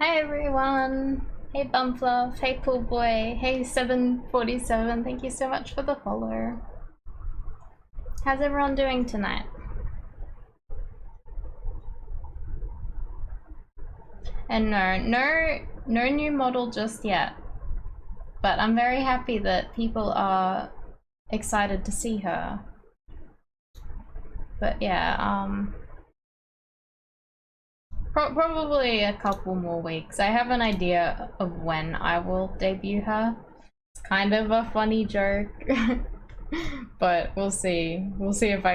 Hi everyone! Hey Bumfluff, hey Pool Boy, hey 747, thank you so much for the follow. How's everyone doing tonight? And no new model just yet. But I'm very happy that people are excited to see her. But yeah, probably a couple more weeks. I have an idea of when I will debut her. It's kind of a funny joke, but we'll see. We'll see if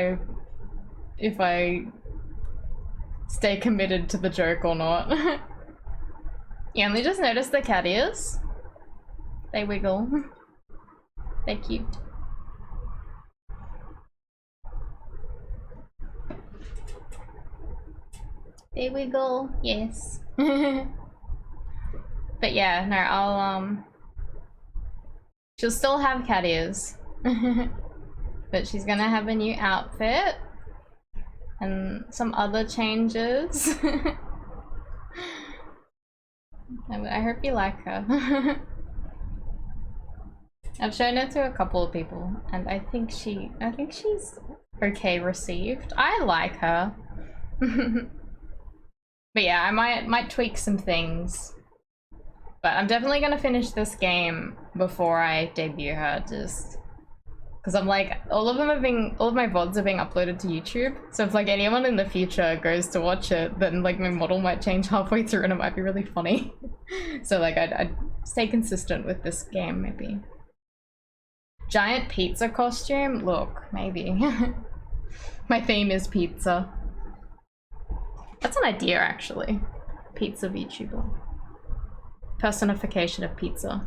I stay committed to the joke or not. You only just noticed the cat ears. They wiggle. They're cute. They wiggle, yes. But yeah, no, I'll she'll still have cat ears. But she's gonna have a new outfit and some other changes. I hope you like her. I've shown her to a couple of people and I think she's okay received. I like her. But yeah, I might tweak some things. But I'm definitely gonna finish this game before I debut her, just because I'm like, all of my VODs are being uploaded to YouTube. So if like anyone in the future goes to watch it, then like my model might change halfway through and it might be really funny. So like I'd stay consistent with this game maybe. Giant pizza costume? Look, maybe. My theme is pizza. That's an idea actually. Pizza VTuber. Personification of pizza.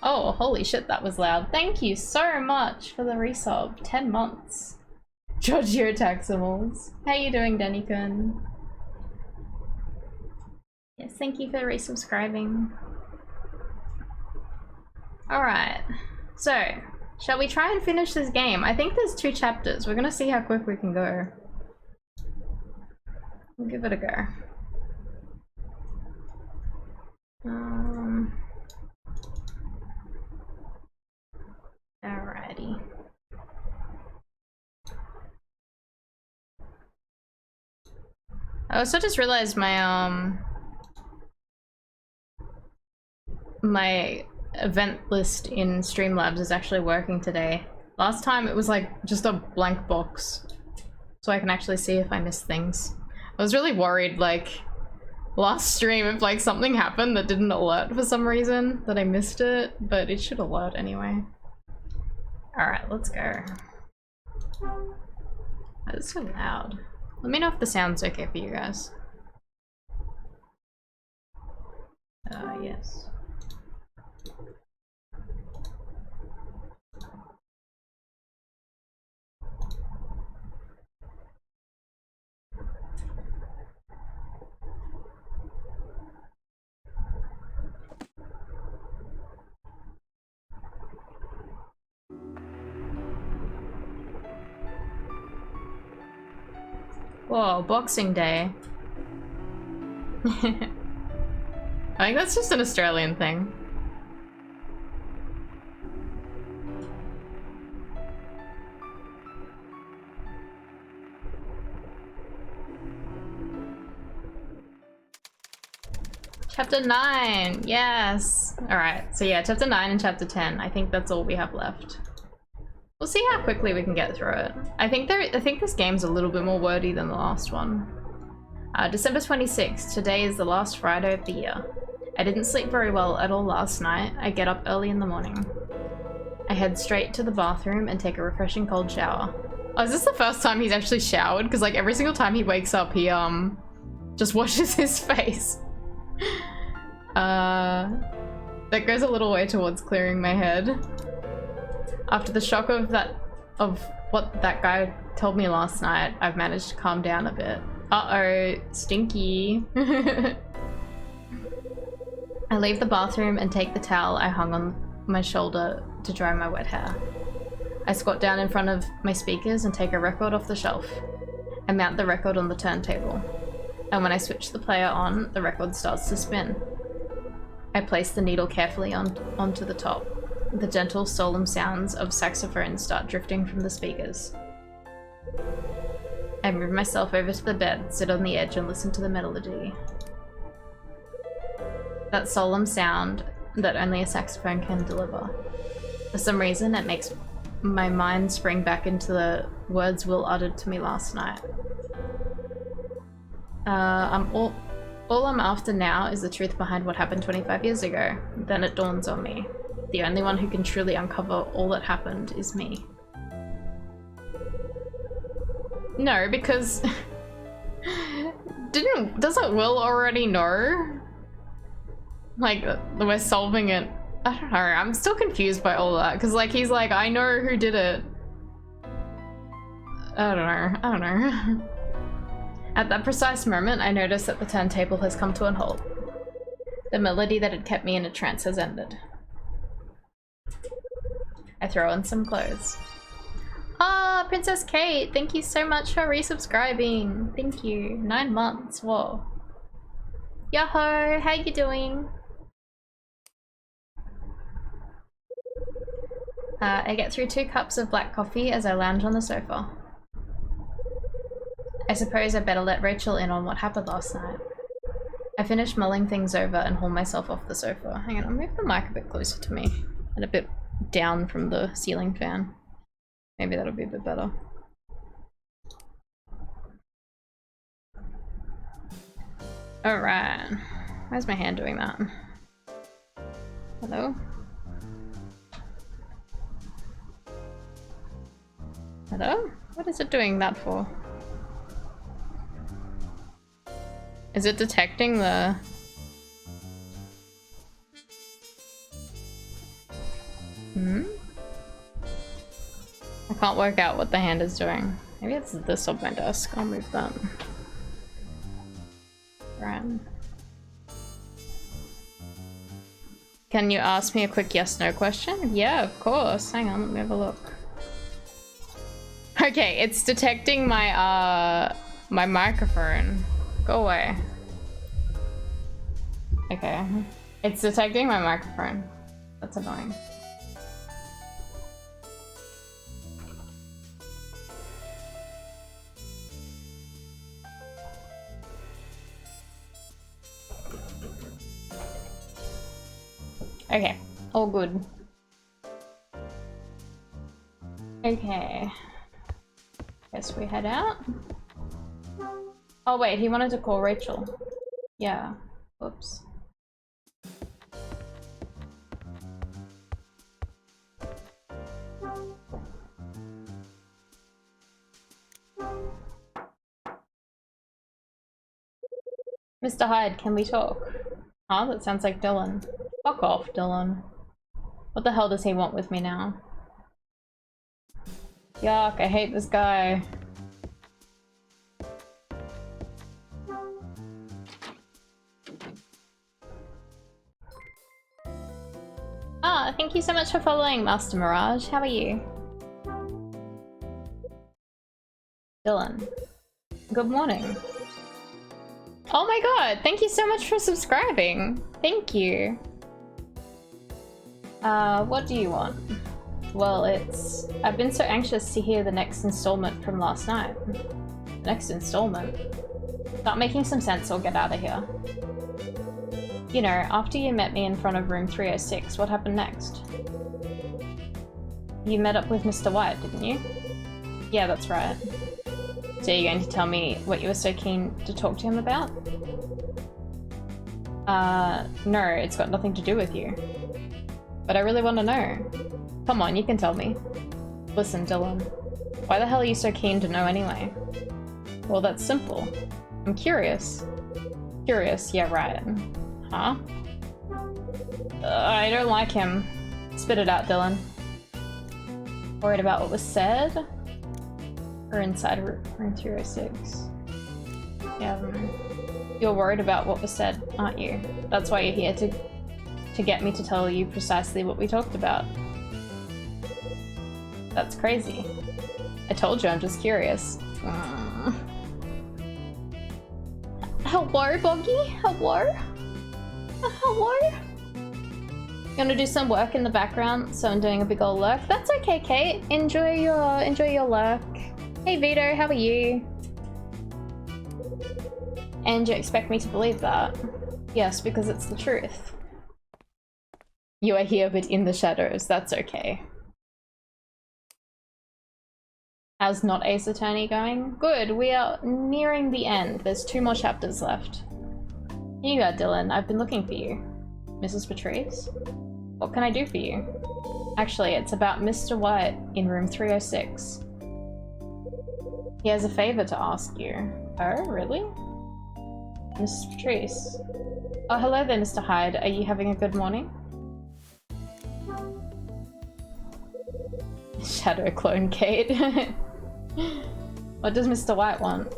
Oh, holy shit, that was loud. Thank you so much for the resub. 10 months. Giorgio Taximals. How you doing, Danny-kun? Yes, thank you for resubscribing. Alright, so shall we try and finish this game? I think there's 2 chapters. We're gonna see how quick we can go. We'll give it a go. Alrighty. I also just realized my my event list in Streamlabs is actually working today. Last time it was like just a blank box, so I can actually see if I missed things. I was really worried like last stream if like something happened that didn't alert for some reason, that I missed it, but it should alert anyway. Alright, let's go. Oh, it's so loud. Let me know if the sound's okay for you guys. Yes. Whoa, Boxing Day. I think that's just an Australian thing. Chapter 9, yes! Alright, so yeah, chapter 9 and chapter 10. I think that's all we have left. We'll see how quickly we can get through it. I think this game's a little bit more wordy than the last one. December 26th. Today is the last Friday of the year. I didn't sleep very well at all last night. I get up early in the morning. I head straight to the bathroom and take a refreshing cold shower. Oh, is this the first time he's actually showered? Because like every single time he wakes up, he just washes his face. That goes a little way towards clearing my head. After the shock of what that guy told me last night, I've managed to calm down a bit. Uh-oh, stinky. I leave the bathroom and take the towel I hung on my shoulder to dry my wet hair. I squat down in front of my speakers and take a record off the shelf. I mount the record on the turntable, and when I switch the player on, the record starts to spin. I place the needle carefully onto the top. The gentle, solemn sounds of saxophones start drifting from the speakers. I move myself over to the bed, sit on the edge, and listen to the melody. That solemn sound that only a saxophone can deliver. For some reason, it makes my mind spring back into the words Will uttered to me last night. All I'm after now is the truth behind what happened 25 years ago. Then it dawns on me. The only one who can truly uncover all that happened is me. No, because... doesn't Will already know? Like, we're solving it. I don't know, I'm still confused by all that, because like, he's like, I know who did it. I don't know. At that precise moment, I notice that the turntable has come to a halt. The melody that had kept me in a trance has ended. I throw on some clothes. Ah, Princess Kate, thank you so much for resubscribing. Thank you. 9 months, whoa. Yo-ho, how you doing? I get through 2 cups of black coffee as I lounge on the sofa. I suppose I better let Rachel in on what happened last night. I finish mulling things over and haul myself off the sofa. Hang on, I'll move the mic a bit closer to me and a bit down from the ceiling fan. Maybe that'll be a bit better. Alright. Why's my hand doing that? Hello? Hello? What is it doing that for? Is it detecting the... I can't work out what the hand is doing. Maybe it's this on my desk. I'll move that. Right. Can you ask me a quick yes/no question? Yeah, of course. Hang on, let me have a look. Okay, it's detecting my my microphone. Go away. Okay. It's detecting my microphone. That's annoying. Okay, all good. Okay. Guess we head out. Oh wait, he wanted to call Rachel. Yeah. Whoops. Mr. Hyde, can we talk? Huh? That sounds like Dylan. Fuck off, Dylan. What the hell does he want with me now? Yuck, I hate this guy. Ah, thank you so much for following, Master Mirage. How are you? Dylan. Good morning. Oh my god, thank you so much for subscribing. Thank you. What do you want? Well, I've been so anxious to hear the next installment from last night. Next installment? Start making some sense or get out of here. You know, after you met me in front of room 306, what happened next? You met up with Mr. White, didn't you? Yeah, that's right. So you're going to tell me what you were so keen to talk to him about? No, it's got nothing to do with you. But I really want to know. Come on, you can tell me. Listen, Dylan. Why the hell are you so keen to know anyway? Well, that's simple. I'm curious. Curious, yeah, right. Huh? I don't like him. Spit it out, Dylan. Worried about what was said? Or inside room 306? Yeah, you're worried about what was said, aren't you? That's why you're here, to get me to tell you precisely what we talked about. That's crazy. I told you, I'm just curious. Hello, Boggy? Hello? Hello? Gonna do some work in the background, so I'm doing a big ol' lurk. That's okay, Kate. Enjoy your lurk. Hey Vito, how are you? And you expect me to believe that? Yes, because it's the truth. You are here but in the shadows, that's okay. How's not Ace Attorney going? Good, we are nearing the end. There's 2 more chapters left. Here you are, Dylan. I've been looking for you. Mrs. Patrice? What can I do for you? Actually, it's about Mr. White in room 306. He has a favor to ask you. Oh, really? Mrs. Patrice. Oh, hello there, Mr. Hyde. Are you having a good morning? Shadow clone Kate. What does Mr. White want?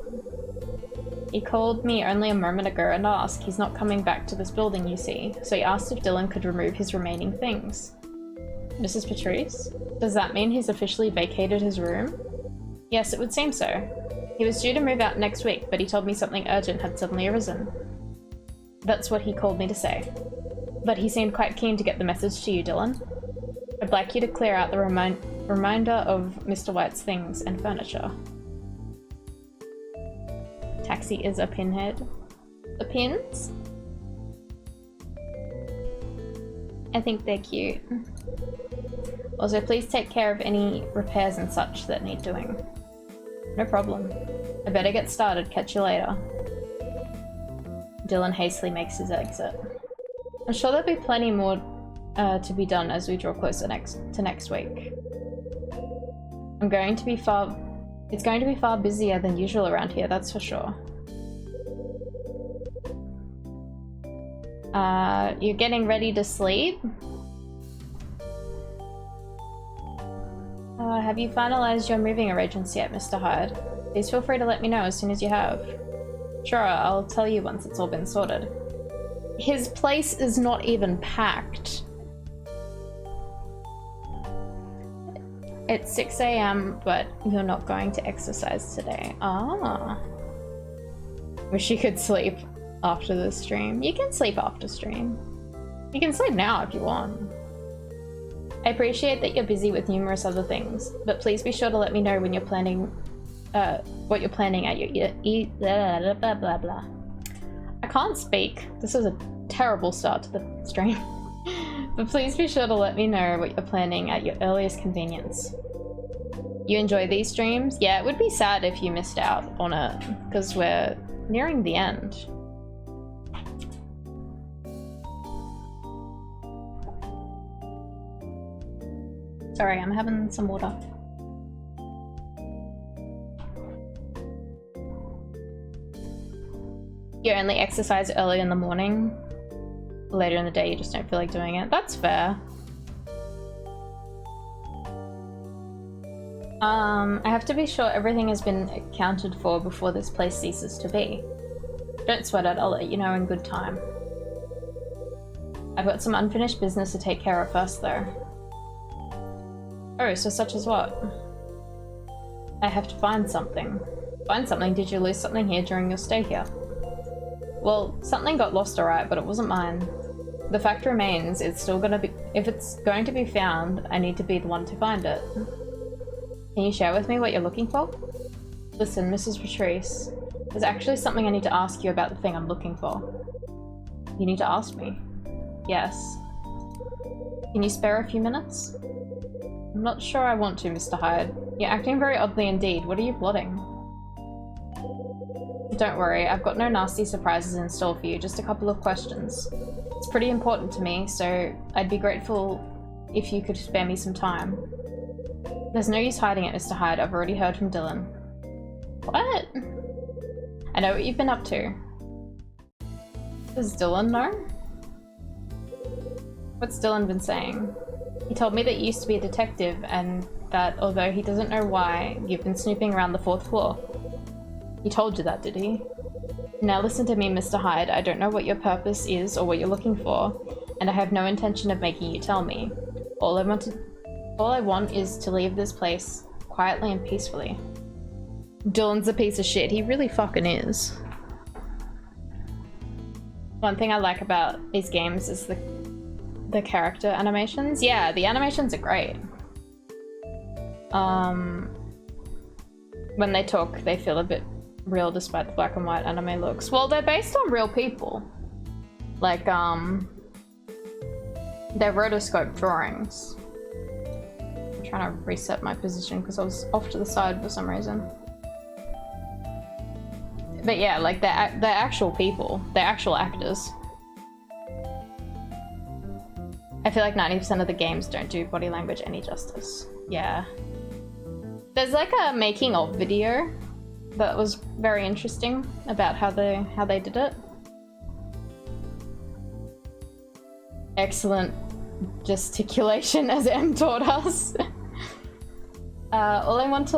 He called me only a moment ago and asked. He's not coming back to this building, you see. So he asked if Dylan could remove his remaining things. Mrs. Patrice? Does that mean he's officially vacated his room? Yes, it would seem so. He was due to move out next week, but he told me something urgent had suddenly arisen. That's what he called me to say. But he seemed quite keen to get the message to you, Dylan. I'd like you to clear out the reminder of Mr. White's things and furniture. Taxi is a pinhead. The pins? I think they're cute. Also, please take care of any repairs and such that need doing. No problem. I better get started. Catch you later. Dylan hastily makes his exit. I'm sure there'll be plenty more to be done as we draw closer to next week. It's going to be far busier than usual around here, that's for sure. You're getting ready to sleep? Have you finalized your moving arrangements yet, Mr. Hyde? Please feel free to let me know as soon as you have. Sure, I'll tell you once it's all been sorted. His place is not even packed. It's 6 AM, but you're not going to exercise today. Ah. Wish you could sleep after the stream. You can sleep after stream. You can sleep now if you want. I appreciate that you're busy with numerous other things, but please be sure to let me know when you're planning, what you're planning at your blah blah blah blah. I can't speak. This is a terrible start to the stream. But please be sure to let me know what you're planning at your earliest convenience. You enjoy these streams? Yeah, it would be sad if you missed out on it, because we're nearing the end. Sorry, I'm having some water. You only exercise early in the morning. Later in the day, you just don't feel like doing it. That's fair. I have to be sure everything has been accounted for before this place ceases to be. Don't sweat it, I'll let you know in good time. I've got some unfinished business to take care of first, though. Oh, so such as what? I have to find something. Find something? Did you lose something here during your stay here? Well, something got lost, alright, but it wasn't mine. The fact remains, it's still gonna be— if it's going to be found, I need to be the one to find it. Can you share with me what you're looking for? Listen, Mrs. Patrice, there's actually something I need to ask you about the thing I'm looking for. You need to ask me. Yes. Can you spare a few minutes? I'm not sure I want to, Mr. Hyde. You're acting very oddly indeed. What are you plotting? Don't worry, I've got no nasty surprises in store for you, just a couple of questions. It's pretty important to me, so I'd be grateful if you could spare me some time. There's no use hiding it, Mr. Hyde. I've already heard from Dylan. What? I know what you've been up to. Does Dylan know? What's Dylan been saying? He told me that you used to be a detective and that although he doesn't know why, you've been snooping around the 4th floor. He told you that, did he? Now listen to me, Mr. Hyde. I don't know what your purpose is or what you're looking for, and I have no intention of making you tell me. All I want is to leave this place quietly and peacefully. Dylan's a piece of shit. He really fucking is. One thing I like about these games is the character animations. Yeah, the animations are great. When they talk, they feel a bit real despite the black and white anime looks. Well, they're based on real people. Like, they're rotoscope drawings. I'm trying to reset my position because I was off to the side for some reason. But yeah, like they're actual people. They're actual actors. I feel like 90% of the games don't do body language any justice. Yeah. There's like a making of video that was very interesting about how they did it. Excellent gesticulation, as M taught us. All I want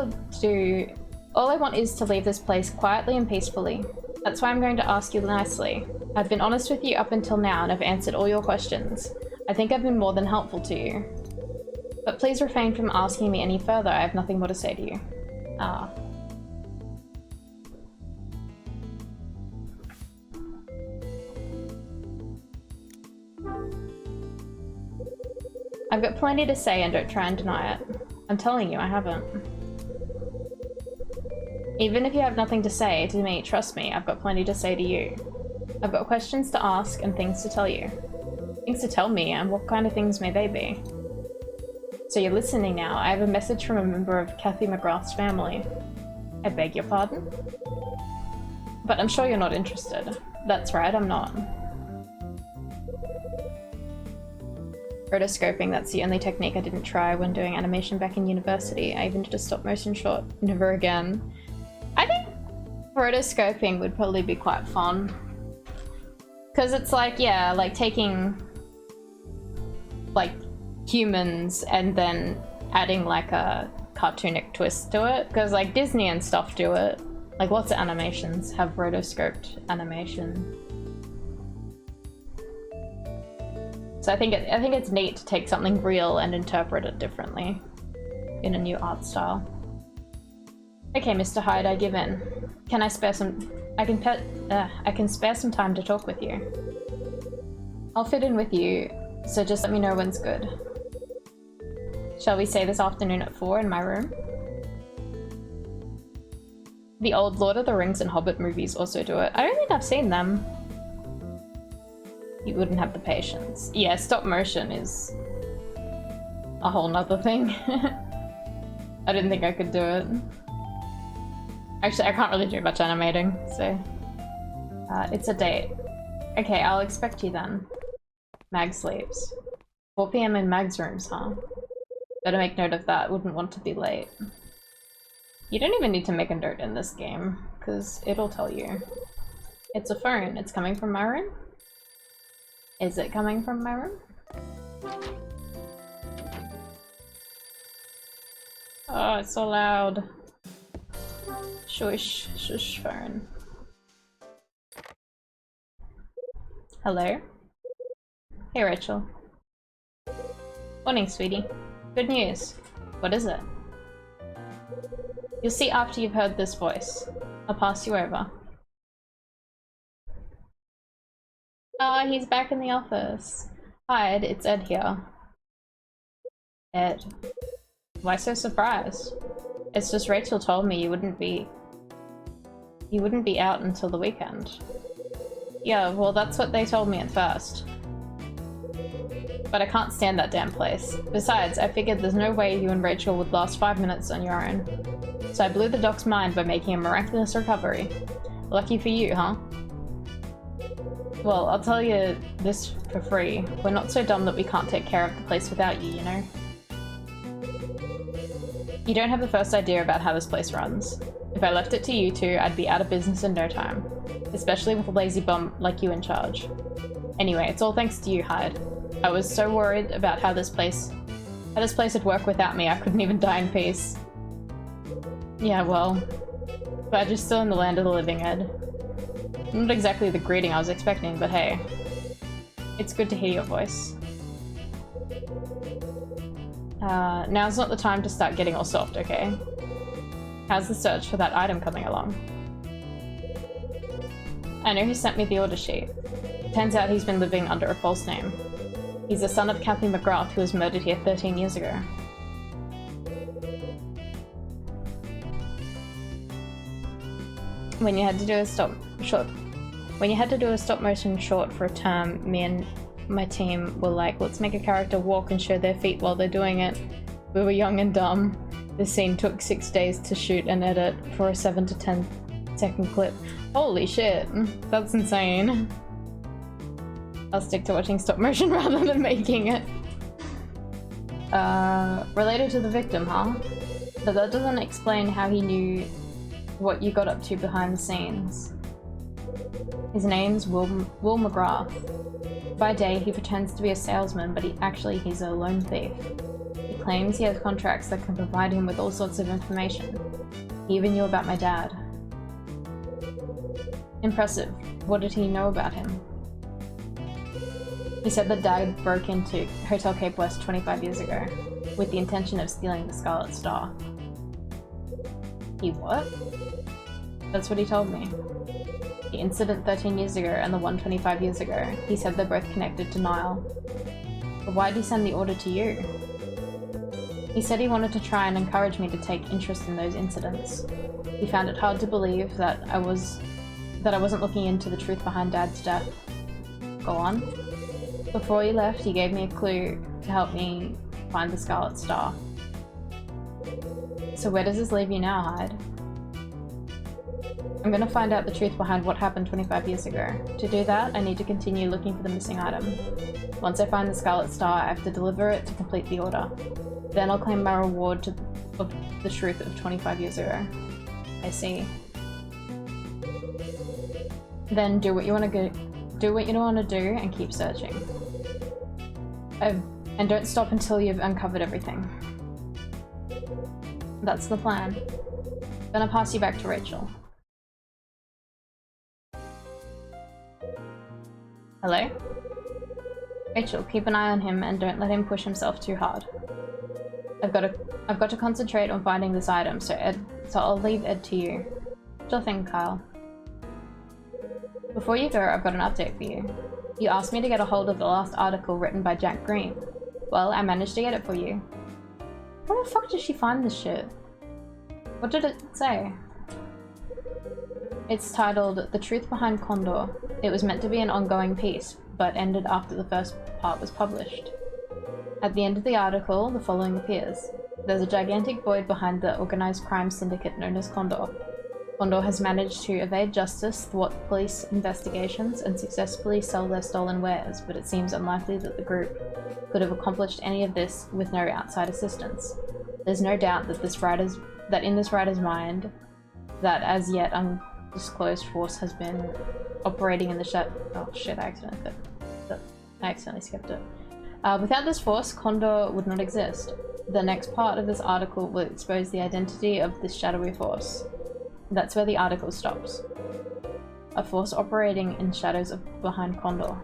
is to leave this place quietly and peacefully. That's why I'm going to ask you nicely. I've been honest with you up until now and I've answered all your questions. I think I've been more than helpful to you. But please refrain from asking me any further. I have nothing more to say to you. Ah. I've got plenty to say and don't try and deny it. I'm telling you, I haven't. Even if you have nothing to say to me, trust me, I've got plenty to say to you. I've got questions to ask and things to tell you. Things to tell me, and what kind of things may they be? So you're listening now. I have a message from a member of Kathy McGrath's family. I beg your pardon? But I'm sure you're not interested. That's right, I'm not. Rotoscoping, that's the only technique I didn't try when doing animation back in university. I even did a stop motion short. Never again. I think rotoscoping would probably be quite fun. Because it's like, yeah, like taking like humans and then adding like a cartoonic twist to it. Because like Disney and stuff do it. Like lots of animations have rotoscoped animation. So I think it's neat to take something real and interpret it differently in a new art style. Okay, Mr. Hyde, I give in. Can I spare some? I can spare some time to talk with you. I'll fit in with you, so just let me know when's good. Shall we say this afternoon at 4 in my room? The old Lord of the Rings and Hobbit movies also do it. I don't think I've seen them. You wouldn't have the patience. Yeah, stop motion is a whole nother thing. I didn't think I could do it. Actually, I can't really do much animating, so... it's a date. Okay, I'll expect you then. Mag sleeps. 4 PM in Mag's rooms, huh? Better make note of that, wouldn't want to be late. You don't even need to make a note in this game, because it'll tell you. It's a phone, it's coming from my room? Is it coming from my room? Oh, it's so loud. Shush, shush phone. Hello? Hey, Rachel. Morning, sweetie. Good news. What is it? You'll see after you've heard this voice. I'll pass you over. Oh, he's back in the office. Hi, Ed, it's Ed here. Ed. Why so surprised? It's just Rachel told me you wouldn't be out until the weekend. Yeah, well that's what they told me at first. But I can't stand that damn place. Besides, I figured there's no way you and Rachel would last 5 minutes on your own. So I blew the doc's mind by making a miraculous recovery. Lucky for you, huh? Well, I'll tell you this for free. We're not so dumb that we can't take care of the place without you, you know? You don't have the first idea about how this place runs. If I left it to you two, I'd be out of business in no time. Especially with a lazy bum like you in charge. Anyway, it's all thanks to you, Hyde. I was so worried about how this place would work without me, I couldn't even die in peace. Yeah, well, glad you're still in the land of the living, Ed. Not exactly the greeting I was expecting, but hey. It's good to hear your voice. Now's not the time to start getting all soft, okay? How's the search for that item coming along? I know who sent me the order sheet. Turns out he's been living under a false name. He's the son of Kathy McGrath, who was murdered here 13 years ago. When you had to do a stop motion short for a term, me and my team were like, let's make a character walk and show their feet while they're doing it. We were young and dumb. This scene took 6 days to shoot and edit for a 7 to 10 second clip. Holy shit, that's insane. I'll stick to watching stop motion rather than making it. Related to the victim, huh? But that doesn't explain how he knew what you got up to behind the scenes. His name's Will McGrath. By day, he pretends to be a salesman, but he's a lone thief. He claims he has contracts that can provide him with all sorts of information. He even knew about my dad. Impressive. What did he know about him? He said that Dad broke into Hotel Cape West 25 years ago, with the intention of stealing the Scarlet Star. He what? That's what he told me. The incident 13 years ago and the one 25 years ago, he said they're both connected to Nile. But why'd he send the order to you? He said he wanted to try and encourage me to take interest in those incidents. He found it hard to believe that I wasn't looking into the truth behind Dad's death. Go on. Before he left, he gave me a clue to help me find the Scarlet Star. So where does this leave you now, Hyde? I'm gonna find out the truth behind what happened 25 years ago. To do that, I need to continue looking for the missing item. Once I find the Scarlet Star, I have to deliver it to complete the order. Then I'll claim my reward of the truth of 25 years ago. I see. Then do what you want to do and keep searching. And don't stop until you've uncovered everything. That's the plan. Then I'll pass you back to Rachel. Hello? Rachel, keep an eye on him and don't let him push himself too hard. I've got to concentrate on finding this item, so I'll leave Ed to you. Sure thing, Kyle. Before you go, I've got an update for you. You asked me to get a hold of the last article written by Jack Green. Well, I managed to get it for you. Where the fuck did she find this shit? What did it say? It's titled The Truth Behind Condor. It was meant to be an ongoing piece, but ended after the first part was published. At the end of the article, the following appears. There's a gigantic void behind the organized crime syndicate known as Condor. Condor has managed to evade justice, thwart police investigations, and successfully sell their stolen wares, but it seems unlikely that the group could have accomplished any of this with no outside assistance. There's no doubt that in this writer's mind, that as yet undisclosed force has been operating in the oh shit, I accidentally skipped it. Without this force, Condor would not exist. The next part of this article will expose the identity of this shadowy force. That's where the article stops. A force operating in shadows behind Condor.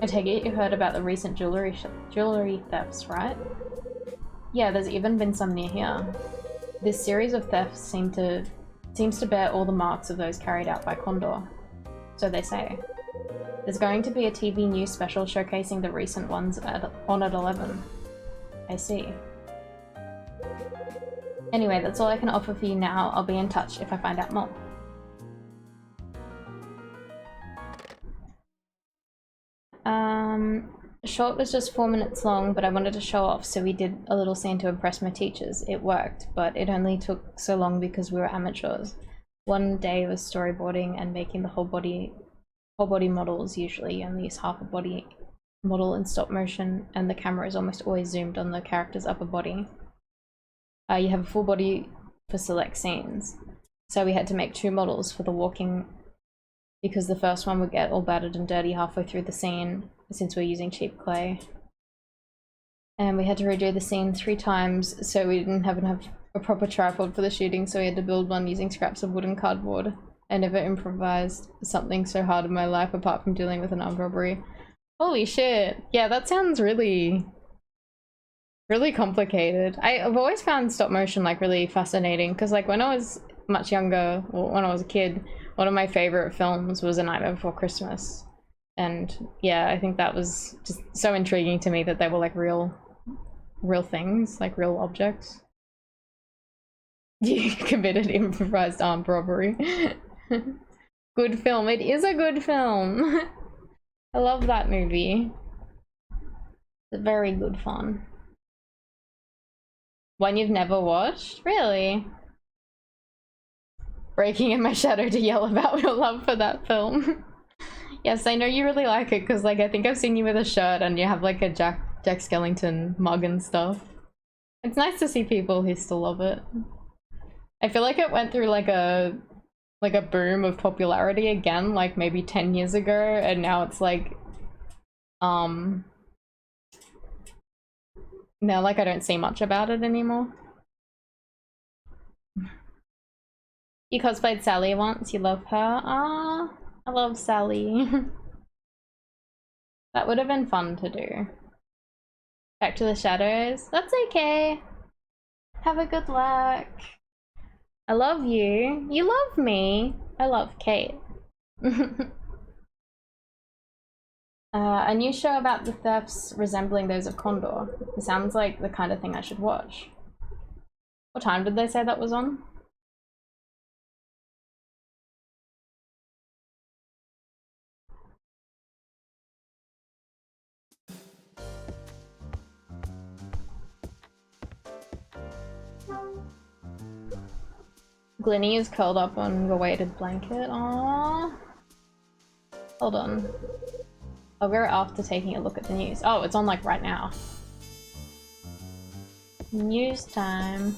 I take it you heard about the recent jewelry thefts, right? Yeah, there's even been some near here. This series of thefts seems to bear all the marks of those carried out by Condor. So they say. There's going to be a TV news special showcasing the recent ones on at 11. I see. Anyway, that's all I can offer for you now. I'll be in touch if I find out more. Short was just 4 minutes long, but I wanted to show off, so we did a little scene to impress my teachers. It worked, but it only took so long because we were amateurs. One day was storyboarding and making the whole body models. Usually you only use half a body model in stop motion, and the camera is almost always zoomed on the character's upper body. You have a full body for select scenes. So we had to make 2 models for the walking because the first one would get all battered and dirty halfway through the scene since we're using cheap clay. And we had to redo the scene 3 times, so we didn't have a proper tripod for the shooting, so we had to build one using scraps of wood and cardboard. I never improvised something so hard in my life apart from dealing with an armed robbery. Holy shit. Yeah, that sounds really complicated. I've always found stop motion like really fascinating because like when I was much younger, or when I was a kid, one of my favorite films was A Nightmare Before Christmas. And yeah, I think that was just so intriguing to me that they were like real things, like real objects. You committed improvised armed robbery. Good film. It is a good film. I love that movie. It's very good fun. One you've never watched? Really? Breaking in my shadow to yell about your love for that film. Yes, I know you really like it because, like, I think I've seen you with a shirt and you have like a Jack Skellington mug and stuff. It's nice to see people who still love it. I feel like it went through like a boom of popularity again, like maybe 10 years ago, and now it's like now like I don't see much about it anymore. You cosplayed Sally once, you love her? Ah, I love Sally. That would have been fun to do. Back to the shadows. That's okay. Have a good luck. I love you. You love me. I love Kate. A new show about the thefts resembling those of Condor. It sounds like the kind of thing I should watch. What time did they say that was on? Glinny is curled up on the weighted blanket. Aww. Hold on. I'll go after taking a look at the news. Oh, it's on like right now. News time.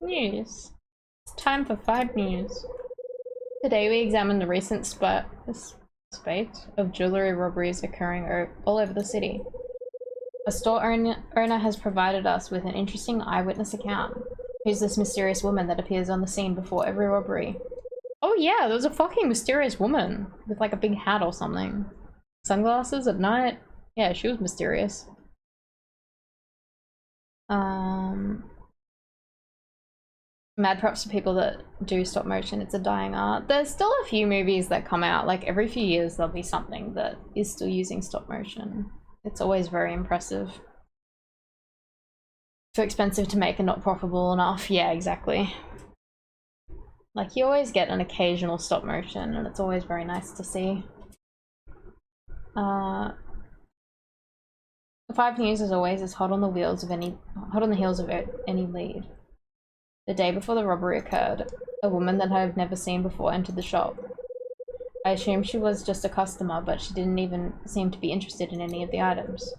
News. It's time for 5 news. Today we examine the recent spate of jewelry robberies occurring all over the city. A store owner has provided us with an interesting eyewitness account. Who's this mysterious woman that appears on the scene before every robbery? Oh yeah, there was a fucking mysterious woman with like a big hat or something. Sunglasses at night? Yeah, she was mysterious. Mad props to people that do stop motion. It's a dying art. There's still a few movies that come out, like every few years there'll be something that is still using stop motion. It's always very impressive. Too expensive to make and not profitable enough. Yeah, exactly. Like you always get an occasional stop motion and it's always very nice to see. 5 News as always is hot on the heels of any lead. The day before the robbery occurred, a woman that I have never seen before entered the shop. I assumed she was just a customer, but she didn't even seem to be interested in any of the items,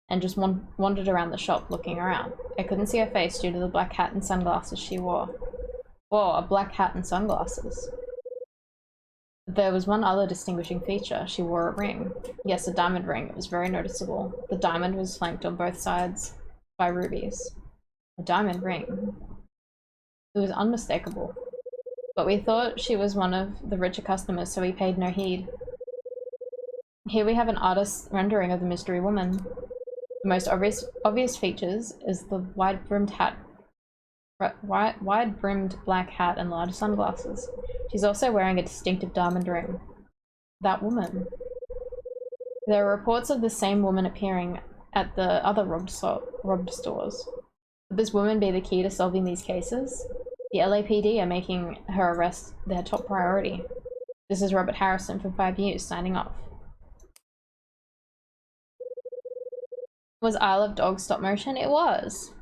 and just wandered around the shop looking around. I couldn't see her face due to the black hat and sunglasses she wore. Whoa, a black hat and sunglasses. There was one other distinguishing feature. She wore a ring. Yes, a diamond ring. It was very noticeable. The diamond was flanked on both sides by rubies. A diamond ring. It was unmistakable. But we thought she was one of the richer customers, so we paid no heed. Here we have an artist's rendering of the mystery woman. The most obvious features is the wide-brimmed black hat and large sunglasses. She's also wearing a distinctive diamond ring. That woman. There are reports of the same woman appearing at the other robbed stores. Would this woman be the key to solving these cases? The LAPD are making her arrest their top priority. This is Robert Harrison from 5 News signing off. Was Isle of Dogs stop motion? It was.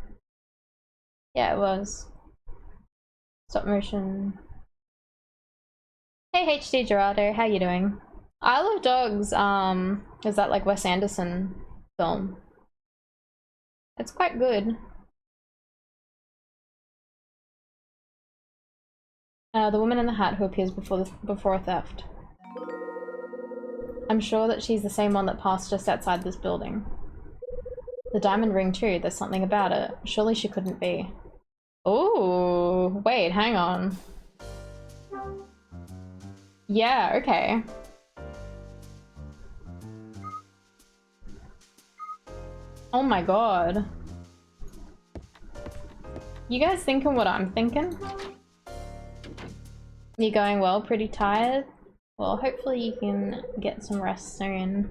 Yeah, it was. Stop motion. Hey HD Gerardo, how you doing? Isle of Dogs, is that like Wes Anderson film? It's quite good. The woman in the hat who appears before a theft. I'm sure that she's the same one that passed just outside this building. The diamond ring too, there's something about it. Surely she couldn't be. Ooh, wait, hang on. Yeah, okay. Oh my god. You guys thinking what I'm thinking? You going well? Pretty tired? Well, hopefully you can get some rest soon.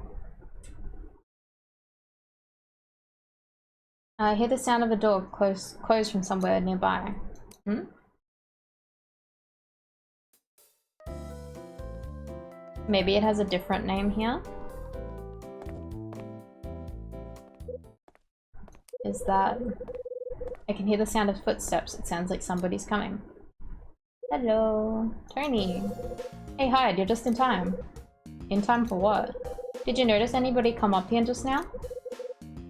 I hear the sound of a door close from somewhere nearby. Hmm? Maybe it has a different name here? Is that... I can hear the sound of footsteps. It sounds like somebody's coming. Hello, Tony. Hey, Hyde, you're just in time. In time for what? Did you notice anybody come up here just now?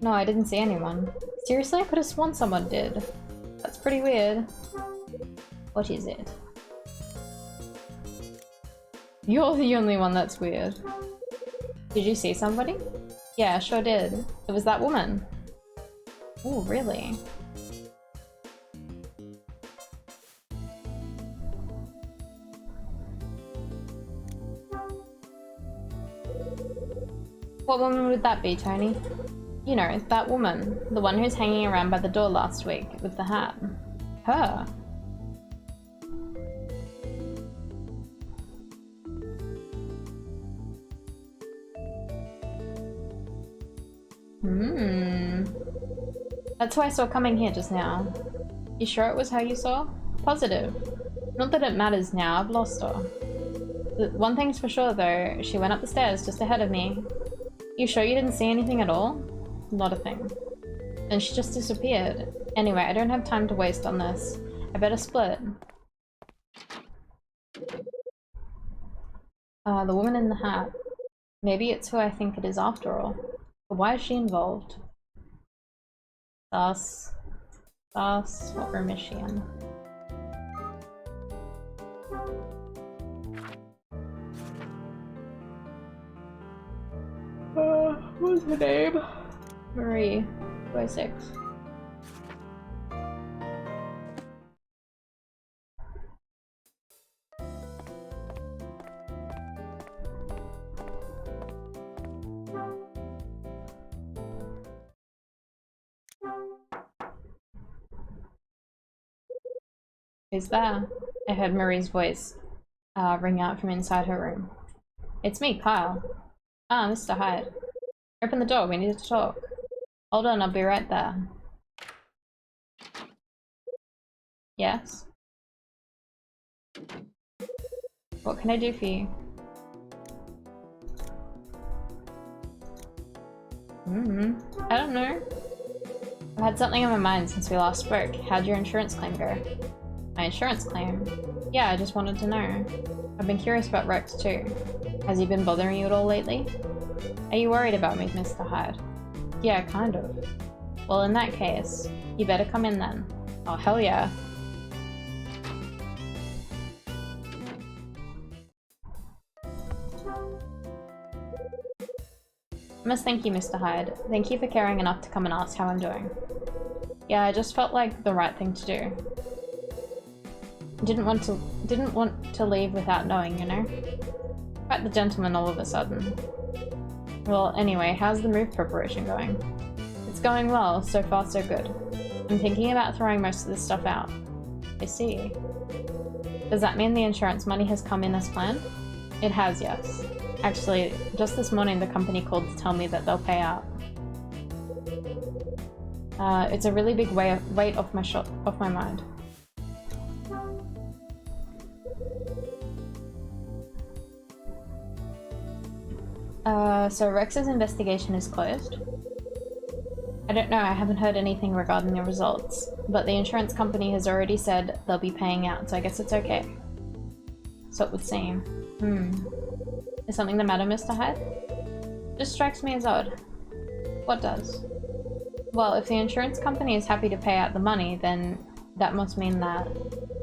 No, I didn't see anyone. Seriously? I could have sworn someone did. That's pretty weird. What is it? You're the only one that's weird. Did you see somebody? Yeah, I sure did. It was that woman. Oh, really? What woman would that be, Tony? You know, that woman. The one who's hanging around by the door last week with the hat. Her. That's who I saw coming here just now. You sure it was her you saw? Positive. Not that it matters now, I've lost her. One thing's for sure though, she went up the stairs just ahead of me. You sure you didn't see anything at all? Not a thing. Then she just disappeared. Anyway, I don't have time to waste on this. I better split. The woman in the hat. Maybe it's who I think it is after all. But why is she involved? Sus. What room is she in? What's her name? Marie. 26. Who's there? I heard Marie's voice ring out from inside her room. It's me, Kyle. Ah, Mr. Hyde. Open the door, we need to talk. Hold on, I'll be right there. Yes? What can I do for you? I don't know. I've had something on my mind since we last spoke. How'd your insurance claim go? My insurance claim? Yeah, I just wanted to know. I've been curious about Rex too. Has he been bothering you at all lately? Are you worried about me, Mr. Hyde? Yeah, kind of. Well, in that case, you better come in then. Oh, hell yeah. I must thank you, Mr. Hyde. Thank you for caring enough to come and ask how I'm doing. Yeah, I just felt like the right thing to do. Didn't want to leave without knowing, you know? Quite the gentleman all of a sudden. Well, anyway, how's the move preparation going? It's going well, so far so good. I'm thinking about throwing most of this stuff out. I see. Does that mean the insurance money has come in as planned? It has, yes. Actually, just this morning the company called to tell me that they'll pay out. It's a really big weight off my mind. So Rex's investigation is closed? I don't know, I haven't heard anything regarding the results, but the insurance company has already said they'll be paying out, so I guess it's okay. So it would seem. Is something the matter, Mr. Hyde? Just strikes me as odd. What does? Well, if the insurance company is happy to pay out the money, then that must mean that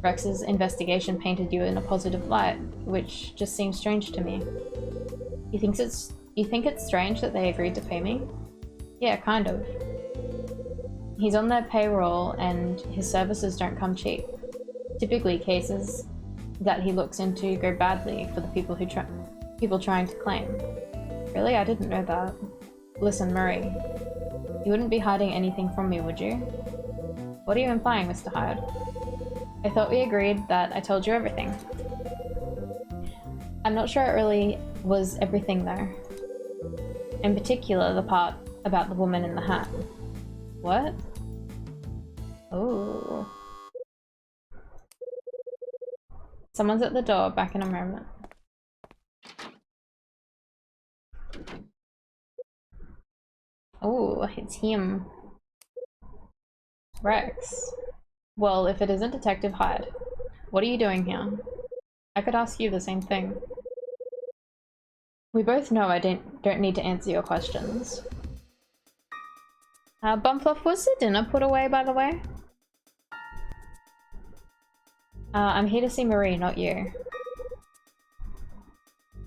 Rex's investigation painted you in a positive light, which just seems strange to me. He thinks it's You think it's strange that they agreed to pay me? Yeah, kind of. He's on their payroll and his services don't come cheap. Typically, cases that he looks into go badly for the people trying to claim. Really? I didn't know that. Listen, Murray. You wouldn't be hiding anything from me, would you? What are you implying, Mr. Hyde? I thought we agreed that I told you everything. I'm not sure it really was everything though. In particular, the part about the woman in the hat. What? Oh. Someone's at the door, back in a moment. Oh, it's him. Rex. Well, if it isn't Detective Hyde, what are you doing here? I could ask you the same thing. We both know I don't need to answer your questions. Bumfluff, was the dinner put away, by the way? I'm here to see Marie, not you.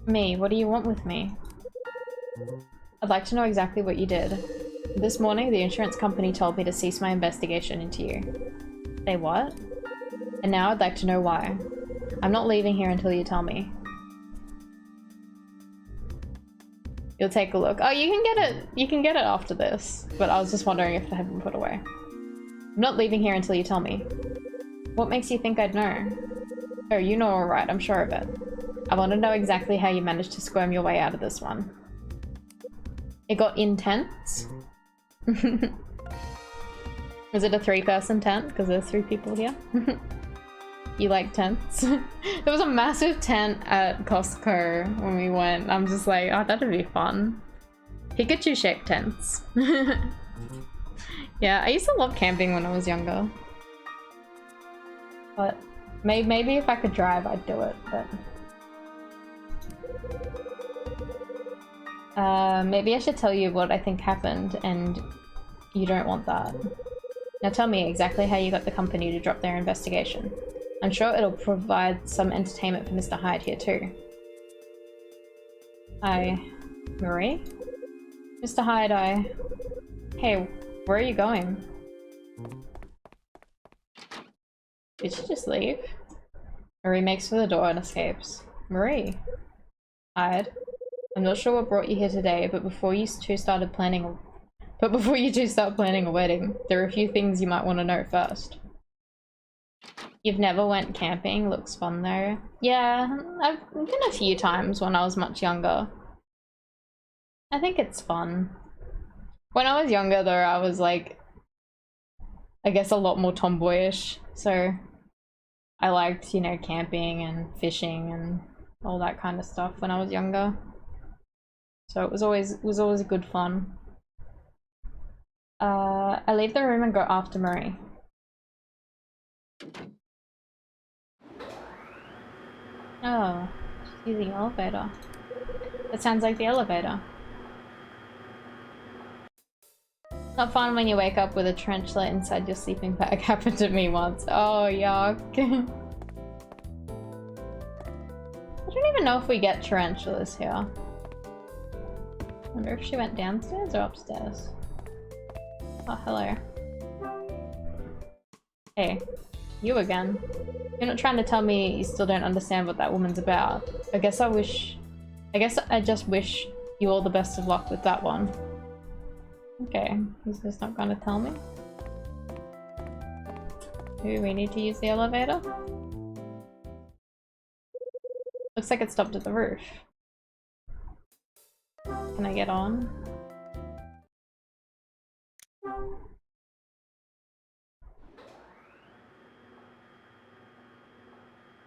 Me, what do you want with me? I'd like to know exactly what you did. This morning, the insurance company told me to cease my investigation into you. Say what? And now I'd like to know why. I'm not leaving here until you tell me. You'll take a look. Oh, you can get it after this, but I was just wondering if it had been put away. I'm not leaving here until you tell me. What makes you think I'd know? Oh, you know alright, I'm sure of it. I want to know exactly how you managed to squirm your way out of this one. It got intense? Was it a 3-person tent? Because there's 3 people here. You like tents? There was a massive tent at Costco when we went. I'm just like, oh, that'd be fun. Pikachu-shaped tents. Yeah, I used to love camping when I was younger. But maybe if I could drive, I'd do it, but... maybe I should tell you what I think happened, and you don't want that. Now tell me exactly how you got the company to drop their investigation. I'm sure it'll provide some entertainment for Mr. Hyde here too. Marie? Mr. Hyde, Hey, where are you going? Did she just leave? Marie makes for the door and escapes. Marie? Hyde? I'm not sure what brought you here today, but before you two start planning a wedding, there are a few things you might want to know first. You've never went camping? Looks fun though. Yeah, I've been a few times when I was much younger. I think it's fun. When I was younger though, I was like, I guess a lot more tomboyish, so I liked, you know, camping and fishing and all that kind of stuff when I was younger. So it was always good fun. I leave the room and go after Marie. Oh, she's using the elevator. That sounds like the elevator. Not fun when you wake up with a tarantula inside your sleeping bag. Happened to me once. Oh, yuck. I don't even know if we get tarantulas here. Wonder if she went downstairs or upstairs. Oh, hello. Hey, you again. You're not trying to tell me you still don't understand what that woman's about. I guess I just wish you all the best of luck with that one. Okay, he's just not gonna tell me. Do we need to use the elevator? Looks like it stopped at the roof. Can I get on?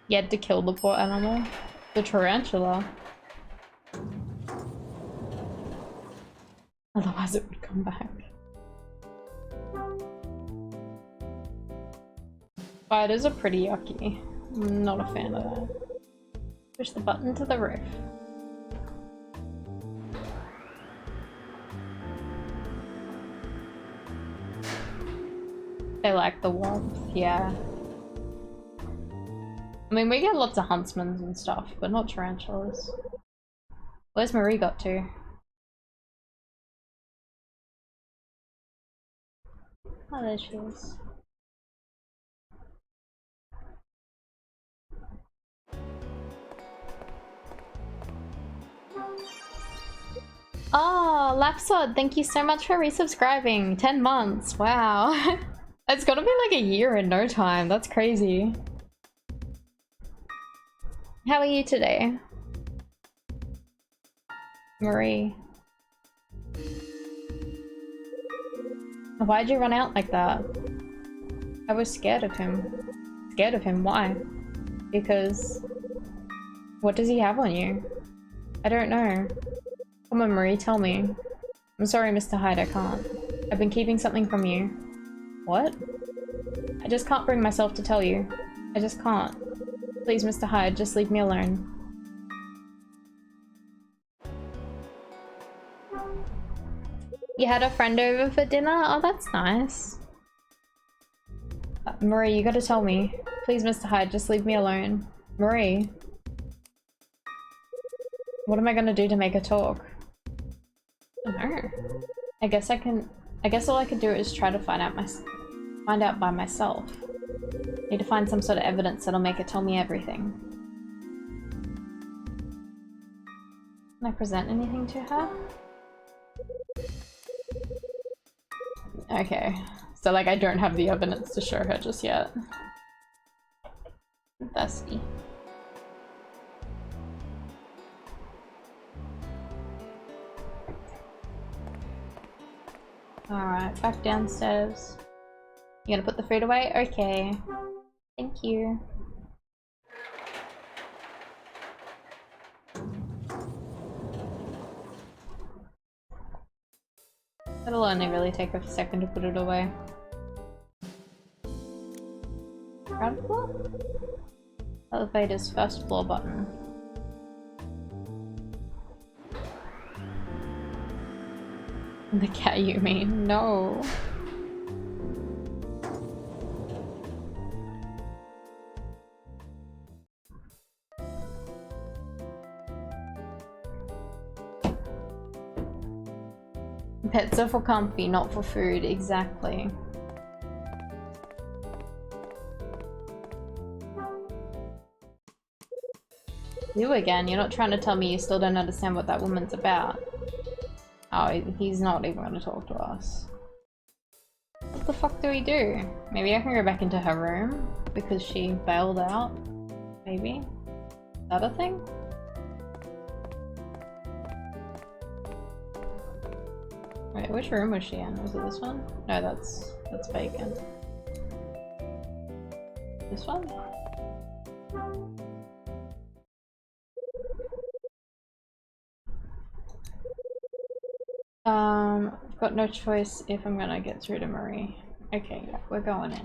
You had to kill the poor animal. The tarantula. Otherwise it would come back. Spiders are pretty yucky. I'm not a fan of that. Push the button to the roof. They like the warmth, yeah. I mean, we get lots of huntsmen and stuff, but not tarantulas. Where's Marie got to? Oh, there she is. Oh, Lapsod, thank you so much for resubscribing. 10 months, wow. It's gotta be like a year in no time, that's crazy. How are you today? Marie. Why'd you run out like that? I was scared of him. Scared of him, why? Because... what does he have on you? I don't know. Come on, Marie, tell me. I'm sorry, Mr. Hyde, I can't. I've been keeping something from you. What? I just can't bring myself to tell you. I just can't. Please, Mr. Hyde, just leave me alone. You had a friend over for dinner? Oh, that's nice. Marie, you gotta tell me. Please, Mr. Hyde, just leave me alone. Marie. What am I gonna do to make her talk? I don't know. I guess all I could do is try to find out by myself. Need to find some sort of evidence that'll make her tell me everything. Can I present anything to her? Okay. So like I don't have the evidence to show her just yet. Thirsty. Alright, back downstairs. You gonna put the food away? Okay. Thank you. It'll only really take a second to put it away. Ground floor? Elevator's first floor button. The cat, you mean? No. Pets are for comfy, not for food. Exactly. You again? You're not trying to tell me you still don't understand what that woman's about? Oh, he's not even going to talk to us. What the fuck do we do? Maybe I can go back into her room because she bailed out? Maybe? Is that a thing? Wait, which room was she in? Was it this one? No, that's vacant. This one? I've got no choice if I'm gonna get through to Marie. Okay, yeah, we're going in.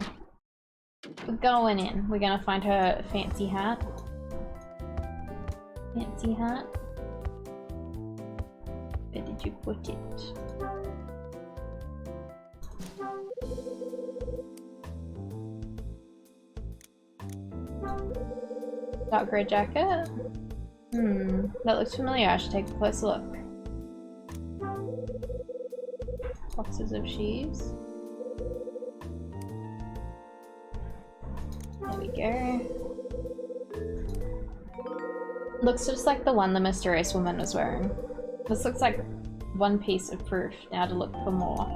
We're going in. We're gonna find her fancy hat. Fancy hat. Where did you put it? Dark grey jacket? That looks familiar. I should take a closer look. Boxes of shoes. There we go. Looks just like the one the mysterious woman was wearing. This looks like one piece of proof. Now to look for more.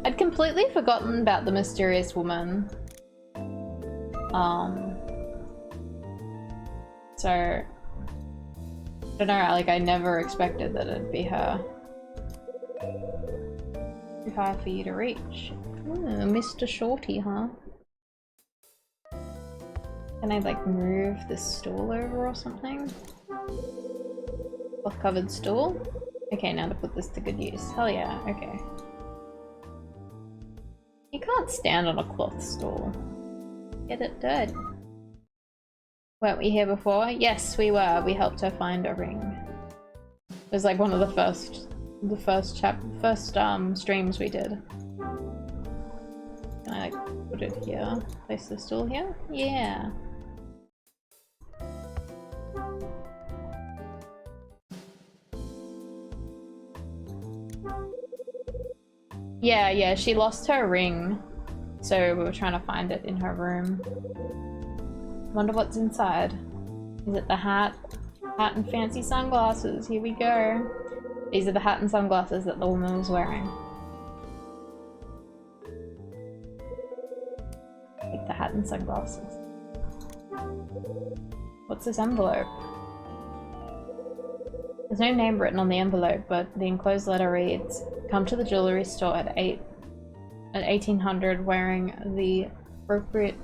I'd completely forgotten about the mysterious woman. So I don't know, like I never expected that it'd be her. Too high for you to reach. Ooh, Mr. Shorty, huh? Can I like move this stool over or something? Cloth covered stool? Okay, now to put this to good use. Hell yeah, okay. You can't stand on a cloth stool. Get it dirty. Weren't we here before? Yes, we were. We helped her find a ring. It was like one of the first streams we did. Can I like put it here? Place the stool here? Yeah. Yeah, she lost her ring. So we were trying to find it in her room. Wonder what's inside. Is it the hat? Hat and fancy sunglasses. Here we go. These are the hat and sunglasses that the woman was wearing. Like the hat and sunglasses. What's this envelope? There's no name written on the envelope, but the enclosed letter reads, "Come to the jewelry store at 1800 wearing the appropriate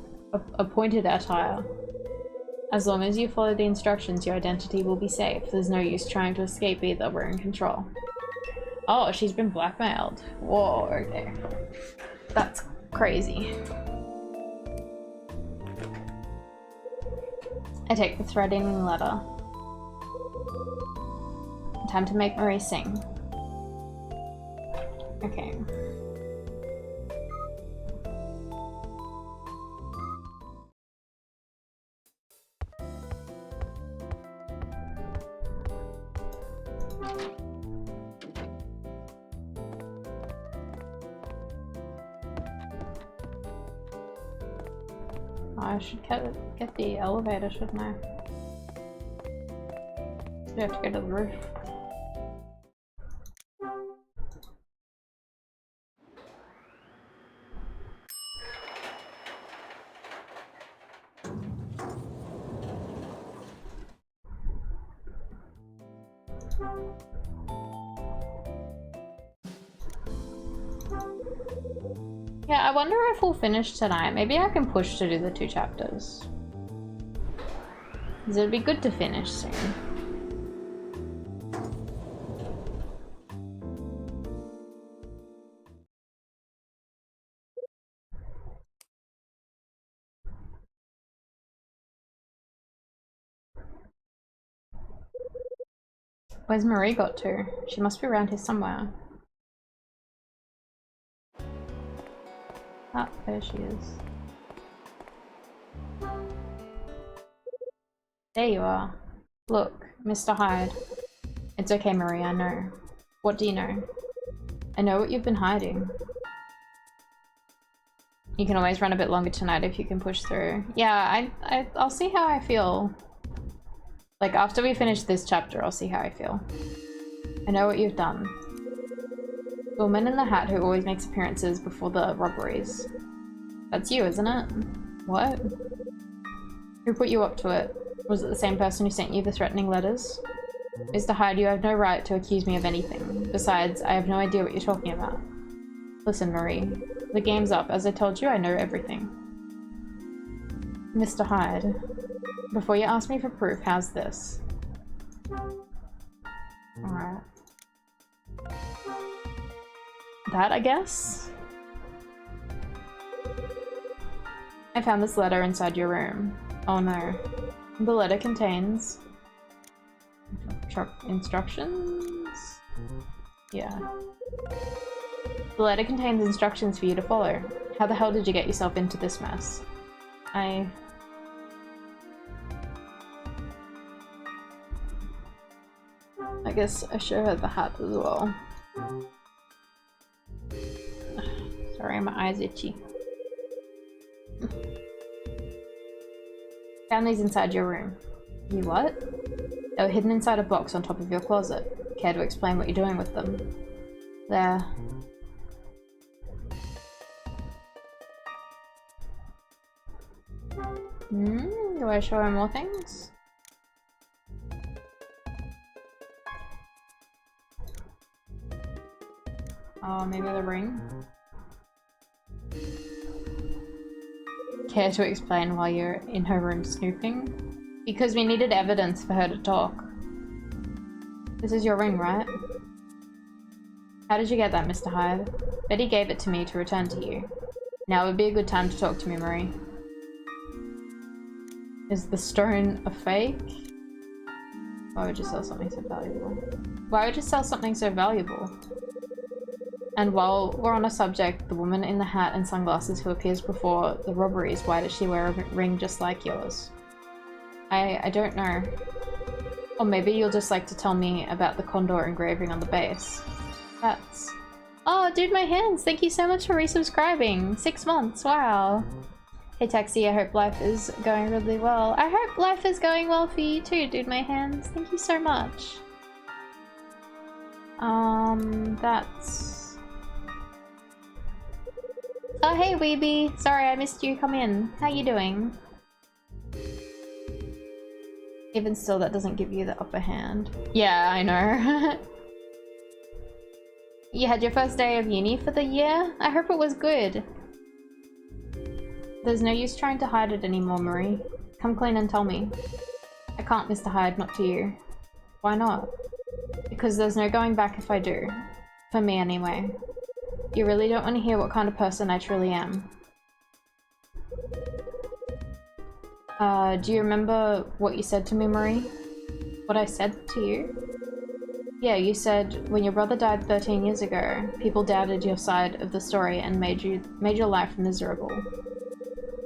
appointed attire. As long as you follow the instructions, your identity will be safe. There's no use trying to escape either. We're in control." Oh, she's been blackmailed. Whoa, okay. That's crazy. I take the threatening letter. Time to make Marie sing. Okay. I should get the elevator, shouldn't I? We have to go to the roof. Yeah, I wonder if we'll finish tonight. Maybe I can push to do the 2 chapters. Because it'd be good to finish soon. Where's Marie got to? She must be around here somewhere. Ah, there she is. There you are. Look, Mr. Hyde. It's okay, Marie, I know. What do you know? I know what you've been hiding. You can always run a bit longer tonight if you can push through. Yeah, I'll see how I feel. Like, after we finish this chapter, I'll see how I feel. I know what you've done. The woman in the hat who always makes appearances before the robberies. That's you, isn't it? What? Who put you up to it? Was it the same person who sent you the threatening letters? Mr. Hyde, you have no right to accuse me of anything. Besides, I have no idea what you're talking about. Listen, Marie. The game's up. As I told you, I know everything. Mr. Hyde. Before you ask me for proof, how's this? Alright. That, I guess? I found this letter inside your room. Oh no. The letter contains... instructions? Yeah. The letter contains instructions for you to follow. How the hell did you get yourself into this mess? I guess I should have the hat as well. Sorry, my eyes itchy. Found these inside your room. You what? They were hidden inside a box on top of your closet. Care to explain what you're doing with them? There. Do I show her more things? Oh, maybe the ring? Care to explain why you're in her room snooping? Because we needed evidence for her to talk. This is your ring, right? How did you get that, Mr. Hyde? Betty gave it to me to return to you. Now would be a good time to talk to me, Marie. Is the stone a fake? Why would you sell something so valuable? Why would you sell something so valuable? And while we're on a subject, the woman in the hat and sunglasses who appears before the robberies, why does she wear a ring just like yours? I don't know. Or maybe you'll just like to tell me about the condor engraving on the base. That's Oh, dude, my hands! Thank you so much for resubscribing. 6 months, wow. Hey Taxi, I hope life is going really well. I hope life is going well for you too, dude, my hands. Thank you so much. That's... Oh, hey Weeby. Sorry, I missed you. Come in. How you doing? Even still, that doesn't give you the upper hand. Yeah, I know. You had your first day of uni for the year? I hope it was good. There's no use trying to hide it anymore, Marie. Come clean and tell me. I can't, Mr. Hyde, not to you. Why not? Because there's no going back if I do. For me, anyway. You really don't want to hear what kind of person I truly am. Do you remember what you said to me, Marie? What I said to you? Yeah, you said, when your brother died 13 years ago, people doubted your side of the story and made your life miserable.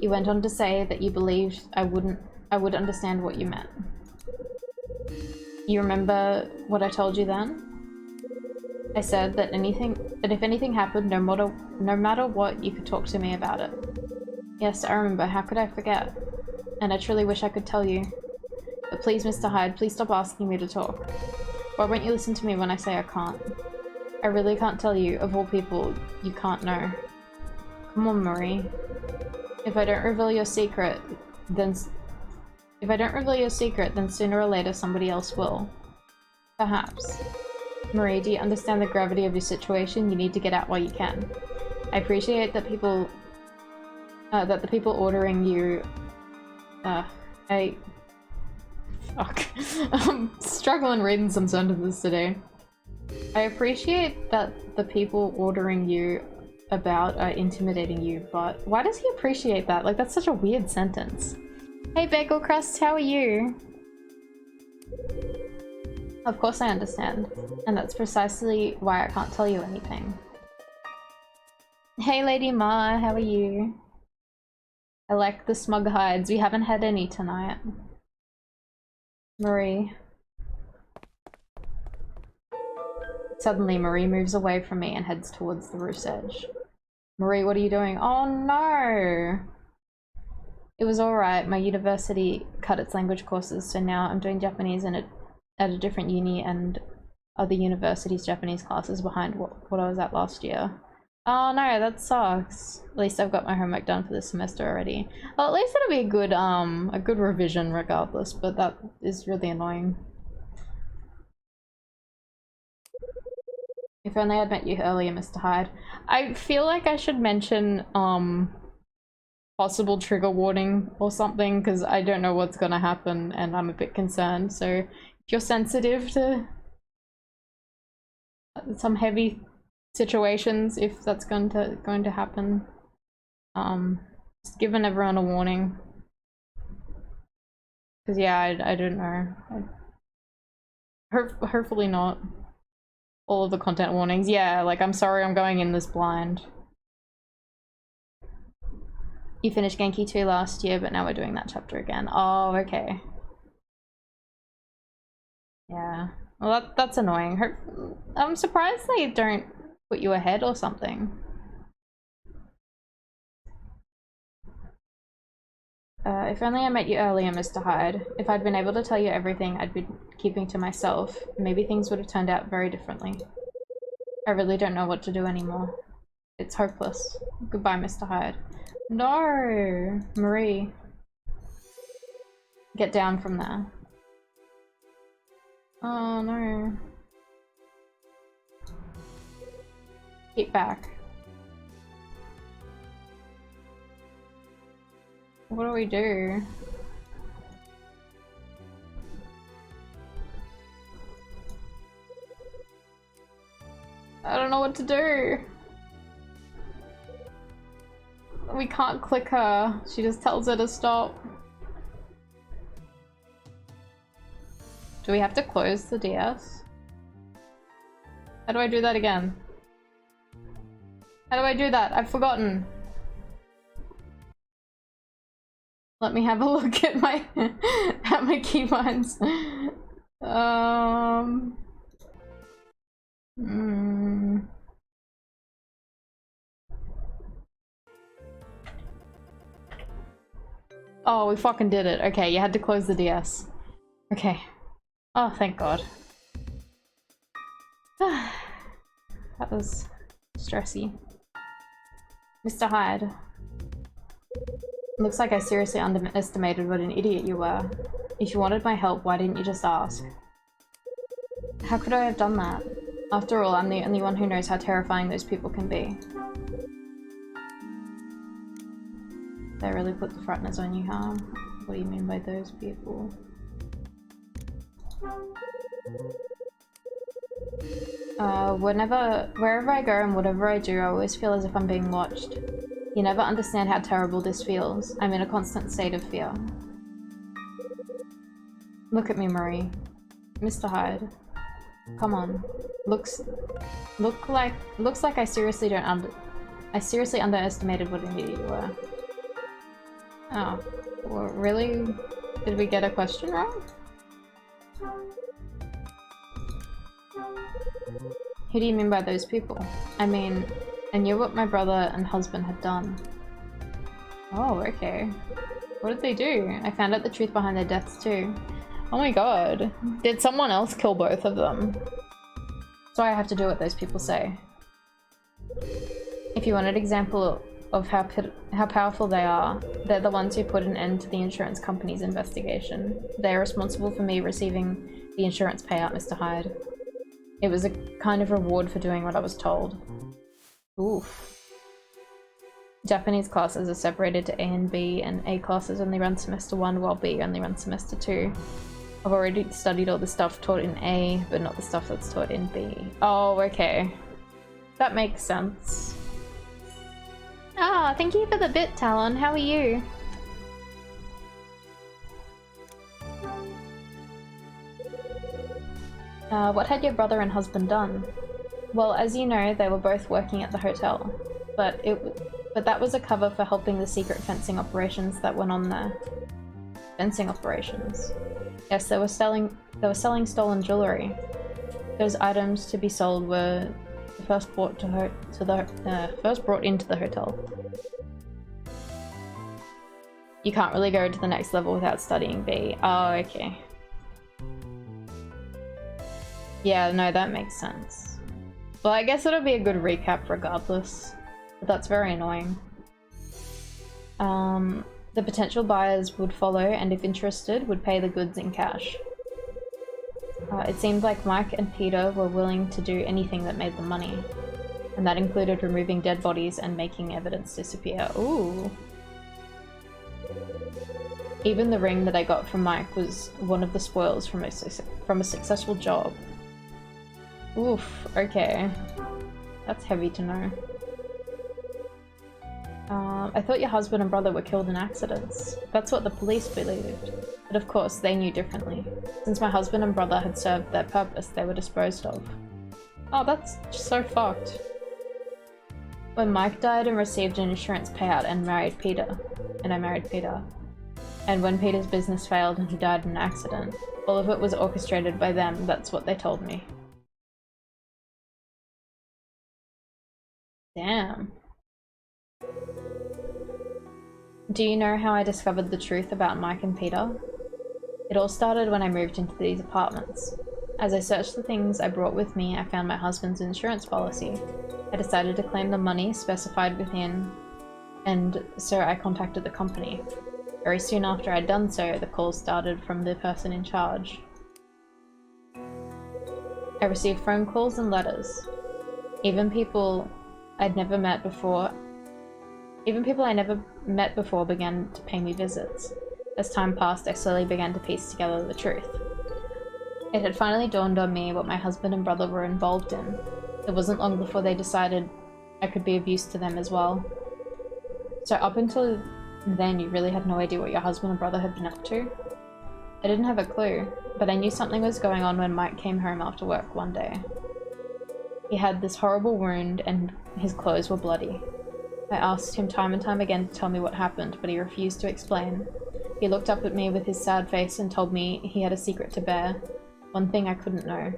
You went on to say that you believed I would understand what you meant. You remember what I told you then? I said that if anything happened, no matter what, you could talk to me about it. Yes, I remember. How could I forget? And I truly wish I could tell you. But please, Mr. Hyde, please stop asking me to talk. Why won't you listen to me when I say I can't? I really can't tell you, of all people, you can't know. Come on, Marie. If I don't reveal your secret, then sooner or later somebody else will. Perhaps. Marie, do you understand the gravity of your situation? You need to get out while you can. I appreciate that the people ordering you... Fuck. I'm struggling reading some sentences today. I appreciate that the people ordering you about are intimidating you, but why does he appreciate that? Like, that's such a weird sentence. Hey Bagel Crust, how are you? Of course I understand, and that's precisely why I can't tell you anything. Hey Lady Ma, how are you? I like the smug hides. We haven't had any tonight. Marie. Suddenly, Marie moves away from me and heads towards the roof's edge. Marie, what are you doing? Oh no! It was alright. My university cut its language courses, so now I'm doing Japanese at a different uni, and other university's Japanese classes behind what I was at last year. Oh no, that sucks. At least I've got my homework done for this semester already. Well, at least it'll be a good revision regardless, but that is really annoying. If only I'd met you earlier, Mr. Hyde. I feel like I should mention possible trigger warning or something, because I don't know what's gonna happen and I'm a bit concerned. So if you're sensitive to some heavy situations, if that's going to happen, just giving everyone a warning. Because yeah, I don't know. Hopefully not all of the content warnings. Yeah, like, I'm sorry I'm going in this blind. You finished Genki 2 last year, but now we're doing that chapter again. Oh, okay. Yeah. Well, that's annoying. I'm surprised they don't put you ahead or something. If only I met you earlier, Mr. Hyde. If I'd been able to tell you everything I'd been keeping to myself, maybe things would have turned out very differently. I really don't know what to do anymore. It's hopeless. Goodbye, Mr. Hyde. No! Marie. Get down from there. Oh no. Keep back. What do we do? I don't know what to do. We can't click her. She just tells her to stop. Do we have to close the DS? How do I do that again? How do I do that? I've forgotten. Let me have a look at my at my keybinds. Oh, we fucking did it. Okay, you had to close the DS. Okay. Oh, thank God. That was stressy. Mr. Hyde. Looks like I seriously underestimated what an idiot you were. If you wanted my help, why didn't you just ask? How could I have done that? After all, I'm the only one who knows how terrifying those people can be. They really put the frighteners on you, huh? What do you mean by those people? Wherever I go and whatever I do, I always feel as if I'm being watched. You never understand how terrible this feels. I'm in a constant state of fear. Look at me, Marie. Mr. Hyde. Come on. Looks like I seriously underestimated what an idiot you were. Oh. Well, really? Did we get a question wrong? Who do you mean by those people? I mean, I knew what my brother and husband had done. Oh, okay. What did they do? I found out the truth behind their deaths too. Oh my god. Did someone else kill both of them? So I have to do what those people say. If you want an example of how powerful they are, they're the ones who put an end to the insurance company's investigation. They are responsible for me receiving the insurance payout, Mr. Hyde. It was a kind of reward for doing what I was told. Oof. Japanese classes are separated to A and B, and A classes only run semester 1 while B only runs semester 2. I've already studied all the stuff taught in A, but not the stuff that's taught in B. Oh, okay. That makes sense. Ah, thank you for the bit, Talon. How are you? What had your brother and husband done? Well, as you know, they were both working at the hotel, but that was a cover for helping the secret fencing operations that went on there. Fencing operations. Yes, they were selling stolen jewelry. Those items to be sold were first brought into the hotel. You can't really go to the next level without studying B. Oh, okay. Yeah, no, that makes sense. Well, I guess it'll be a good recap regardless, but that's very annoying. The potential buyers would follow, and if interested, would pay the goods in cash. It seemed like Mike and Peter were willing to do anything that made them money, and that included removing dead bodies and making evidence disappear. Ooh. Even the ring that I got from Mike was one of the spoils from a successful job. Oof, okay. That's heavy to know. I thought your husband and brother were killed in accidents. That's what the police believed. But of course, they knew differently. Since my husband and brother had served their purpose, they were disposed of. Oh, that's just so fucked. When Mike died and received an insurance payout and I married Peter. And when Peter's business failed and he died in an accident, all of it was orchestrated by them, that's what they told me. Damn. Do you know how I discovered the truth about Mike and Peter? It all started when I moved into these apartments. As I searched the things I brought with me, I found my husband's insurance policy. I decided to claim the money specified within, and so I contacted the company. Very soon after I'd done so, the calls started from the person in charge. I received phone calls and letters. Even people I never met before began to pay me visits. As time passed, I slowly began to piece together the truth. It had finally dawned on me what my husband and brother were involved in. It wasn't long before they decided I could be of use to them as well. So up until then, you really had no idea what your husband and brother had been up to? I didn't have a clue, but I knew something was going on when Mike came home after work one day. He had this horrible wound and his clothes were bloody. I asked him time and time again to tell me what happened, but he refused to explain. He looked up at me with his sad face and told me he had a secret to bear, one thing I couldn't know.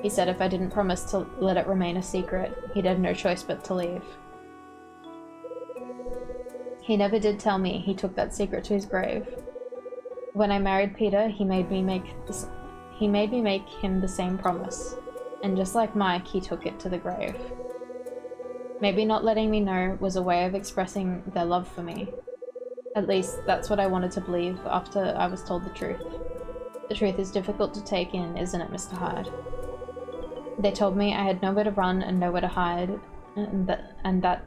He said if I didn't promise to let it remain a secret, he'd have no choice but to leave. He never did tell me he took that secret to his grave. When I married Peter, he made me make him the same promise. And just like Mike, he took it to the grave. Maybe not letting me know was a way of expressing their love for me. At least, that's what I wanted to believe after I was told the truth. The truth is difficult to take in, isn't it, Mr. Hyde? They told me I had nowhere to run and nowhere to hide, and that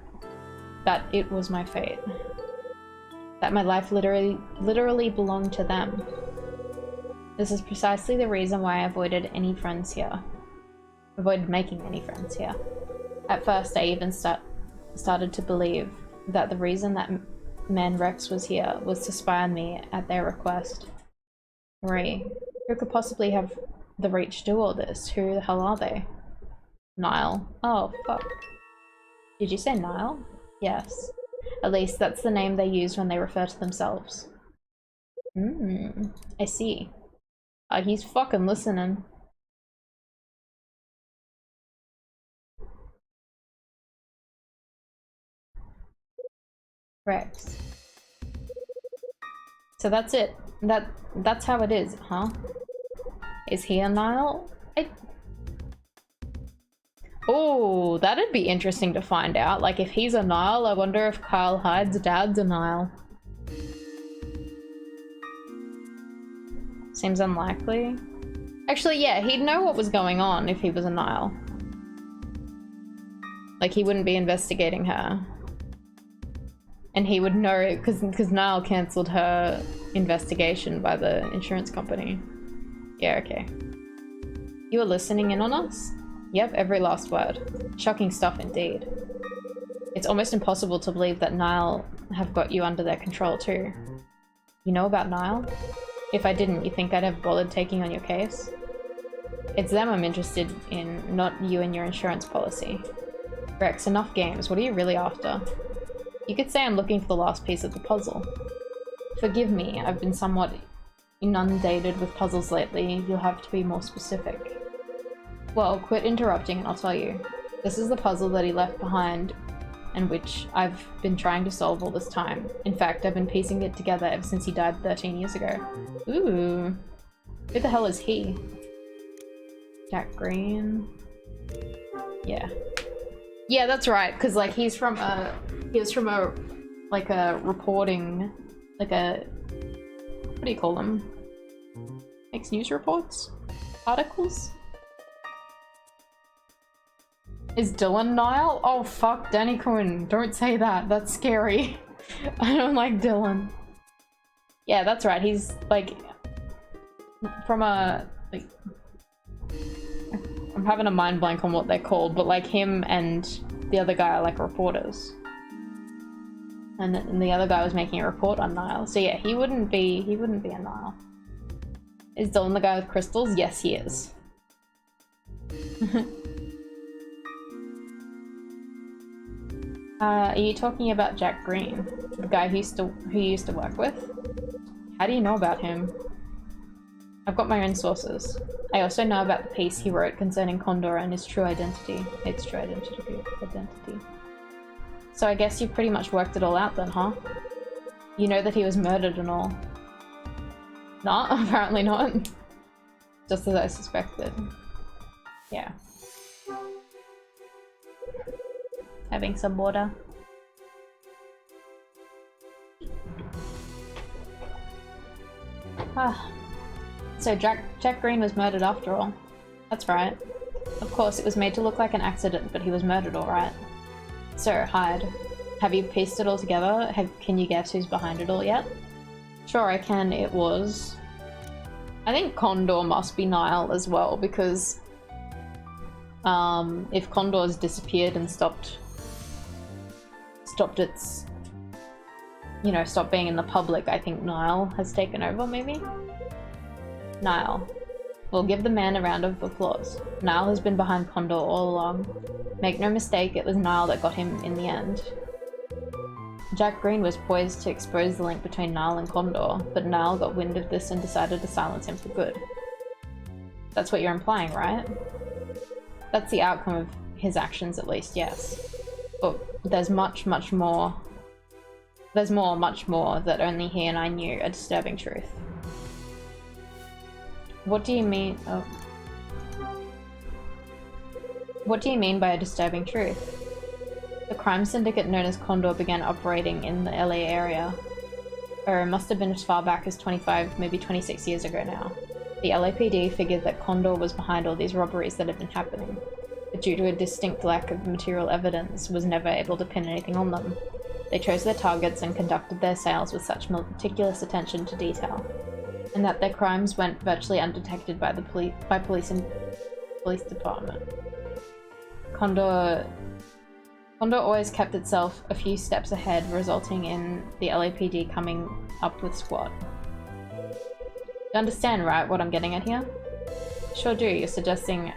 it was my fate. That my life literally belonged to them. This is precisely the reason why I avoided any friends here. Avoided making any friends here. At first, I even started to believe that the reason that man Rex was here was to spy on me at their request. Marie, who could possibly have the reach to do all this? Who the hell are they? Niall. Oh, fuck. Did you say Niall? Yes. At least that's the name they use when they refer to themselves. I see. He's fucking listening. Rex. So that's it. That's how it is, huh? Is he a Niall? Oh, that'd be interesting to find out. Like, if he's a Niall, I wonder if Kyle Hyde's dad's a Niall. Seems unlikely. Actually, yeah, he'd know what was going on if he was a Niall. Like, he wouldn't be investigating her. And he would know, because Niall cancelled her investigation by the insurance company. Yeah, okay. You were listening in on us? Yep, every last word. Shocking stuff indeed. It's almost impossible to believe that Niall have got you under their control too. You know about Niall? If I didn't, you think I'd have bothered taking on your case? It's them I'm interested in, not you and your insurance policy. Rex, enough games. What are you really after? You could say I'm looking for the last piece of the puzzle. Forgive me, I've been somewhat inundated with puzzles lately. You'll have to be more specific. Well, quit interrupting and I'll tell you. This is the puzzle that he left behind and which I've been trying to solve all this time. In fact, I've been piecing it together ever since he died 13 years ago. Ooh. Who the hell is he? Jack Green? Yeah. Yeah, that's right, because like he was from a like a reporting, like a, what do you call them? Makes news reports? Articles? Is Dylan Niall? Oh fuck, Danny Quinn. Don't say that. That's scary. I don't like Dylan. Yeah, that's right. He's like from a like, I'm having a mind blank on what they're called, but like him and the other guy are like reporters. And the other guy was making a report on Niall. So yeah, he wouldn't be a Niall. Is Dylan the guy with crystals? Yes, he is. Are you talking about Jack Green? The guy who you used to work with? How do you know about him? I've got my own sources. I also know about the piece he wrote concerning Condor and his true identity. Its true identity. So I guess you've pretty much worked it all out then, huh? You know that he was murdered and all. Nah, apparently not. Just as I suspected. Yeah. Having some water. Ah. So Jack Green was murdered after all. That's right. Of course, it was made to look like an accident, but he was murdered alright. So, Hyde, have you pieced it all together? Can you guess who's behind it all yet? Sure, I can. It was... I think Condor must be Niall as well, because if Condor's disappeared and stopped its, you know, stopped being in the public, I think Niall has taken over, maybe? Niall. We'll give the man a round of applause. Niall has been behind Condor all along. Make no mistake, it was Niall that got him in the end. Jack Green was poised to expose the link between Niall and Condor, but Niall got wind of this and decided to silence him for good. That's what you're implying, right? That's the outcome of his actions, at least, yes. But there's much, much more There's more, much more, that only he and I knew, a disturbing truth. What do you mean? Oh. What do you mean by a disturbing truth? The crime syndicate known as Condor began operating in the LA area. Or it must have been as far back as 25, maybe 26 years ago now. The LAPD figured that Condor was behind all these robberies that had been happening, but due to a distinct lack of material evidence, was never able to pin anything on them. They chose their targets and conducted their sales with such meticulous attention to detail, and that their crimes went virtually undetected by the police department. Condor always kept itself a few steps ahead, resulting in the LAPD coming up with squad. You understand, right, what I'm getting at here? Sure do. You're suggesting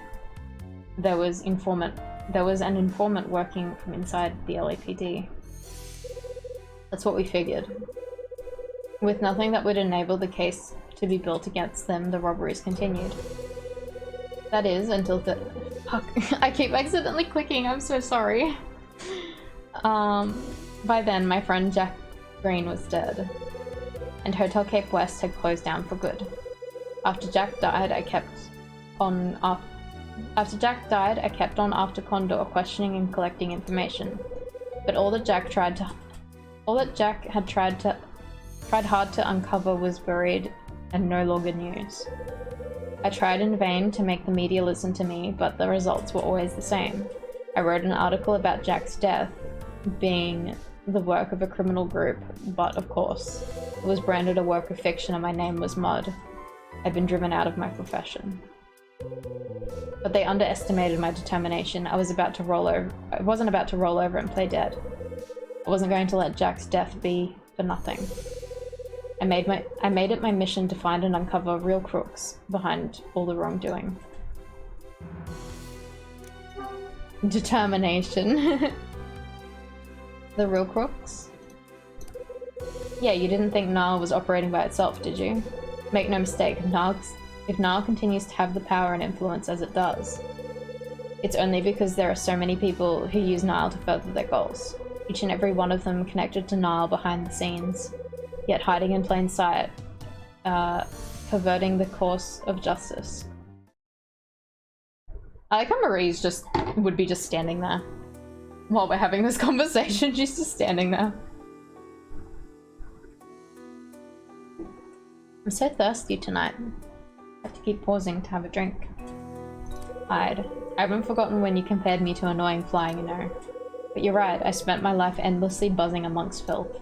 there was an informant working from inside the LAPD. That's what we figured. With nothing that would enable the case to be built against them, the robberies continued. That is, until the... Fuck. I keep accidentally clicking, I'm so sorry. By then, my friend Jack Green was dead, and Hotel Cape West had closed down for good. After Jack died, I kept on after Condor, questioning and collecting information. But all that Jack had tried hard to uncover was buried and no longer news. I tried in vain to make the media listen to me, but the results were always the same. I wrote an article about Jack's death being the work of a criminal group, but of course, it was branded a work of fiction and my name was mud. I'd been driven out of my profession. But they underestimated my determination. I wasn't about to roll over and play dead. I wasn't going to let Jack's death be for nothing. I made it my mission to find and uncover real crooks behind all the wrongdoing. Determination. The real crooks? Yeah, you didn't think Nile was operating by itself, did you? Make no mistake, if Nile continues to have the power and influence as it does, it's only because there are so many people who use Nile to further their goals. Each and every one of them connected to Nile behind the scenes, yet hiding in plain sight, perverting the course of justice. I like how Marie's would be just standing there. While we're having this conversation, she's just standing there. I'm so thirsty tonight. I have to keep pausing to have a drink. Hide. I haven't forgotten when you compared me to annoying fly, you know. But you're right, I spent my life endlessly buzzing amongst filth.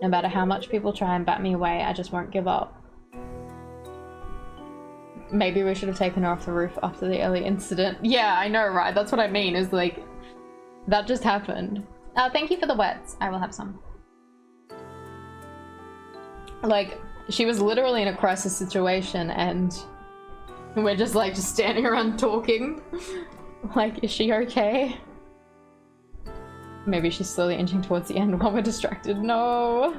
No matter how much people try and bat me away, I just won't give up. Maybe we should have taken her off the roof after the early incident. Yeah, I know, right? That's what I mean, is like, that just happened. Thank you for the wets. I will have some. Like, she was literally in a crisis situation and we're just standing around talking. Like, is she okay? Maybe she's slowly inching towards the end while we're distracted. No!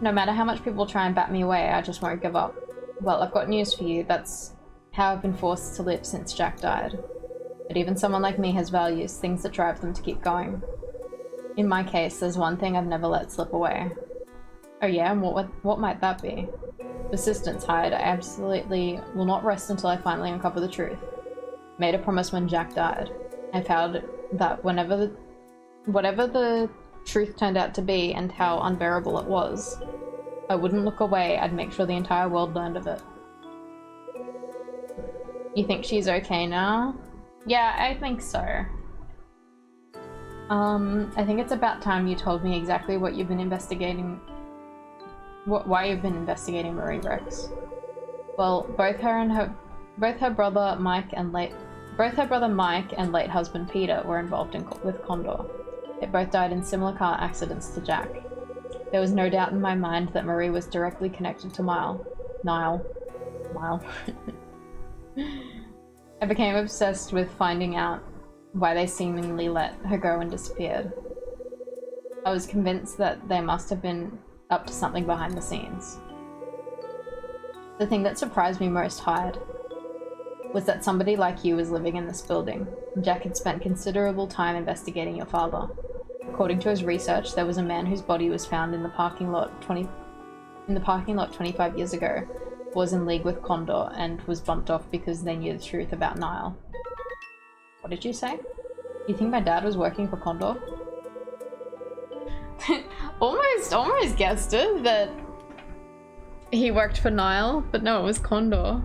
No matter how much people try and bat me away, I just won't give up. Well, I've got news for you. That's how I've been forced to live since Jack died. But even someone like me has values, things that drive them to keep going. In my case, there's one thing I've never let slip away. Oh yeah, and what might that be? Persistence, Hyde. I absolutely will not rest until I finally uncover the truth. Made a promise when Jack died. I vowed that whatever the truth turned out to be and how unbearable it was, I wouldn't look away. I'd make sure the entire world learned of it. You think she's okay now? Yeah, I think so. I think it's about time you told me exactly what you've been investigating. Why you've been investigating Marie Rex. Well, both her brother Mike and late husband Peter were involved with Condor. They both died in similar car accidents to Jack. There was no doubt in my mind that Marie was directly connected to Nile. I became obsessed with finding out why they seemingly let her go and disappeared. I was convinced that they must have been up to something behind the scenes. The thing that surprised me most, Hyde, was that somebody like you was living in this building. Jack had spent considerable time investigating your father. According to his research, there was a man whose body was found in the parking lot 25 years ago, was in league with Condor, and was bumped off because they knew the truth about Nile. What did you say? You think my dad was working for Condor? almost guessed it, that he worked for Nile, but no, it was Condor.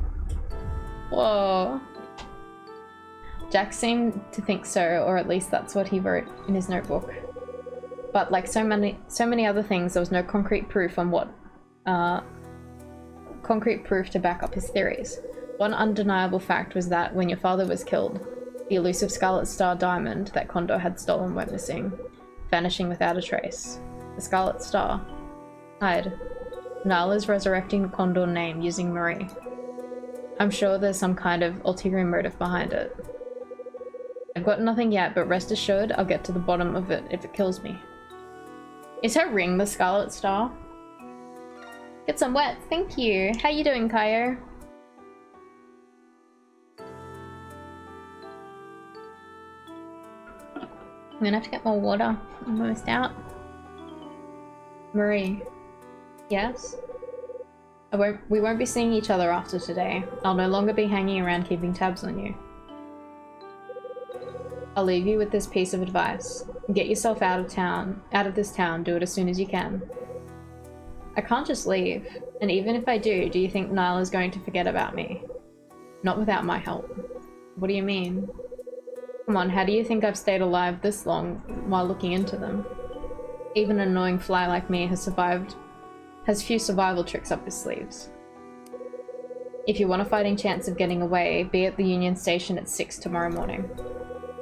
Whoa. Jack seemed to think so, or at least that's what he wrote in his notebook. But like so many other things, there was no concrete proof on what concrete proof to back up his theories. One undeniable fact was that when your father was killed, the elusive Scarlet Star diamond that Condor had stolen went missing, vanishing without a trace. The Scarlet Star. Hyde. Nile is resurrecting the Condor name using Marie. I'm sure there's some kind of ulterior motive behind it. I've got nothing yet, but rest assured I'll get to the bottom of it if it kills me. Is her ring the Scarlet Star? Get some wet, thank you. How you doing, Kaio? I'm gonna have to get more water. I'm almost out. Marie. Yes? We won't be seeing each other after today. I'll no longer be hanging around keeping tabs on you. I'll leave you with this piece of advice. Get yourself out of this town, do it as soon as you can. I can't just leave, and even if I do you think Nile is going to forget about me? Not without my help. What do you mean? Come on, how do you think I've stayed alive this long while looking into them? Even an annoying fly like me has few survival tricks up his sleeves. If you want a fighting chance of getting away, be at the Union Station at 6 tomorrow morning.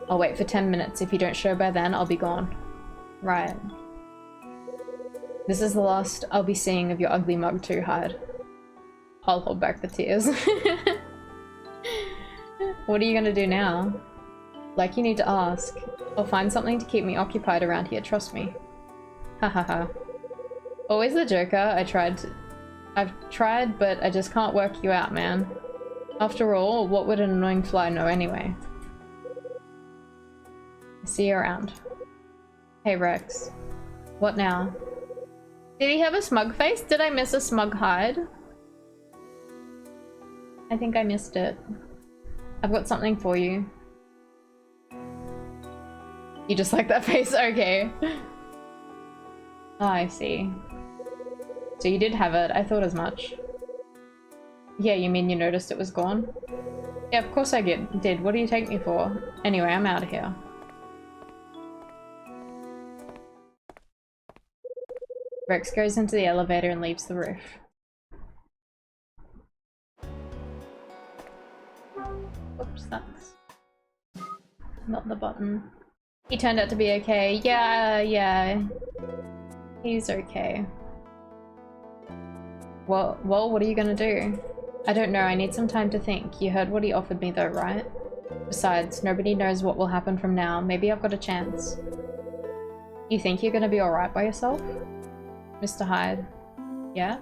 I'll wait for 10 minutes. If you don't show by then, I'll be gone. Right. This is the last I'll be seeing of your ugly mug too, Hyde. I'll hold back the tears. What are you gonna do now? Like you need to ask. I'll find something to keep me occupied around here, trust me. Hahaha. Always the joker. I've tried, but I just can't work you out, man. After all, what would an annoying fly know anyway? See you around. Hey Rex. What now? Did he have a smug face? Did I miss a smug Hyde? I think I missed it. I've got something for you. You just like that face? Okay. Oh, I see. So you did have it. I thought as much. Yeah, you mean you noticed it was gone? Yeah, of course I did. What do you take me for? Anyway, I'm out of here. Rex goes into the elevator and leaves the roof. Oops, that's not the button. He turned out to be okay. Yeah. He's okay. Well, what are you gonna do? I don't know, I need some time to think. You heard what he offered me though, right? Besides, nobody knows what will happen from now. Maybe I've got a chance. You think you're gonna be alright by yourself? Mr. Hyde. Yeah?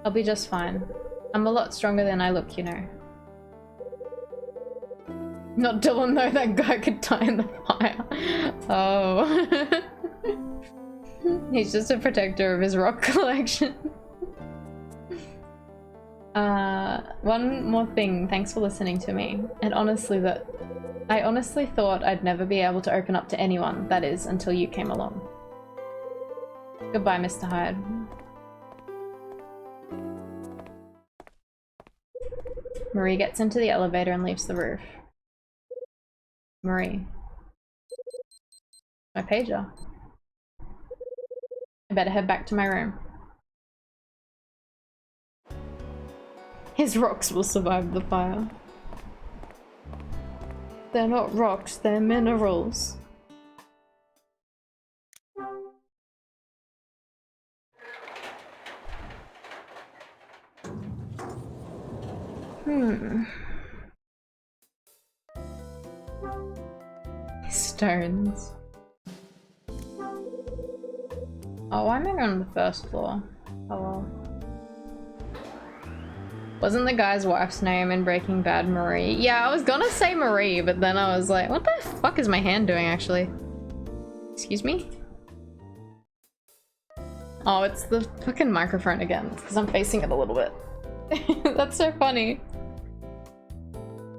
I'll be just fine. I'm a lot stronger than I look, you know. Not Dylan though, that guy could die in the fire. Oh. He's just a protector of his rock collection. One more thing, thanks for listening to me. And honestly, I honestly thought I'd never be able to open up to anyone, that is, until you came along. Goodbye, Mr. Hyde. Marie gets into the elevator and leaves the roof. Marie. My pager. I better head back to my room. His rocks will survive the fire. They're not rocks, they're minerals. Stones. Oh, why am I on the first floor? Oh well. Wasn't the guy's wife's name in Breaking Bad Marie? Yeah, I was gonna say Marie, but then I was like, what the fuck is my hand doing actually? Excuse me? Oh, it's the fucking microphone again, because I'm facing it a little bit. That's so funny.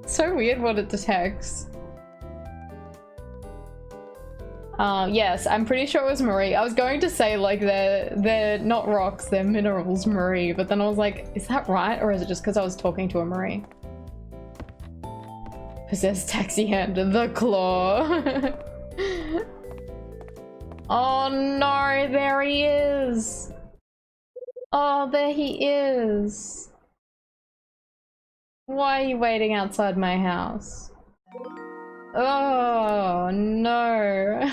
It's so weird what it detects. Yes, I'm pretty sure it was Marie. I was going to say, like, they're not rocks, they're minerals, Marie, but then I was like, is that right? Or is it just because I was talking to a Marie? Possessed taxi hand, the claw. Oh no, there he is. Oh, there he is. Why are you waiting outside my house? Oh no.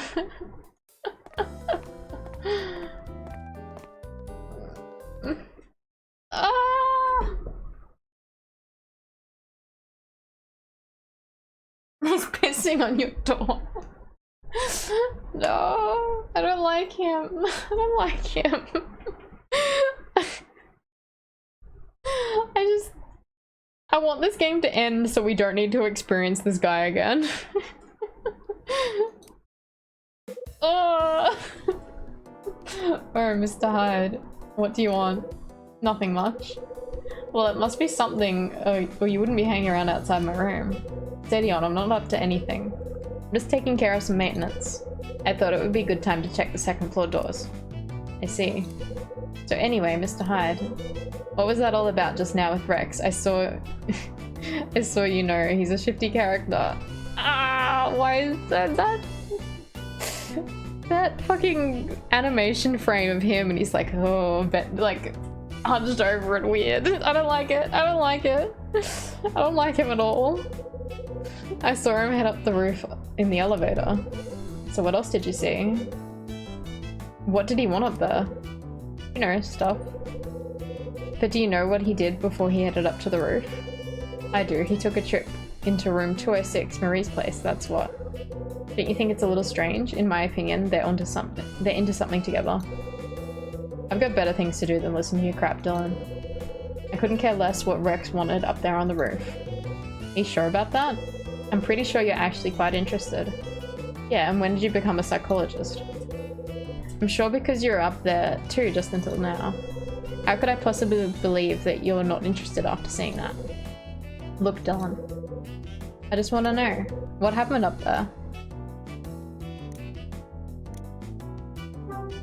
Ah! He's pissing on your door. No, I don't like him. I don't like him. I want this game to end so we don't need to experience this guy again. Oh. Oh, Mr. Hyde, what do you want? Nothing much. Well, it must be something, or you wouldn't be hanging around outside my room. Steady on, I'm not up to anything. I'm just taking care of some maintenance. I thought it would be a good time to check the second floor doors. I see. So anyway, Mr. Hyde, what was that all about just now with Rex? I saw you know, he's a shifty character. Ah, why is that fucking animation frame of him and he's like, oh, but like hunched over it weird. I don't like it. I don't like it. I don't like him at all. I saw him head up the roof in the elevator. So what else did you see? What did he want up there? You know, stuff. But do you know what he did before he headed up to the roof? I do. He took a trip into room 206, Marie's place, that's what. Don't you think it's a little strange? In my opinion, they're into something together. I've got better things to do than listen to your crap, Dylan. I couldn't care less what Rex wanted up there on the roof. Are you sure about that? I'm pretty sure you're actually quite interested. Yeah, and when did you become a psychologist? I'm sure because you're up there too just until now. How could I possibly believe that you're not interested after seeing that? Look, Dylan. I just want to know, what happened up there?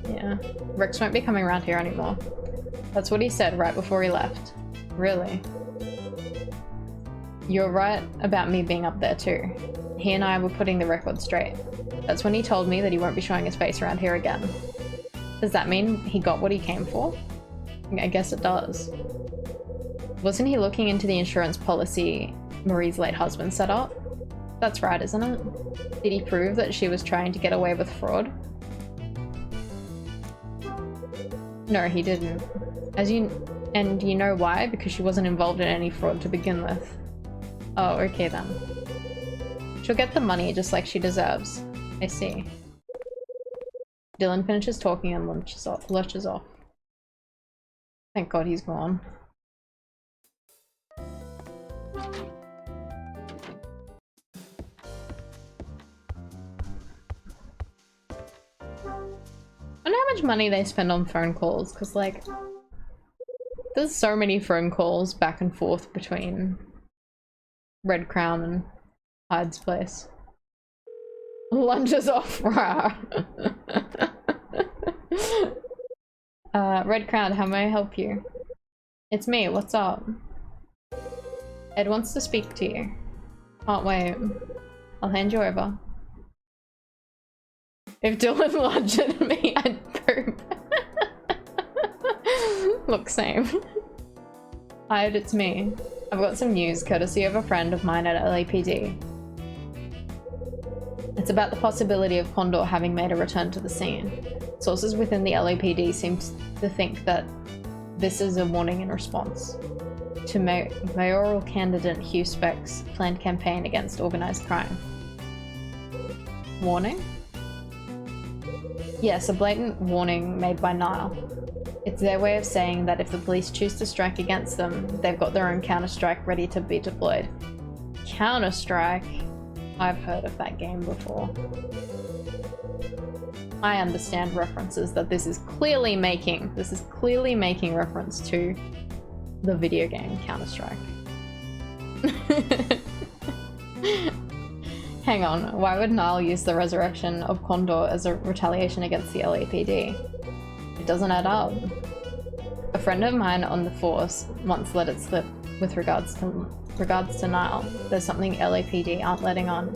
Yeah, Rex won't be coming around here anymore. That's what he said right before he left. Really? You're right about me being up there too. He and I were putting the record straight. That's when he told me that he won't be showing his face around here again. Does that mean he got what he came for? I guess it does. Wasn't he looking into the insurance policy Marie's late husband set up? That's right, isn't it? Did he prove that she was trying to get away with fraud? No, he didn't. And you know why? Because she wasn't involved in any fraud to begin with. Oh, okay then. She'll get the money just like she deserves. I see. Dylan finishes talking and lurches off. Thank God he's gone. I wonder how much money they spend on phone calls, because like there's so many phone calls back and forth between Red Crown and Hyde's place. Lunges off. Red Crown, how may I help you? It's me, what's up? Ed wants to speak to you. Can't wait. I'll hand you over. If Dylan lunged at me, I'd poop. Look, same. Hi, it's me. I've got some news courtesy of a friend of mine at LAPD. It's about the possibility of Condor having made a return to the scene. Sources within the LAPD seem to think that this is a warning in response to mayoral candidate Hugh Speck's planned campaign against organised crime. Warning? Yes, a blatant warning made by Nile. It's their way of saying that if the police choose to strike against them, they've got their own counter-strike ready to be deployed. Counter-strike? I've heard of that game before. I understand references that this is clearly making reference to the video game Counter-Strike. Hang on, why would Nile use the resurrection of Condor as a retaliation against the LAPD? It doesn't add up. A friend of mine on the force once let it slip with regards to Nile. There's something LAPD aren't letting on,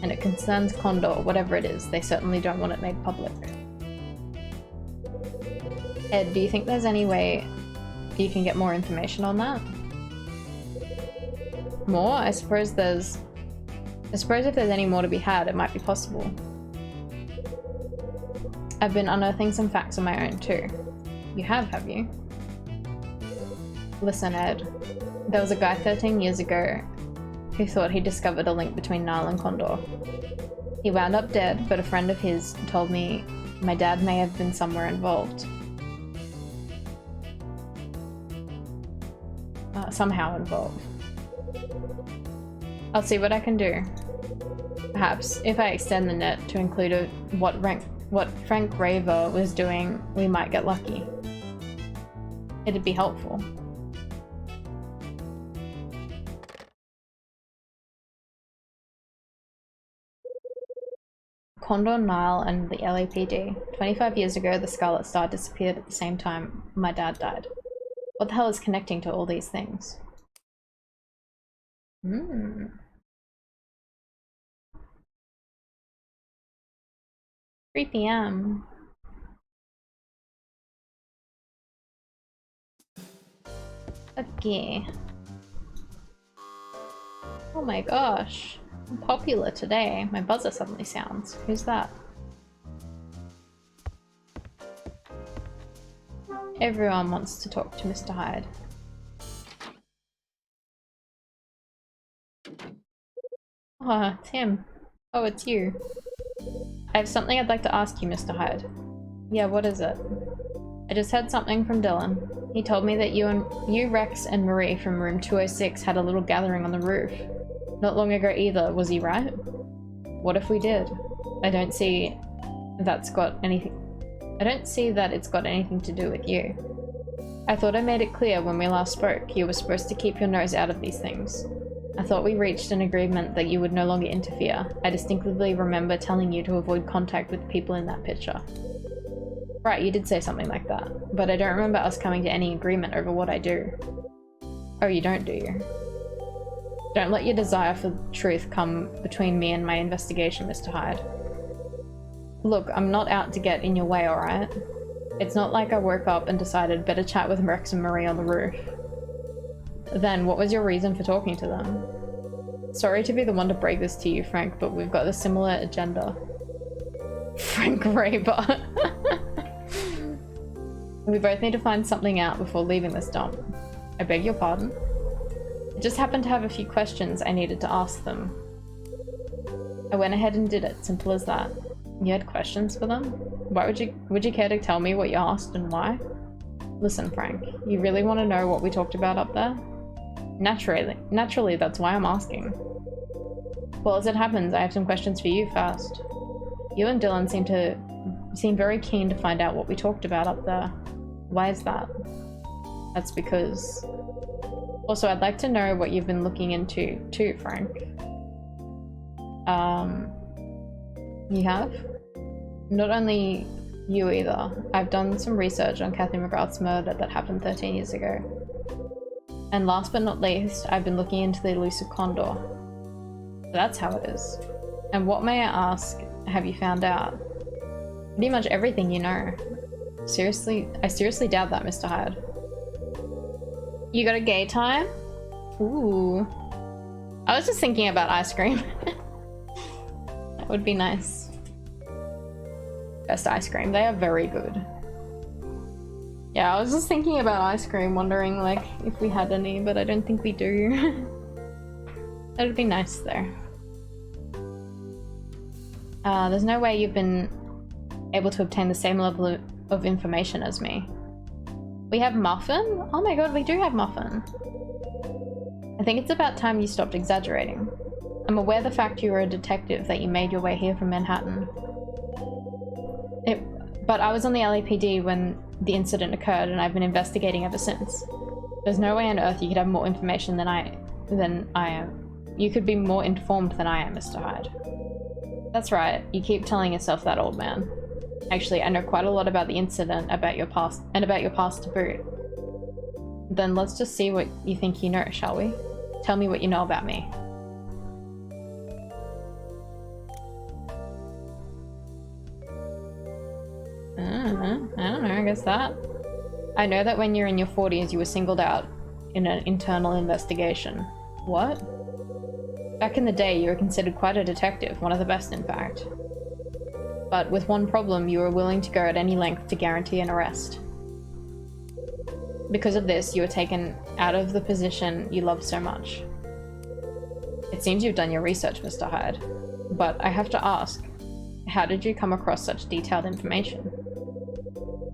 and it concerns Condor, whatever it is. They certainly don't want it made public. Ed, do you think there's any way you can get more information on that? More? I suppose if there's any more to be had, it might be possible. I've been unearthing some facts on my own too. You have you? Listen, Ed. There was a guy 13 years ago who thought he discovered a link between Nile and Condor. He wound up dead, but a friend of his told me my dad may have been somewhere involved. Somehow involved. I'll see what I can do. Perhaps, if I extend the net to include what Frank Raver was doing, we might get lucky. It'd be helpful. Condor, Nile, and the LAPD. 25 years ago, the Scarlet Star disappeared at the same time my dad died. What the hell is connecting to all these things? 3 PM. Okay. Oh my gosh. I'm popular today. My buzzer suddenly sounds. Who's that? Everyone wants to talk to Mr. Hyde. Oh, Tim. Oh, it's you. I have something I'd like to ask you, Mr. Hyde. Yeah, what is it? I just heard something from Dylan. He told me that you, Rex, and Marie from room 206 had a little gathering on the roof. Not long ago either, was he right? What if we did? I don't see that it's got anything to do with you. I thought I made it clear when we last spoke you were supposed to keep your nose out of these things. I thought we reached an agreement that you would no longer interfere. I distinctly remember telling you to avoid contact with people in that picture. Right, you did say something like that, but I don't remember us coming to any agreement over what I do. Oh, you don't, do you? Don't let your desire for truth come between me and my investigation, Mr. Hyde. Look, I'm not out to get in your way, alright? It's not like I woke up and decided better chat with Rex and Marie on the roof. Then, what was your reason for talking to them? Sorry to be the one to break this to you, Frank, but we've got a similar agenda. Frank Raber. We both need to find something out before leaving this dump. I beg your pardon? I just happened to have a few questions I needed to ask them. I went ahead and did it, simple as that. You had questions for them? Why would you care to tell me what you asked and why? Listen, Frank, you really want to know what we talked about up there? Naturally, that's why I'm asking. Well, as it happens, I have some questions for you first. You and Dylan seem very keen to find out what we talked about up there. Why is that? That's because... Also, I'd like to know what you've been looking into too, Frank. You have? Not only you either. I've done some research on Kathy McGrath's murder that happened 13 years ago. And last but not least, I've been looking into the elusive Condor. So that's how it is. And what, may I ask, have you found out? Pretty much everything you know. Seriously, I seriously doubt that, Mr. Hyde. You got a gay time? Ooh. I was just thinking about ice cream. That would be nice. Best ice cream. They are very good. Yeah, I was just thinking about ice cream, wondering like if we had any, but I don't think we do. That would be nice though. There's no way you've been able to obtain the same level of information as me. We have Muffin? Oh my god, we do have Muffin. I think it's about time you stopped exaggerating. I'm aware the fact you were a detective that you made your way here from Manhattan. But I was on the LAPD when the incident occurred, and I've been investigating ever since. There's no way on earth you could have more information than I am. You could be more informed than I am, Mr. Hyde. That's right. You keep telling yourself that, old man. Actually, I know quite a lot about the incident, about your past, and about your past to boot. Then let's just see what you think you know, shall we? Tell me what you know about me. I don't know, I guess that. I know that when you're in your 40s, you were singled out in an internal investigation. What? Back in the day, you were considered quite a detective, one of the best in fact. But with one problem, you were willing to go at any length to guarantee an arrest. Because of this, you were taken out of the position you loved so much. It seems you've done your research, Mr. Hyde. But I have to ask, how did you come across such detailed information?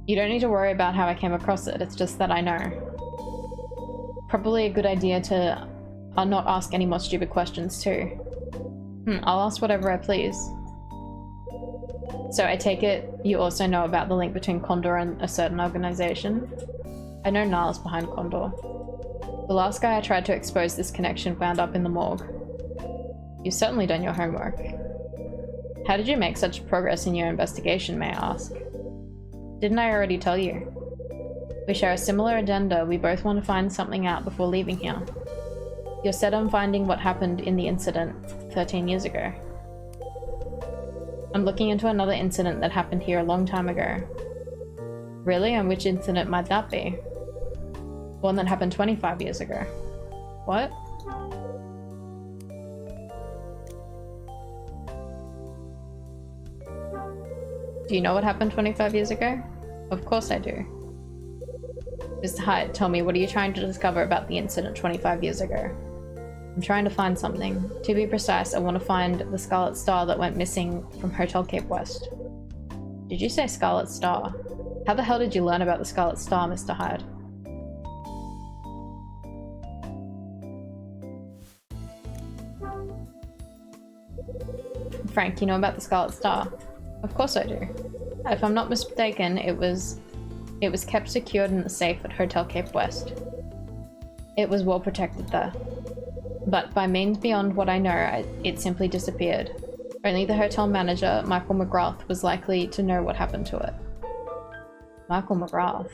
You don't need to worry about how I came across it, it's just that I know. Probably a good idea to not ask any more stupid questions too. I'll ask whatever I please. So I take it you also know about the link between Condor and a certain organization? I know Niles behind Condor. The last guy I tried to expose this connection wound up in the morgue. You've certainly done your homework. How did you make such progress in your investigation, may I ask? Didn't I already tell you? We share a similar agenda. We both want to find something out before leaving here. You're set on finding what happened in the incident 13 years ago. I'm looking into another incident that happened here a long time ago. Really? And which incident might that be? One that happened 25 years ago. What? Do you know what happened 25 years ago? Of course I do. Mr. Hyde, tell me, what are you trying to discover about the incident 25 years ago? I'm trying to find something. To be precise, I want to find the Scarlet Star that went missing from Hotel Cape West. Did you say Scarlet Star? How the hell did you learn about the Scarlet Star, Mr. Hyde? Frank, you know about the Scarlet Star? Of course I do. If I'm not mistaken, it was kept secured in the safe at Hotel Cape West. It was well protected there. But by means beyond what I know, it simply disappeared. Only the hotel manager, Michael McGrath, was likely to know what happened to it. Michael McGrath?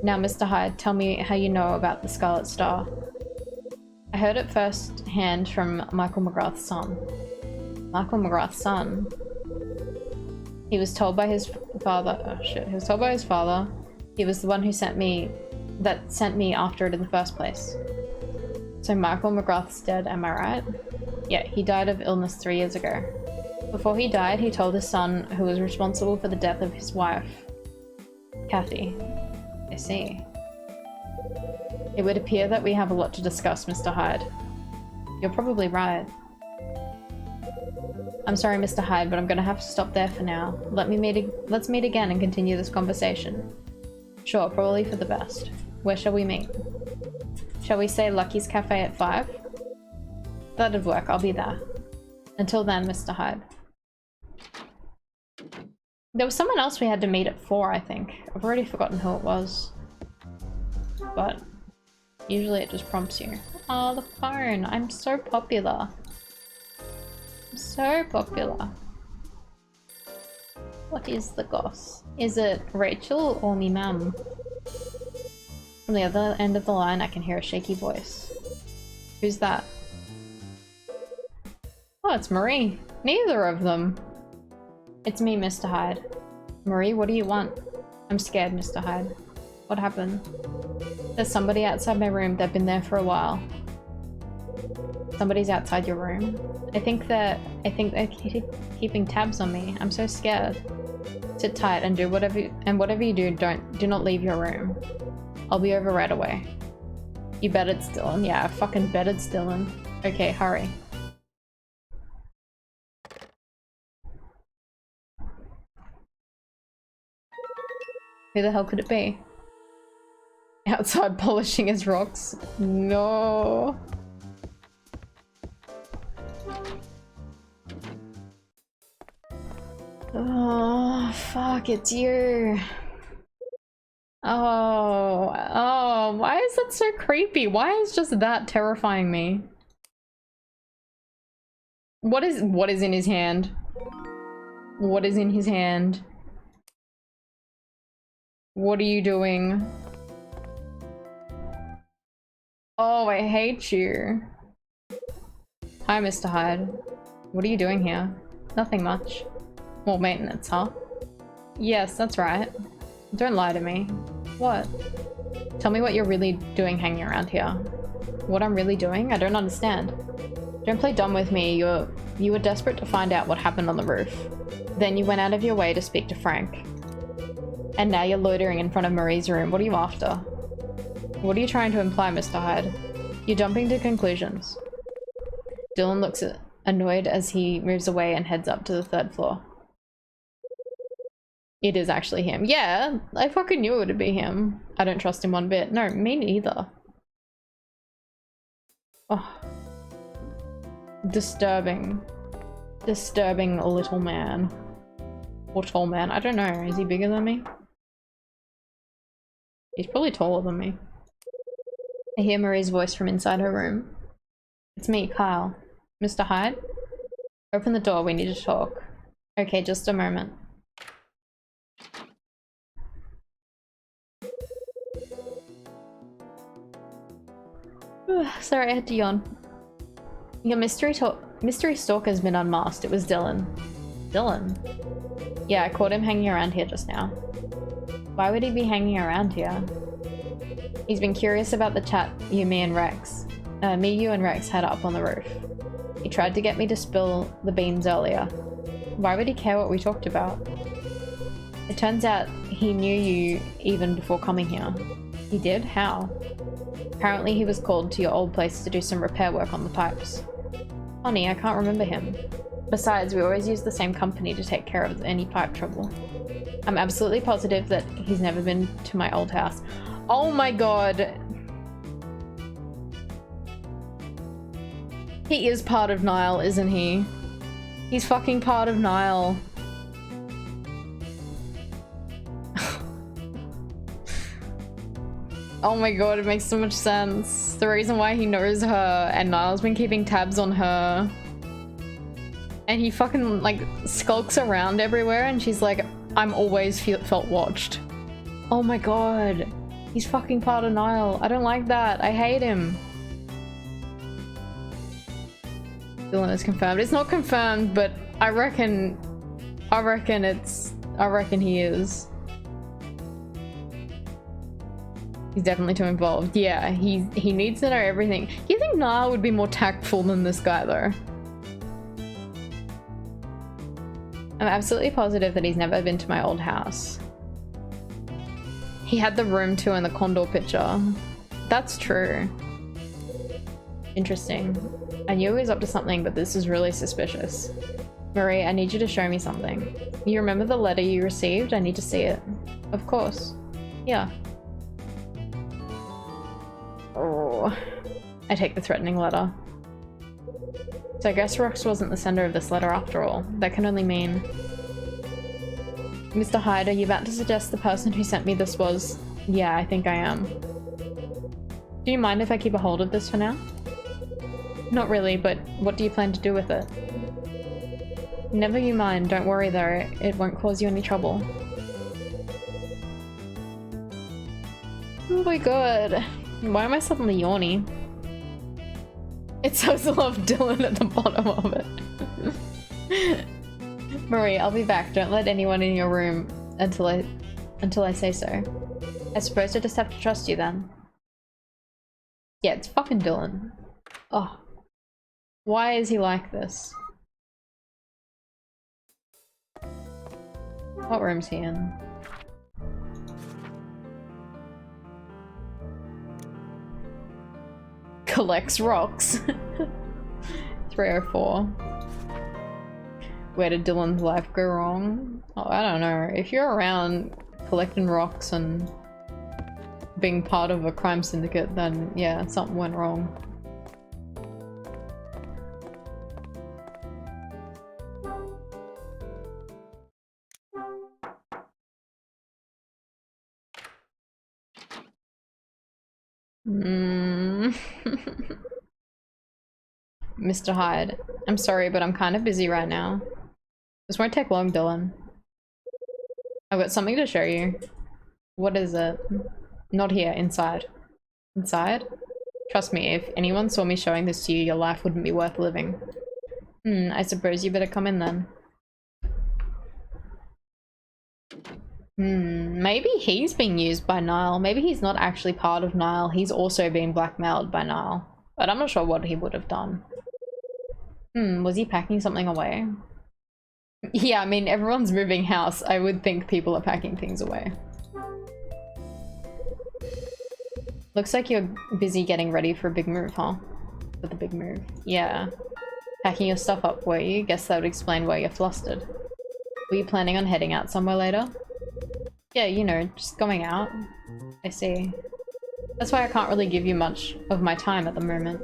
Now, Mr. Hyde, tell me how you know about the Scarlet Star. I heard it first hand from Michael McGrath's son. Michael McGrath's son? He was told by his father. Oh shit, he was told by his father. He was the one who sent me after it in the first place. So Michael McGrath's dead, am I right? Yeah, he died of illness 3 years ago. Before he died, he told his son, who was responsible for the death of his wife, Kathy. I see. It would appear that we have a lot to discuss, Mr. Hyde. You're probably right. I'm sorry, Mr. Hyde, but I'm gonna have to stop there for now. Let's meet again and continue this conversation. Sure, probably for the best. Where shall we meet? Shall we say Lucky's Cafe at 5? That'd work, I'll be there. Until then, Mr. Hyde. There was someone else we had to meet at 4, I think. I've already forgotten who it was. But usually it just prompts you. Oh, the phone! I'm so popular. I'm so popular. What is the goss? Is it Rachel or me mum? From the other end of the line, I can hear a shaky voice. Who's that? Oh, it's Marie. Neither of them. It's me, Mr. Hyde. Marie, what do you want? I'm scared, Mr. Hyde. What happened? There's somebody outside my room. They've been there for a while. Somebody's outside your room? I think they're keeping tabs on me. I'm so scared. Sit tight and whatever you do, do not leave your room. I'll be over right away. You bet it's Dylan. Yeah, I fucking bet it's Dylan. Okay, hurry. Who the hell could it be? Outside polishing his rocks? No. Oh. fuck, it's you. Oh, why is that so creepy? Why is just that terrifying me? What is in his hand? What is in his hand? What are you doing? Oh, I hate you. Hi, Mr. Hyde. What are you doing here? Nothing much. More maintenance, huh? Yes, that's right. Don't lie to me. What? Tell me what you're really doing hanging around here. What I'm really doing? I don't understand. Don't play dumb with me. You were desperate to find out what happened on the roof. Then you went out of your way to speak to Frank. And now you're loitering in front of Marie's room. What are you after? What are you trying to imply, Mr. Hyde? You're jumping to conclusions. Dylan looks annoyed as he moves away and heads up to the 3rd floor. It is actually him. Yeah, I fucking knew it would be him. I don't trust him one bit. No, me neither. Oh. Disturbing. Disturbing little man. Or tall man. I don't know. Is he bigger than me? He's probably taller than me. I hear Marie's voice from inside her room. It's me, Kyle. Mr. Hyde? Open the door. We need to talk. Okay, just a moment. Sorry, I had to yawn. Your mystery stalker's been unmasked. It was Dylan. Dylan? Yeah, I caught him hanging around here just now. Why would he be hanging around here? He's been curious about the chat you and Rex had up on the roof. He tried to get me to spill the beans earlier. Why would he care what we talked about? It turns out he knew you even before coming here. He did? How? Apparently he was called to your old place to do some repair work on the pipes. Funny, I can't remember him. Besides, we always use the same company to take care of any pipe trouble. I'm absolutely positive that he's never been to my old house. Oh my god. He is part of Nile, isn't he? He's fucking part of Nile. Oh my god, it makes so much sense. The reason why he knows her and Niall's been keeping tabs on her. And he fucking like skulks around everywhere and she's like, I'm always felt watched. Oh my god. He's fucking part of Niall. I don't like that. I hate him. Dylan is confirmed. It's not confirmed, but I reckon he is. He's definitely too involved. Yeah, he needs to know everything. You think Niall would be more tactful than this guy though? I'm absolutely positive that he's never been to my old house. He had the room tour in the Condor picture. That's true. Interesting. I knew he was up to something, but this is really suspicious. Marie, I need you to show me something. You remember the letter you received? I need to see it. Of course. Yeah. Oh. I take the threatening letter. So I guess Rox wasn't the sender of this letter after all. That can only mean... Mr. Hyde, are you about to suggest the person who sent me this was... Yeah, I think I am. Do you mind if I keep a hold of this for now? Not really, but what do you plan to do with it? Never you mind, don't worry though, it won't cause you any trouble. Oh my god. Why am I suddenly yawny? It says love Dylan at the bottom of it. Marie, I'll be back. Don't let anyone in your room until I say so. I suppose I just have to trust you then. Yeah, it's fucking Dylan. Oh. Why is he like this? What room's he in? Collects rocks. 304. Where did Dylan's life go wrong? Oh, I don't know. If you're around collecting rocks and being part of a crime syndicate, then yeah, something went wrong. Mm. Mr. Hyde, I'm sorry, but I'm kind of busy right now. This won't take long, Dylan. I've got something to show you. What is it? Not here, inside. Inside? Trust me, if anyone saw me showing this to you, your life wouldn't be worth living. I suppose you better come in then. Maybe he's being used by Niall. Maybe he's not actually part of Niall. He's also been blackmailed by Niall. But I'm not sure what he would have done. Was he packing something away? Yeah, I mean, everyone's moving house. I would think people are packing things away. Looks like you're busy getting ready for a big move, huh? For the big move. Yeah. Packing your stuff up, were you? Guess that would explain why you're flustered. Were you planning on heading out somewhere later? Yeah, you know, just going out. I see. That's why I can't really give you much of my time at the moment.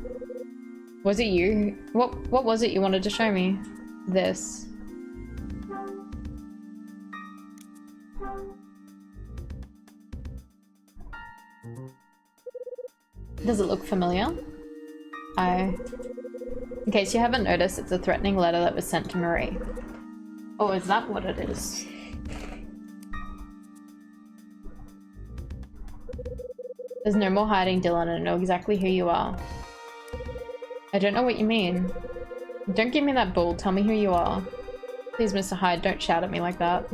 Was it you? What was it you wanted to show me? This. Does it look familiar? In case you haven't noticed, it's a threatening letter that was sent to Marie. Oh, is that what it is? There's no more hiding, Dylan. I know exactly who you are. I don't know what you mean. Don't give me that bull. Tell me who you are. Please, Mr. Hyde, don't shout at me like that.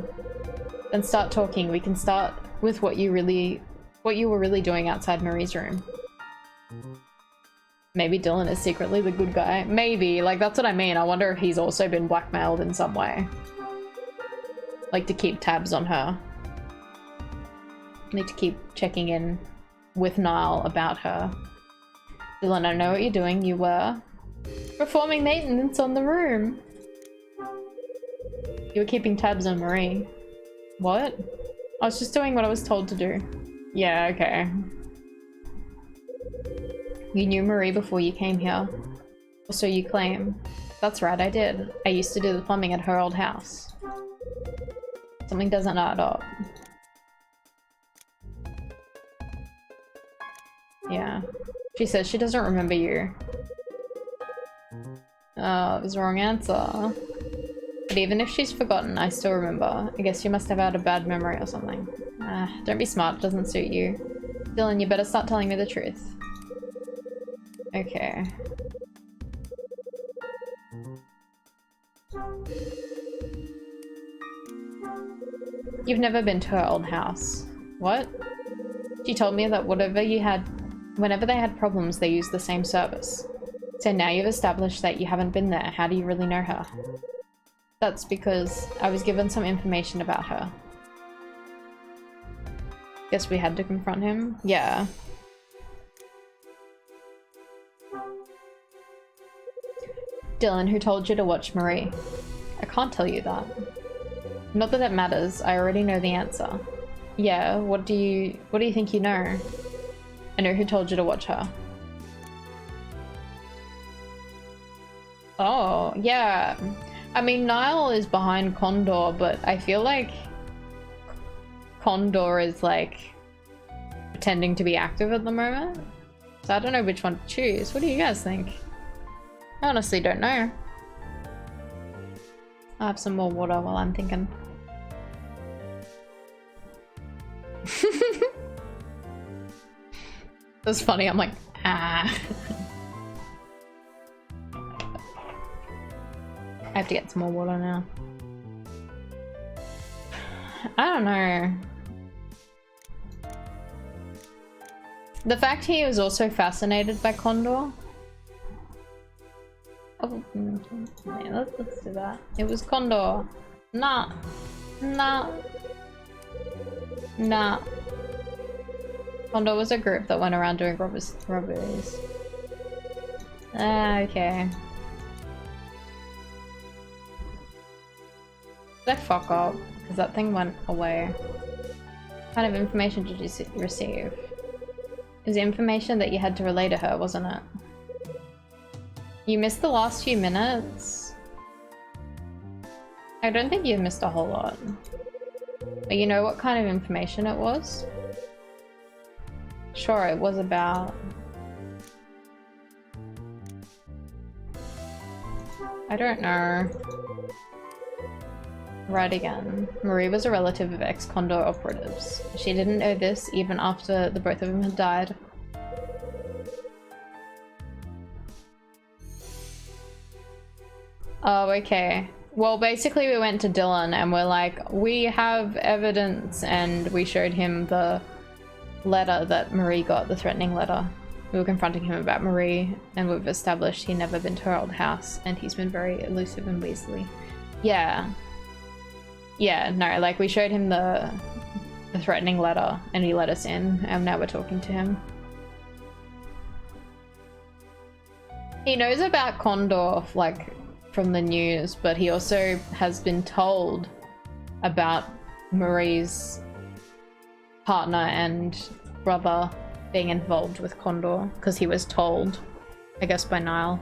Then start talking. We can start with what you were really doing outside Marie's room. Maybe Dylan is secretly the good guy. Maybe. Like, that's what I mean. I wonder if he's also been blackmailed in some way. Like, to keep tabs on her. Need to keep checking in with Niall about her. Dylan, I know what you're doing. You were performing maintenance on the room. You were keeping tabs on Marie. What? I was just doing what I was told to do. Yeah, okay. You knew Marie before you came here. Or so you claim. That's right, I did. I used to do the plumbing at her old house. Something doesn't add up. Yeah. She says she doesn't remember you. Oh, it was the wrong answer. But even if she's forgotten, I still remember. I guess you must have had a bad memory or something. Don't be smart, it doesn't suit you. Dylan, you better start telling me the truth. Okay. You've never been to her old house. What? She told me that whenever they had problems, they used the same service. So now you've established that you haven't been there. How do you really know her? That's because I was given some information about her. Guess we had to confront him? Yeah. Dylan, who told you to watch Marie? I can't tell you that. Not that it matters, I already know the answer. Yeah, what do you think you know? I know who told you to watch her. Oh, yeah. I mean, Niall is behind Condor, but I feel like Condor is like pretending to be active at the moment. So I don't know which one to choose. What do you guys think? I honestly don't know. I'll have some more water while I'm thinking. That's funny, I'm like, ah. I have to get some more water now. I don't know. The fact he was also fascinated by Condor. Oh, yeah, let's do that. It was Condor. Nah. Nah. Nah. Condor was a group that went around doing robberies. Okay. Did I fuck up? Because that thing went away. What kind of information did you receive? It was information that you had to relay to her, wasn't it? You missed the last few minutes? I don't think you've missed a whole lot. But you know what kind of information it was? sure it was about. I don't know. Right again. Marie was a relative of ex-Condor operatives. She didn't know this even after the both of them had died. Oh, okay. Well, basically we went to Dylan and we're like, we have evidence, and we showed him the letter that Marie got, the threatening letter. We were confronting him about Marie, and we've established he'd never been to her old house, and he's been very elusive and weaselly. Yeah. Yeah, no, like we showed him the threatening letter and he let us in, and now we're talking to him. He knows about Condor, like, from the news, but he also has been told about Marie's partner and brother being involved with Condor, because he was told, I guess, by Niall.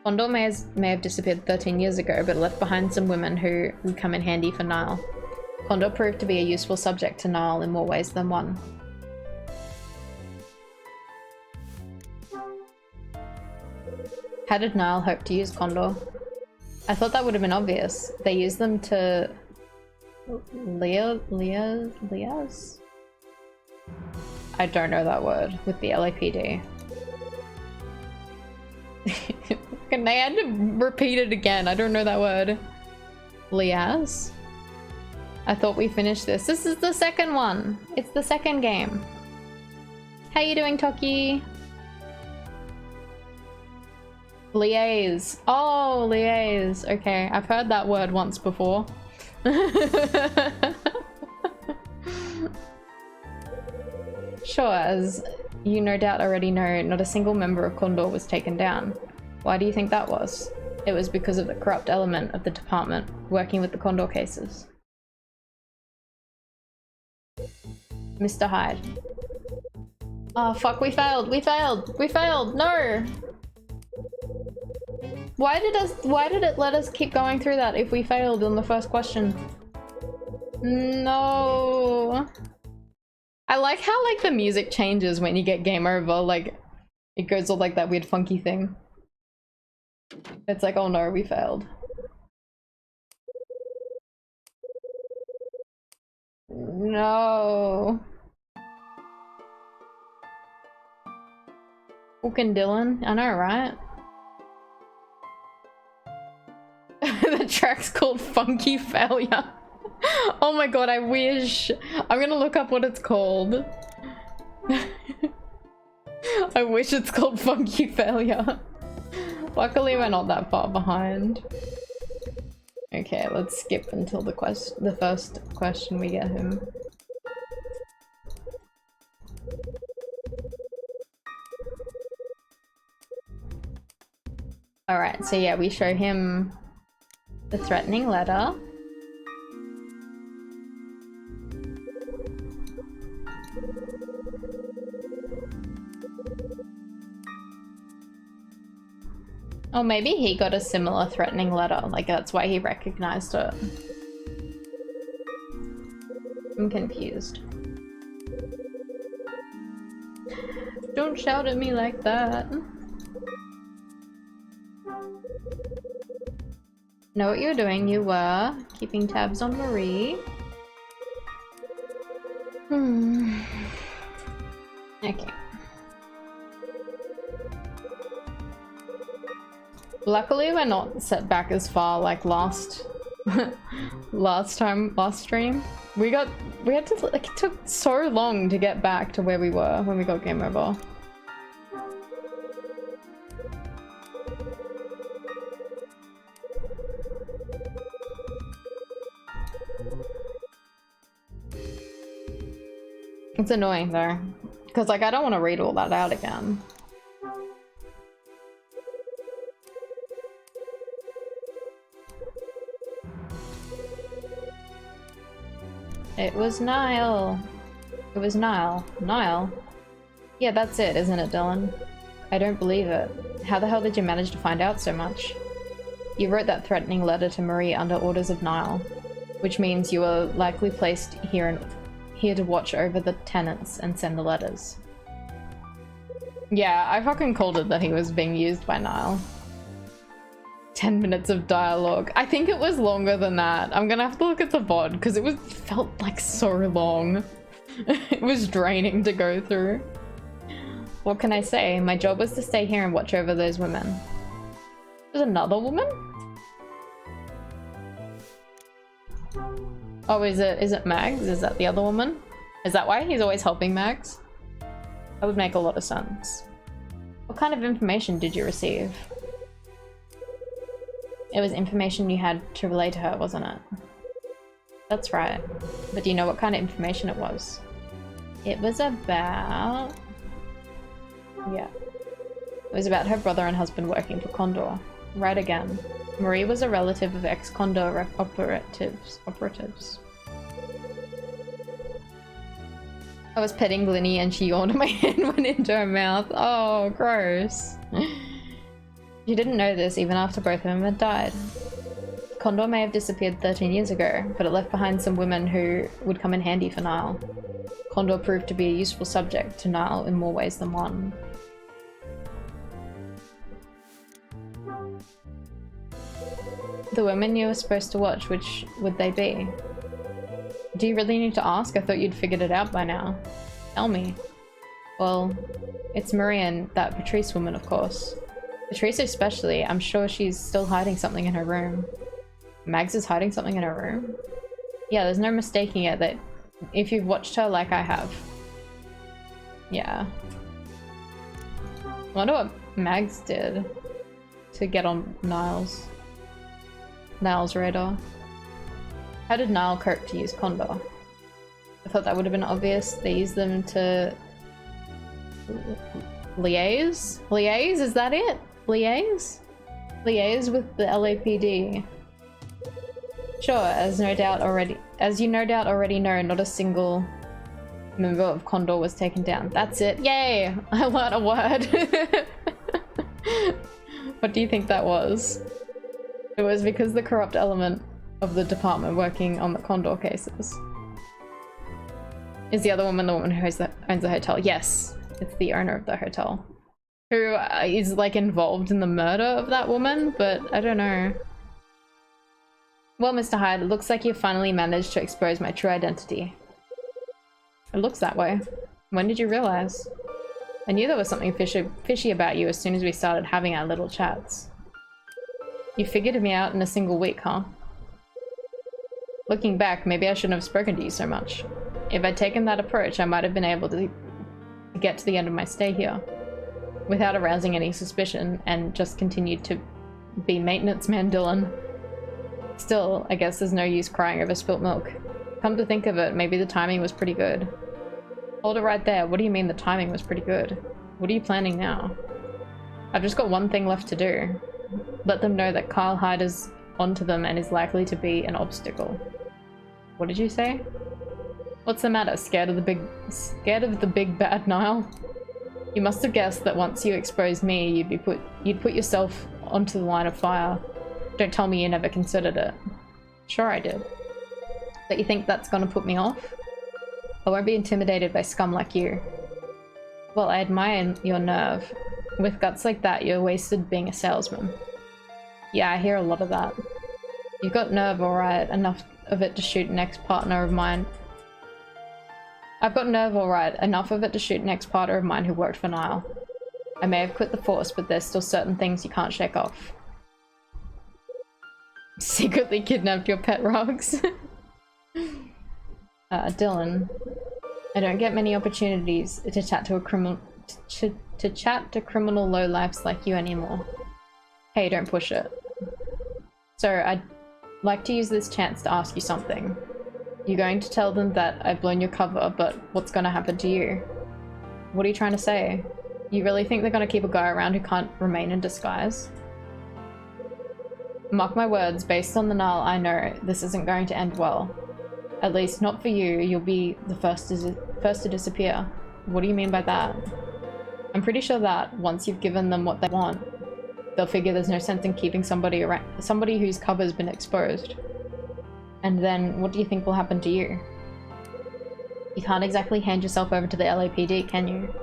Condor may have disappeared 13 years ago, but left behind some women who would come in handy for Niall. Condor proved to be a useful subject to Niall in more ways than one. How did Niall hope to use Condor? I thought that would have been obvious. They used them to... Lias? I don't know that word. With the LAPD. And they had to repeat it again. I don't know that word. Lias? I thought we finished this. This is the second one. It's the second game. How you doing, Toki? Liaise. Oh, liaise. Okay, I've heard that word once before. Sure, as you no doubt already know, not a single member of Condor was taken down. Why do you think that was? It was because of the corrupt element of the department working with the Condor cases. Mr. Hyde. Oh fuck, we failed! We failed! We failed! No! Why did it let us keep going through that if we failed on the first question? No. I like how like the music changes when you get game over, like it goes all like that weird funky thing. It's like, oh no, we failed. No. Fucking Dylan, I know, right? The track's called Funky Failure. Oh my god, I wish. I'm gonna look up what it's called. I wish it's called Funky Failure. Luckily we're not that far behind. Okay, let's skip until the first question we get him. Alright, so yeah, we show him the threatening letter. Or maybe he got a similar threatening letter, like that's why he recognized it. I'm confused. Don't shout at me like that. Know what you were doing? You were keeping tabs on Marie. Okay. Luckily we're not set back as far like last stream. We had to, like, it took so long to get back to where we were when we got game over. It's annoying though, because like I don't want to read all that out again. It was Niall. It was Niall. Niall? Yeah, that's it, isn't it, Dylan? I don't believe it. How the hell did you manage to find out so much? You wrote that threatening letter to Marie under orders of Niall, which means you were likely placed here to watch over the tenants and send the letters. Yeah, I fucking called it that he was being used by Niall. 10 minutes of dialogue. I think it was longer than that. I'm gonna have to look at the VoD because it felt like so long. It was draining to go through. What can I say? My job was to stay here and watch over those women. There's another woman? Oh, is it Mags? Is that the other woman? Is that why he's always helping Mags? That would make a lot of sense. What kind of information did you receive? It was information you had to relay to her, wasn't it? That's right. But do you know what kind of information it was? It was about... yeah. It was about her brother and husband working for Condor. Right again. Marie was a relative of ex-Condor operatives. I was petting Glinny and she yawned and my hand went into her mouth. Oh, gross. You didn't know this even after both of them had died. Condor may have disappeared 13 years ago, but it left behind some women who would come in handy for Niall. Condor proved to be a useful subject to Niall in more ways than one. The women you were supposed to watch, which would they be? Do you really need to ask? I thought you'd figured it out by now. Tell me. Well, it's Marie and that Patrice woman, of course. Patrice especially. I'm sure she's still hiding something in her room. Mags is hiding something in her room? Yeah, there's no mistaking it that if you've watched her like I have. Yeah. I wonder what Mags did to get on Niall's radar. How did Niall cope to use Condor? I thought that would have been obvious. They used them to liaise? Liaise? Is that it? Liaise? Liaise with the LAPD. Sure, as you no doubt already know, not a single member of Condor was taken down. That's it. Yay! I learned a word. What do you think that was? It was because the corrupt element of the department working on the Condor cases. Is the other woman the woman who owns the hotel? Yes, it's the owner of the hotel. Who is like involved in the murder of that woman, but I don't know. Well, Mr. Hyde, it looks like you finally managed to expose my true identity. It looks that way. When did you realize? I knew there was something fishy about you as soon as we started having our little chats. You figured me out in a single week, huh? Looking back, maybe I shouldn't have spoken to you so much. If I'd taken that approach, I might have been able to get to the end of my stay here without arousing any suspicion and just continued to be maintenance man Dylan. Still, I guess there's no use crying over spilt milk. Come to think of it, maybe the timing was pretty good. Hold it right there. What do you mean the timing was pretty good? What are you planning now? I've just got one thing left to do. Let them know that Kyle Hyde is onto them and is likely to be an obstacle. What did you say? What's the matter? Scared of the big bad Niall? You must have guessed that once you exposed me, you'd put yourself onto the line of fire. Don't tell me you never considered it. Sure I did. But you think that's gonna put me off? I won't be intimidated by scum like you. Well, I admire your nerve. With guts like that, you're wasted being a salesman. Yeah, I hear a lot of that. You've got nerve, alright, enough of it to shoot an ex-partner of mine. I've got nerve, alright, enough of it to shoot an ex-partner of mine who worked for Niall. I may have quit the force, but there's still certain things you can't shake off. Secretly kidnapped your pet rocks. Dylan, I don't get many opportunities to chat to a criminal to chat to criminal lowlifes like you anymore. Hey, don't push it. So I'd like to use this chance to ask you something. You're going to tell them that I've blown your cover, but what's going to happen to you? What are you trying to say? You really think they're going to keep a guy around who can't remain in disguise? Mark my words, based on the Niall I know, this isn't going to end well. At least not for you, you'll be the first to disappear. What do you mean by that? I'm pretty sure that once you've given them what they want, they'll figure there's no sense in keeping somebody around, somebody whose cover's been exposed. And then what do you think will happen to you? You can't exactly hand yourself over to the LAPD, can you?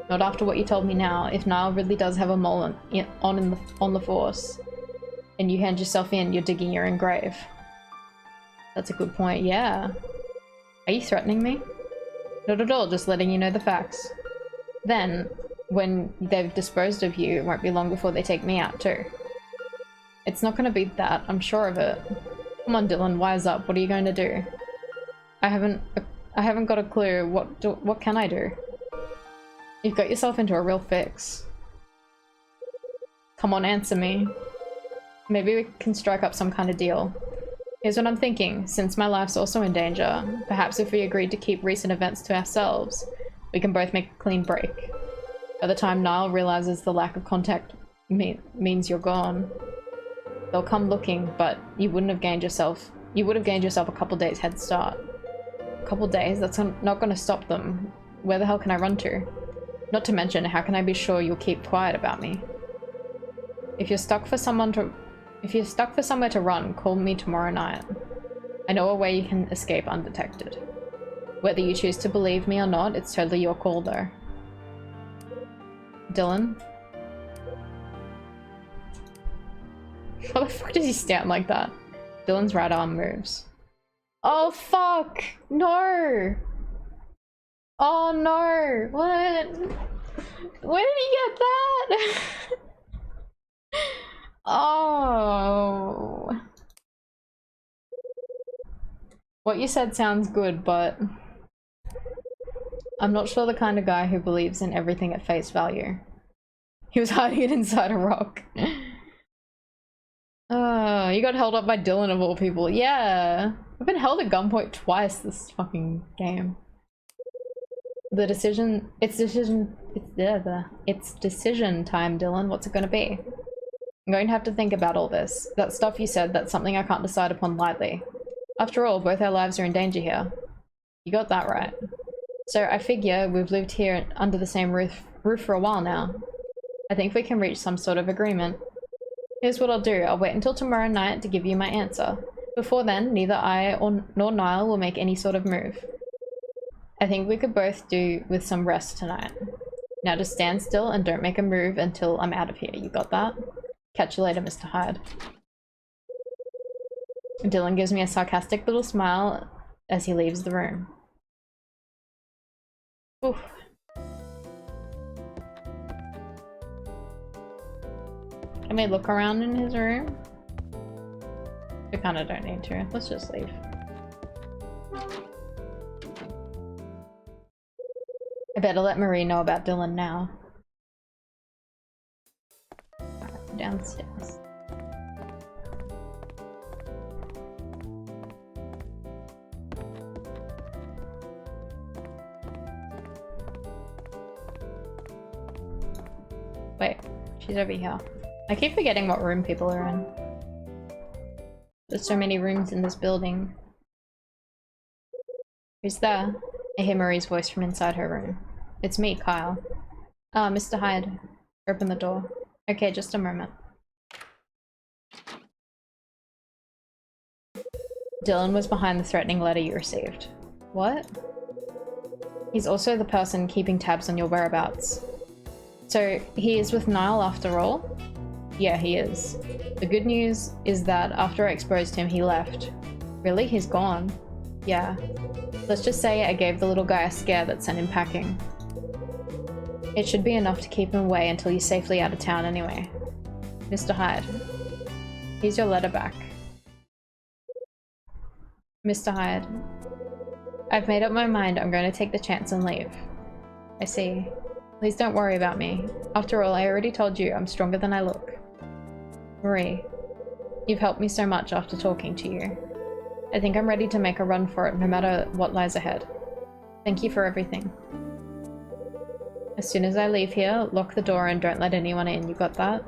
Not after what you told me now. If Niall really does have a mole on the force, and you hand yourself in, you're digging your own grave. That's a good point, yeah. Are you threatening me? Not at all, just letting you know the facts. Then, when they've disposed of you, it won't be long before they take me out too. It's not gonna be that, I'm sure of it. Come on, Dylan, wise up. What are you going to do? I haven't got a clue. What can I do? You've got yourself into a real fix. Come on, answer me. Maybe we can strike up some kind of deal. Here's what I'm thinking. Since my life's also in danger, perhaps if we agreed to keep recent events to ourselves, we can both make a clean break. By the time Niall realizes the lack of contact means you're gone, they'll come looking, but you would have gained yourself a couple days head start. A couple days? That's not gonna stop them. Where the hell can I run to? Not to mention, how can I be sure you'll keep quiet about me? If you're stuck for somewhere to run, call me tomorrow night. I know a way you can escape undetected. Whether you choose to believe me or not, it's totally your call though. Dylan? What the fuck does he stand like that? Dylan's right arm moves. Oh fuck! No! Oh no! What? Where did he get that? Oh. What you said sounds good, but I'm not sure the kind of guy who believes in everything at face value. He was hiding it inside a rock. Oh, you got held up by Dylan of all people. Yeah. I've been held at gunpoint twice this fucking game. It's decision time, Dylan. What's it gonna be? I'm going to have to think about all this. That stuff you said, that's something I can't decide upon lightly. After all, both our lives are in danger here. You got that right. So I figure we've lived here under the same roof for a while now. I think we can reach some sort of agreement. Here's what I'll do. I'll wait until tomorrow night to give you my answer. Before then, neither I nor Niall will make any sort of move. I think we could both do with some rest tonight. Now just stand still and don't make a move until I'm out of here. You got that? Catch you later, Mr. Hyde. Dylan gives me a sarcastic little smile as he leaves the room. Oof. Can we look around in his room? We kinda don't need to. Let's just leave. I better let Marie know about Dylan now. Downstairs. Wait, she's over here. I keep forgetting what room people are in. There's so many rooms in this building. Who's there? I hear Marie's voice from inside her room. It's me, Kyle. Ah, Mr. Hyde. Open the door. Okay, just a moment. Dylan was behind the threatening letter you received. What? He's also the person keeping tabs on your whereabouts. So, he is with Niall after all? Yeah, he is. The good news is that after I exposed him, he left. Really? He's gone? Yeah. Let's just say I gave the little guy a scare that sent him packing. It should be enough to keep him away until he's safely out of town anyway. Mr. Hyde. Here's your letter back. Mr. Hyde. I've made up my mind. I'm going to take the chance and leave. I see. Please don't worry about me. After all, I already told you I'm stronger than I look. Marie. You've helped me so much after talking to you. I think I'm ready to make a run for it no matter what lies ahead. Thank you for everything. As soon as I leave here, lock the door and don't let anyone in. You got that?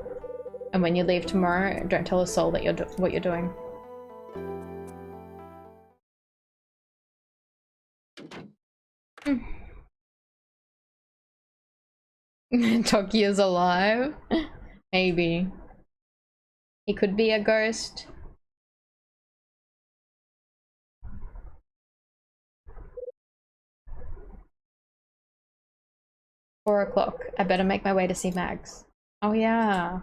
And when you leave tomorrow, don't tell a soul that what you're doing. Tokyo's alive? Maybe. He could be a ghost. 4 o'clock. I better make my way to see Mags. Oh yeah.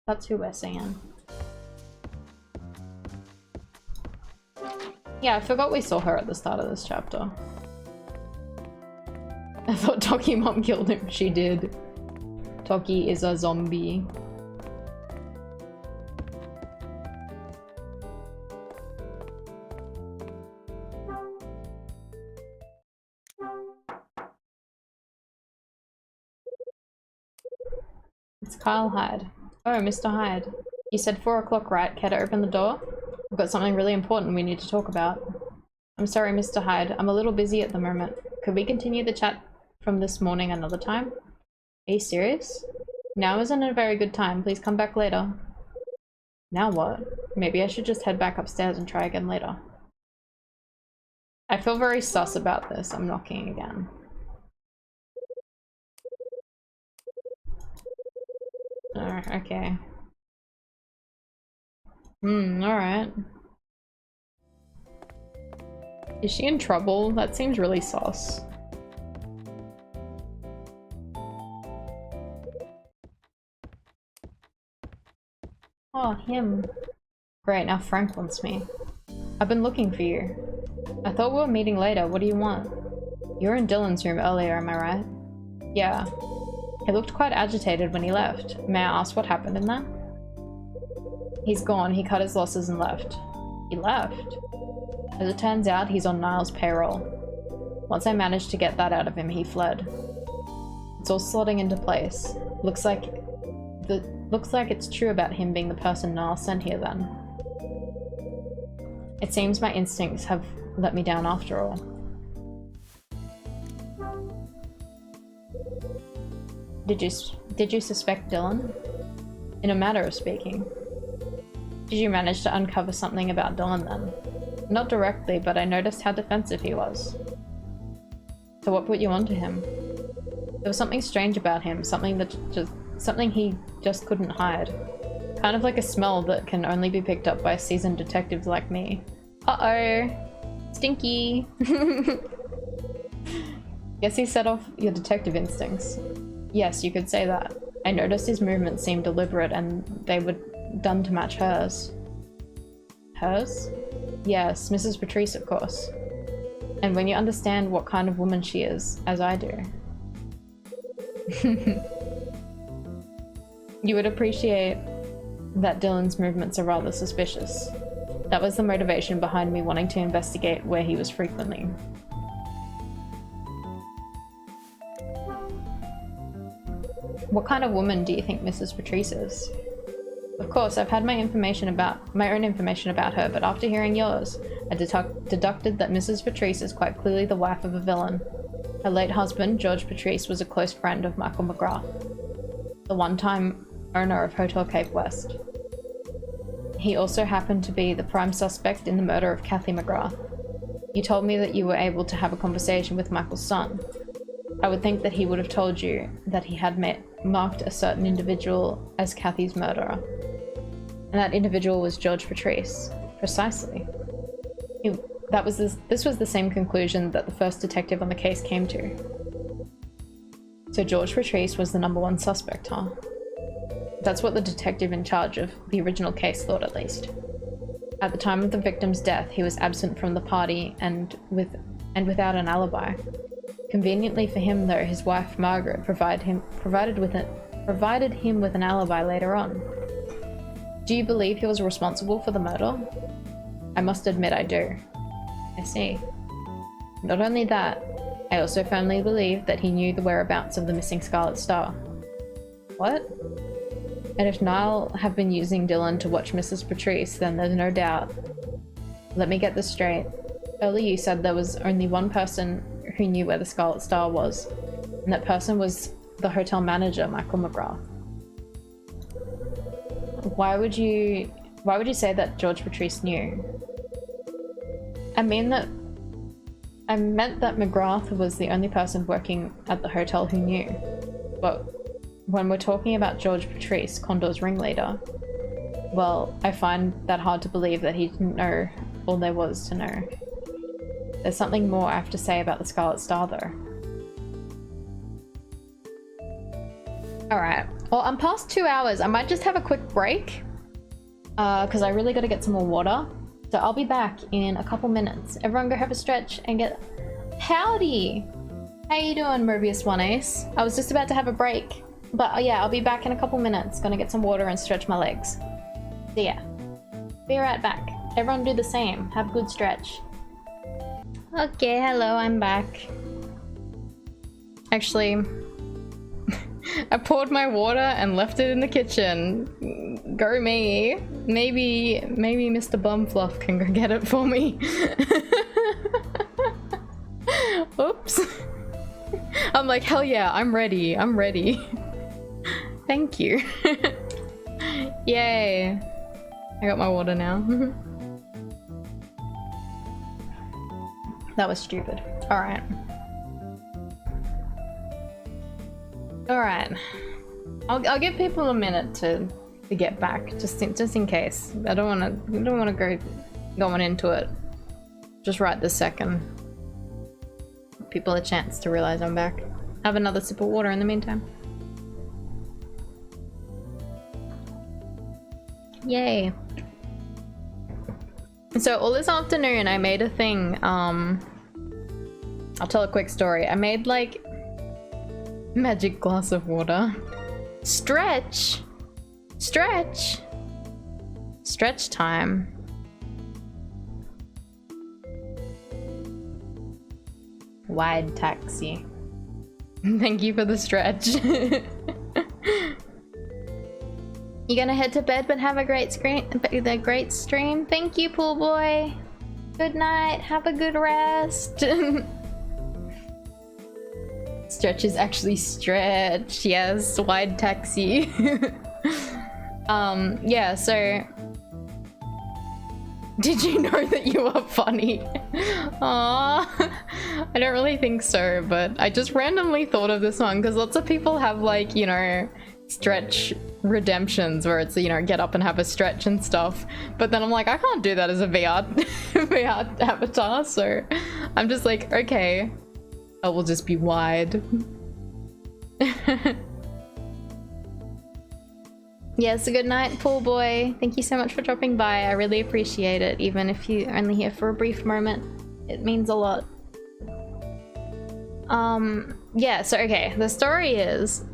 That's who we're seeing. Yeah, I forgot we saw her at the start of this chapter. I thought Toki mom killed him. She did. Toki is a zombie. It's Kyle Hyde. Oh, Mr. Hyde. You said 4 o'clock, right? Care to open the door? We've got something really important we need to talk about. I'm sorry, Mr. Hyde. I'm a little busy at the moment. Could we continue the chat from this morning another time? Are you serious? Now isn't a very good time. Please come back later. Now what? Maybe I should just head back upstairs and try again later. I feel very sus about this. I'm knocking again. Oh, okay. Alright. Is she in trouble? That seems really sus. Oh, him. Great, now Frank wants me. I've been looking for you. I thought we were meeting later. What do you want? You were in Dylan's room earlier, am I right? Yeah. He looked quite agitated when he left. May I ask what happened in there? He's gone. He cut his losses and left. He left? As it turns out, he's on Niall's payroll. Once I managed to get that out of him, he fled. It's all slotting into place. Looks like it's true about him being the person Niall sent here then. It seems my instincts have let me down after all. Did you suspect Dylan? In a matter of speaking. Did you manage to uncover something about Dylan then? Not directly, but I noticed how defensive he was. So what put you onto him? There was something strange about him, something he just couldn't hide. Kind of like a smell that can only be picked up by seasoned detectives like me. Uh-oh! Stinky! Guess he set off your detective instincts. Yes, you could say that. I noticed his movements seemed deliberate and they were done to match hers. Hers? Yes, Mrs. Patrice, of course. And when you understand what kind of woman she is, as I do, you would appreciate that Dylan's movements are rather suspicious. That was the motivation behind me wanting to investigate where he was frequently. What kind of woman do you think Mrs. Patrice is? Of course, I've had my own information about her, but after hearing yours, I deducted that Mrs. Patrice is quite clearly the wife of a villain. Her late husband, George Patrice, was a close friend of Michael McGrath, the one-time owner of Hotel Cape West. He also happened to be the prime suspect in the murder of Kathy McGrath. You told me that you were able to have a conversation with Michael's son. I would think that he would have told you that he had marked a certain individual as Kathy's murderer. And that individual was George Patrice. Precisely. This was the same conclusion that the first detective on the case came to. So George Patrice was the #1 suspect, huh? That's what the detective in charge of the original case thought, at least. At the time of the victim's death, he was absent from the party and without an alibi. Conveniently for him, though, his wife Margaret provided him with an alibi later on. Do you believe he was responsible for the murder? I must admit I do. I see. Not only that, I also firmly believe that he knew the whereabouts of the missing Scarlet Star. What? And if Niall have been using Dylan to watch Mrs. Patrice, then there's no doubt. Let me get this straight. Earlier you said there was only one person who knew where the Scarlet Star was, and that person was the hotel manager, Michael McGrath. Why would you say that George Patrice knew? I meant that McGrath was the only person working at the hotel who knew. But when we're talking about George Patrice, Condor's ringleader, well, I find that hard to believe that he didn't know all there was to know. There's something more I have to say about the Scarlet Star, though. All right. Well, I'm past 2 hours. I might just have a quick break because I really got to get some more water. So I'll be back in a couple minutes. Everyone go have a stretch and get... Howdy! How you doing, Mobius One Ace? I was just about to have a break. But yeah, I'll be back in a couple minutes. Gonna get some water and stretch my legs. See ya. Be right back. Everyone do the same. Have a good stretch. Okay, hello, I'm back. Actually, I poured my water and left it in the kitchen. Go me. Maybe Mr. Bumfluff can go get it for me. Oops. I'm like, hell yeah, I'm ready. I'm ready. Thank you. Yay. I got my water now. That was stupid. Alright. Alright. I'll give people a minute to get back, just in case. I don't wanna go going into it just right this second. Give people a chance to realize I'm back. Have another sip of water in the meantime. Yay. So all this afternoon I made a thing, I'll tell a quick story. I made like magic glass of water. Stretch! Stretch! Stretch time. Wide taxi. Thank you for the stretch. You gonna head to bed but have a great stream? Thank you, pool boy. Good night. Have a good rest. Stretch is actually stretch. Yes, wide taxi. Yeah, so did you know that you are funny? Aww. I don't really think so, but I just randomly thought of this one because lots of people have like, you know, stretch redemptions where it's, you know, get up and have a stretch and stuff, but then I'm like, I can't do that as a VR avatar, so I'm just like, okay, I will just be wide. Yes, good night, pool boy. Thank you so much for dropping by. I really appreciate it, even if you're only here for a brief moment. It means a lot. Yeah, so okay, the story is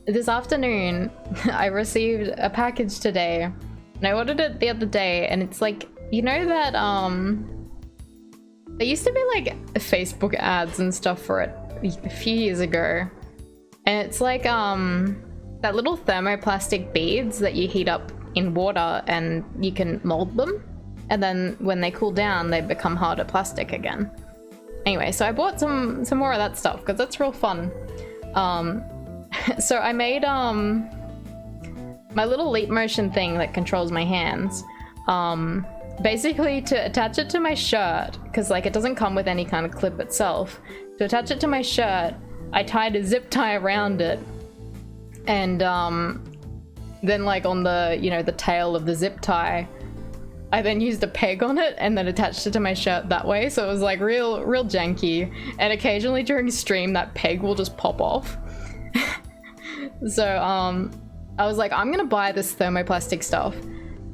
this afternoon I received a package today and I ordered it the other day, and it's like, you know that there used to be like Facebook ads and stuff for it a few years ago, and it's like that little thermoplastic beads that you heat up in water and you can mold them, and then when they cool down they become harder plastic again. Anyway, so I bought some more of that stuff because that's real fun. So I made my little leap motion thing that controls my hands, basically to attach it to my shirt, because like it doesn't come with any kind of clip itself. To attach it to my shirt, I tied a zip tie around it, and then like on the, you know, the tail of the zip tie, I then used a peg on it and then attached it to my shirt that way, so it was like real janky, and occasionally during stream that peg will just pop off. So I was like, I'm gonna buy this thermoplastic stuff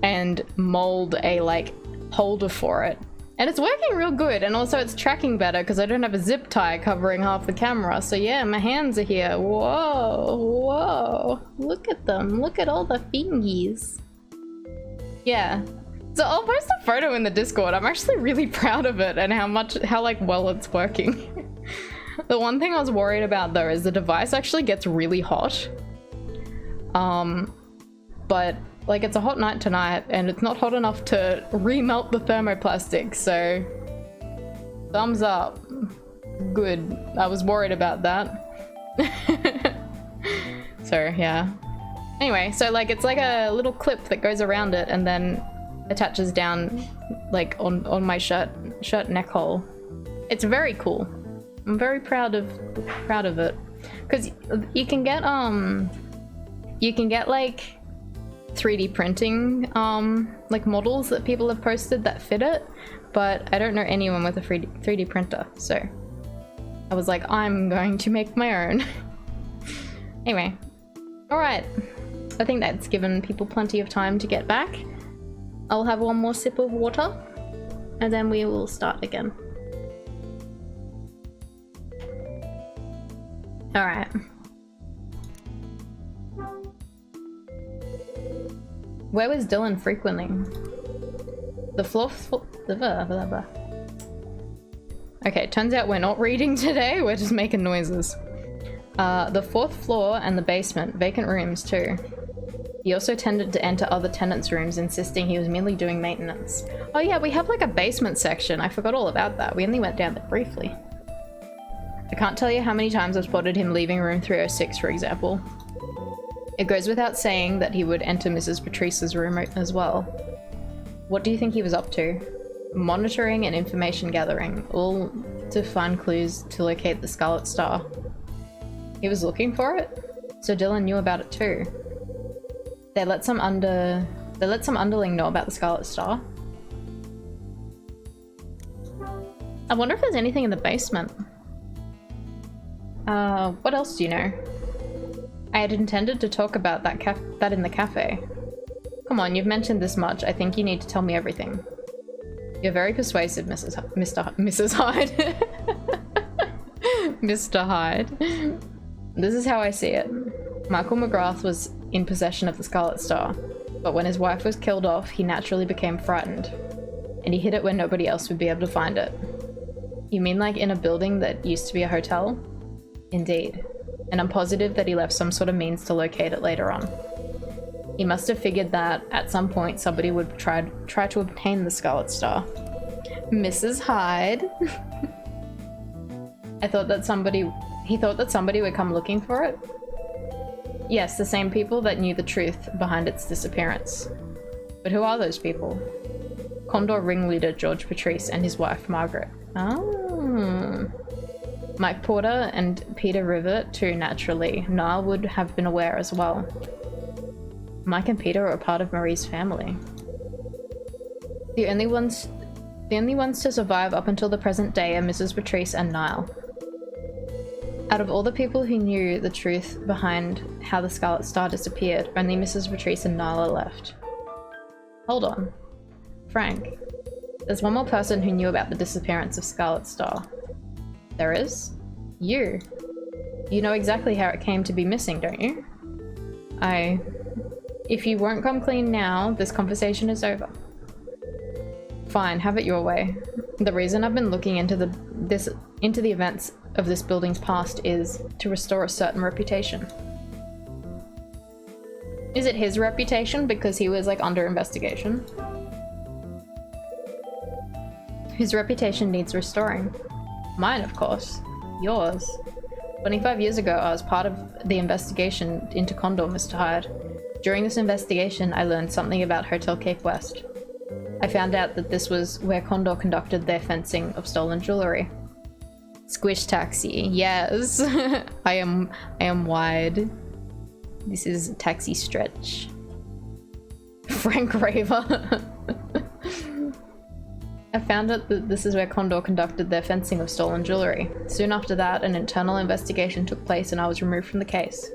and mold a like holder for it, and it's working real good, and also it's tracking better because I don't have a zip tie covering half the camera. So yeah, my hands are here. Whoa, look at them, look at all the fingies. Yeah, so I'll post a photo in the Discord. I'm actually really proud of it and how like well it's working. The one thing I was worried about though is the device actually gets really hot. But like it's a hot night tonight and it's not hot enough to remelt the thermoplastic, so thumbs up. Good. I was worried about that. So yeah. Anyway, so like it's like a little clip that goes around it and then attaches down like on my shirt neck hole. It's very cool. I'm very proud of it, because you can get like 3D printing like models that people have posted that fit it, but I don't know anyone with a 3D printer, so I was like, I'm going to make my own. Anyway, Alright. I think that's given people plenty of time to get back. I'll have one more sip of water, and then we will start again. Alright. Where was Dylan frequenting? The fourth floor. Okay, turns out we're not reading today, we're just making noises. The fourth floor and the basement, vacant rooms too. He also tended to enter other tenants' rooms, insisting he was merely doing maintenance. Oh yeah, we have like a basement section. I forgot all about that. We only went down there briefly. I can't tell you how many times I've spotted him leaving room 306, for example. It goes without saying that he would enter Mrs. Patrice's room as well. What do you think he was up to? Monitoring and information gathering, all to find clues to locate the Scarlet Star. He was looking for it? So Dylan knew about it too. They let some underling know about the Scarlet Star. I wonder if there's anything in the basement. What else do you know? I had intended to talk about that in the cafe. Come on, you've mentioned this much. I think you need to tell me everything. You're very persuasive, Mrs. Hyde. Mr. Hyde. This is how I see it. Michael McGrath was in possession of the Scarlet Star, but when his wife was killed off, he naturally became frightened, and he hid it where nobody else would be able to find it. You mean like in a building that used to be a hotel? Indeed. And I'm positive that he left some sort of means to locate it later on. He must have figured that at some point somebody would try to obtain the Scarlet Star. Mrs. Hyde. He thought that somebody would come looking for it. Yes, the same people that knew the truth behind its disappearance. But who are those people? Condor ringleader George Patrice and his wife Margaret. Oh. Mike Porter and Peter River too, naturally. Niall would have been aware as well. Mike and Peter are a part of Marie's family. The only ones to survive up until the present day are Mrs. Patrice and Niall. Out of all the people who knew the truth behind how the Scarlet Star disappeared, only Mrs. Patrice and Niall are left. Hold on. Frank, there's one more person who knew about the disappearance of Scarlet Star. There is? You. You know exactly how it came to be missing, don't you? If you won't come clean now, this conversation is over. Fine, have it your way. The reason I've been looking into the events of this building's past is to restore a certain reputation. Is it his reputation because he was like under investigation? His reputation needs restoring. Mine, of course. Yours. 25 years ago, I was part of the investigation into Condor, Mr. Hyde. During this investigation, I learned something about Hotel Cape West. I found out that this was where Condor conducted their fencing of stolen jewelry. Squish taxi, yes. I am wide. This is taxi stretch. Frank Raver. I found out that this is where Condor conducted their fencing of stolen jewelry. Soon after that, an internal investigation took place and I was removed from the case.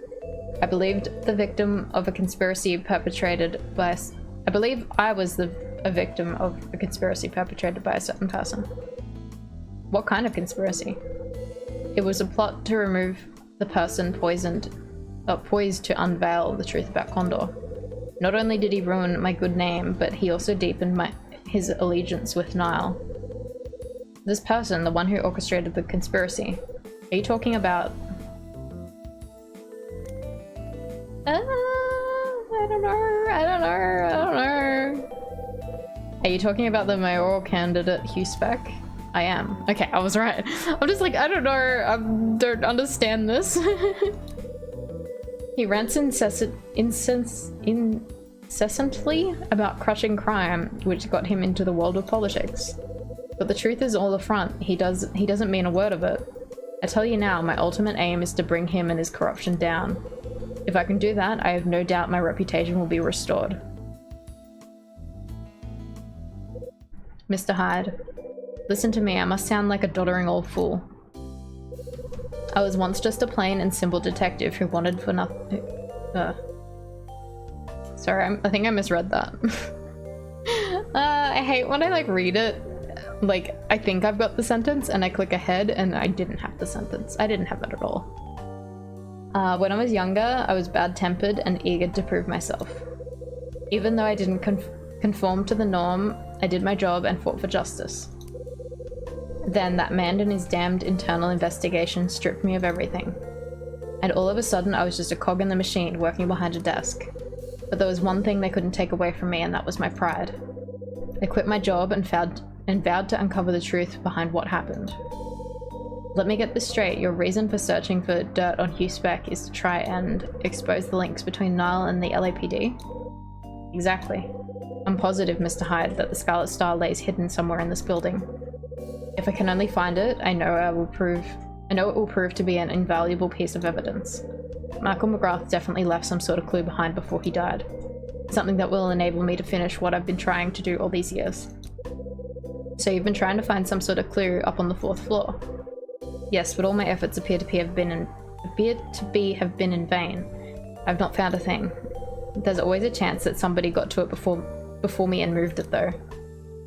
I believed the victim of a conspiracy perpetrated by I believe I was a victim of a conspiracy perpetrated by a certain person. What kind of conspiracy? It was a plot to remove the person poised to unveil the truth about Condor. Not only did he ruin my good name, but he also deepened his allegiance with Niall. This person, the one who orchestrated the conspiracy. Are you talking about... I don't know. Are you talking about the mayoral candidate Hugh Speck? I am. Okay, I was right. I'm just like, I don't know. I don't understand this. He rants incessantly about crushing crime, which got him into the world of politics. But the truth is all a front. He doesn't mean a word of it. I tell you now, my ultimate aim is to bring him and his corruption down. If I can do that, I have no doubt my reputation will be restored. Mr. Hyde, listen to me, I must sound like a doddering old fool. I was once just a plain and simple detective who wanted for nothing. Sorry, I think I misread that. I hate when I like read it, like I think I've got the sentence and I click ahead and I didn't have the sentence. I didn't have it at all. When I was younger, I was bad-tempered and eager to prove myself. Even though I didn't conform to the norm, I did my job and fought for justice. Then that man and his damned internal investigation stripped me of everything. And all of a sudden I was just a cog in the machine working behind a desk. But there was one thing they couldn't take away from me, and that was my pride. I quit my job and vowed to uncover the truth behind what happened. Let me get this straight, your reason for searching for dirt on HughSpec is to try and expose the links between Niall and the LAPD? Exactly. I'm positive, Mr. Hyde, that the Scarlet Star lays hidden somewhere in this building. If I can only find it, I know it will prove to be an invaluable piece of evidence. Michael McGrath definitely left some sort of clue behind before he died. Something that will enable me to finish what I've been trying to do all these years. So you've been trying to find some sort of clue up on the 4th floor? Yes, but all my efforts appear to have been in vain. I've not found a thing. There's always a chance that somebody got to it before me and moved it though.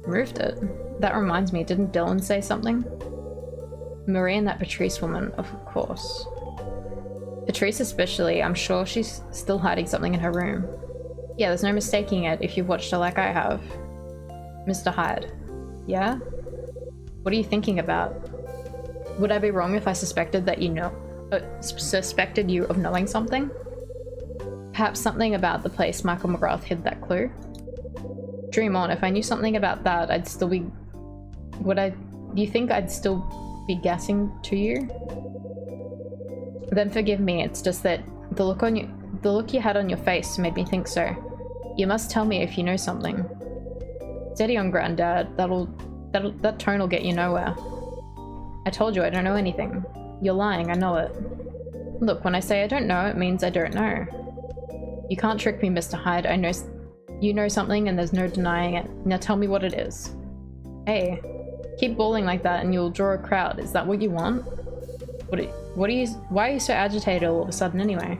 Moved it? That reminds me, didn't Dylan say something? Marie and that Patrice woman, of course. Patrice especially, I'm sure she's still hiding something in her room. Yeah, there's no mistaking it if you've watched her like I have. Mr. Hyde. Yeah? What are you thinking about? Would I be wrong if I suspected that suspected you of knowing something? Perhaps something about the place Michael McGrath hid that clue? Dream on, if I knew something about that, I'd still be... do you think I'd still be guessing to you? Then forgive me, it's just that the look you had on your face made me think so. You must tell me if you know something. Steady on, Granddad. That tone will get you nowhere. I told you I don't know anything. You're lying, I know it. Look, when I say I don't know, it means I don't know. You can't trick me, Mr. Hyde. I know you know something and there's no denying it. Now tell me what it is. Hey, keep bawling like that and you'll draw a crowd. Is that what you want? Why are you so agitated all of a sudden anyway?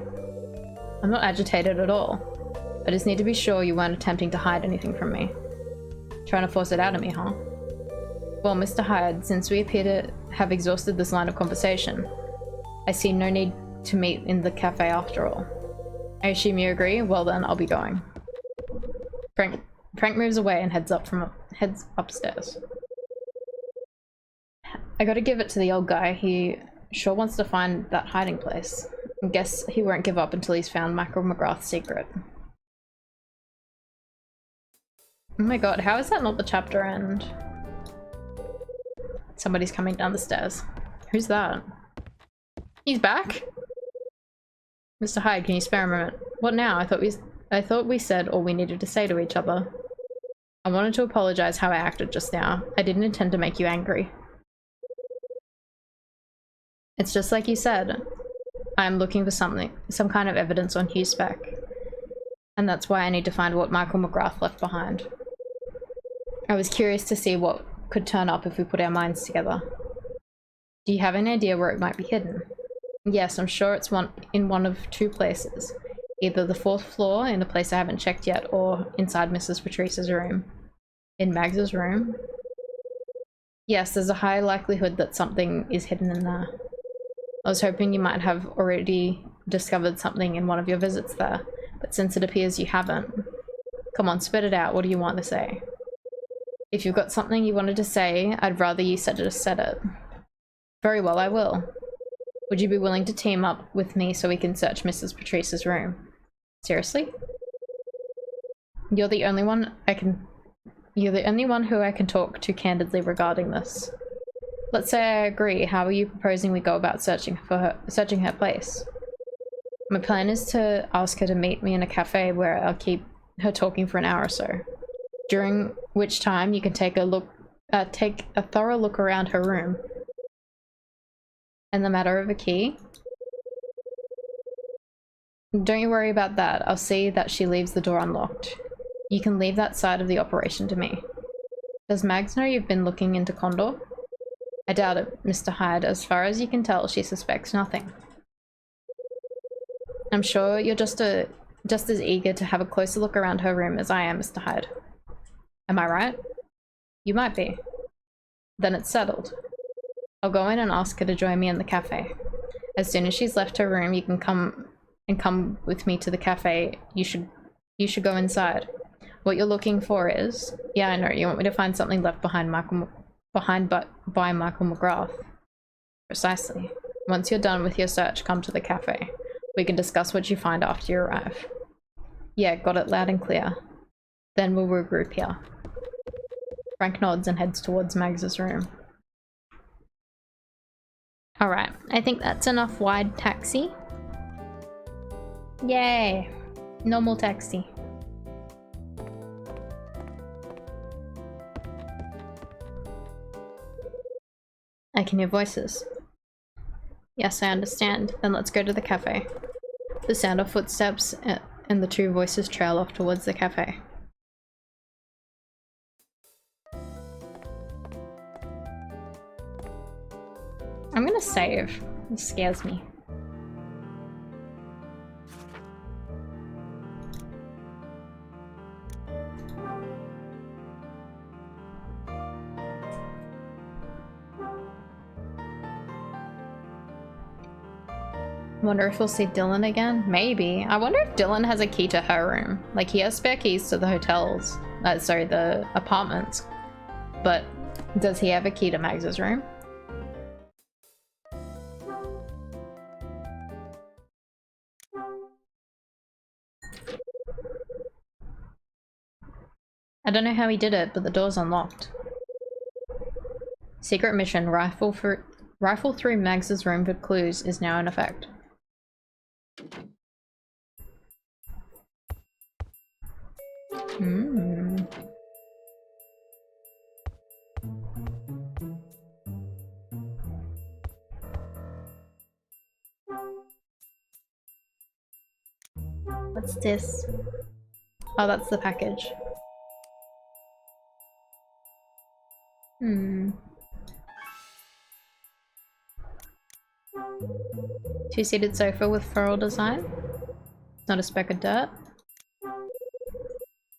I'm not agitated at all. I just need to be sure you weren't attempting to hide anything from me. Trying to force it out of me, huh? Well, Mr. Hyde, since we appear to have exhausted this line of conversation, I see no need to meet in the cafe after all. I assume you agree? Well then, I'll be going. Frank moves away and heads upstairs. I gotta give it to the old guy. He sure wants to find that hiding place. I guess he won't give up until he's found Michael McGrath's secret. Oh my god, how is that not the chapter end? Somebody's coming down the stairs. Who's that? He's back? Mr. Hyde, can you spare a moment? What now? I thought we said all we needed to say to each other. I wanted to apologize how I acted just now. I didn't intend to make you angry. It's just like you said. I'm looking for some kind of evidence on HughSpec. And that's why I need to find what Michael McGrath left behind. I was curious to see what could turn up if we put our minds together. Do you have any idea where it might be hidden? Yes, I'm sure it's in one of two places. Either the 4th floor, in a place I haven't checked yet, or inside Mrs. Patrice's room. In Mags's room? Yes, there's a high likelihood that something is hidden in there. I was hoping you might have already discovered something in one of your visits there, but since it appears you haven't. Come on, spit it out, what do you want to say? If you've got something you wanted to say, I'd rather you just said it. Very well, I will. Would you be willing to team up with me so we can search Mrs. Patrice's room? Seriously? You're the only one who I can talk to candidly regarding this. Let's say I agree. How are you proposing we go about searching her place? My plan is to ask her to meet me in a cafe where I'll keep her talking for an hour or so. During which time you can take a thorough look around her room. And the matter of a key? Don't you worry about that. I'll see that she leaves the door unlocked. You can leave that side of the operation to me. Does Mags know you've been looking into Condor? I doubt it, Mr. Hyde. As far as you can tell, she suspects nothing. I'm sure you're just as eager to have a closer look around her room as I am, Mr. Hyde. Am I right? You might be. Then it's settled. I'll go in and ask her to join me in the cafe. As soon as she's left her room, you can come with me to the cafe. You should go inside. What you're looking for is... Yeah, I know, you want me to find something left behind by Michael McGrath. Precisely. Once you're done with your search, come to the cafe. We can discuss what you find after you arrive. Yeah, got it loud and clear. Then we'll regroup here. Frank nods and heads towards Mags's room. Alright, I think that's enough wide taxi. Yay! Normal taxi. I can hear voices. Yes, I understand. Then let's go to the cafe. The sound of footsteps and the two voices trail off towards the cafe. I'm gonna save. It scares me. Wonder if we'll see Dylan again? Maybe. I wonder if Dylan has a key to her room. Like, he has spare keys to the hotels. Sorry, the apartments. But does he have a key to Mags's room? I don't know how he did it, but the door's unlocked. Secret mission, rifle through Mags's room for clues is now in effect. What's this? Oh, that's the package. Two-seated sofa with floral design. Not a speck of dirt.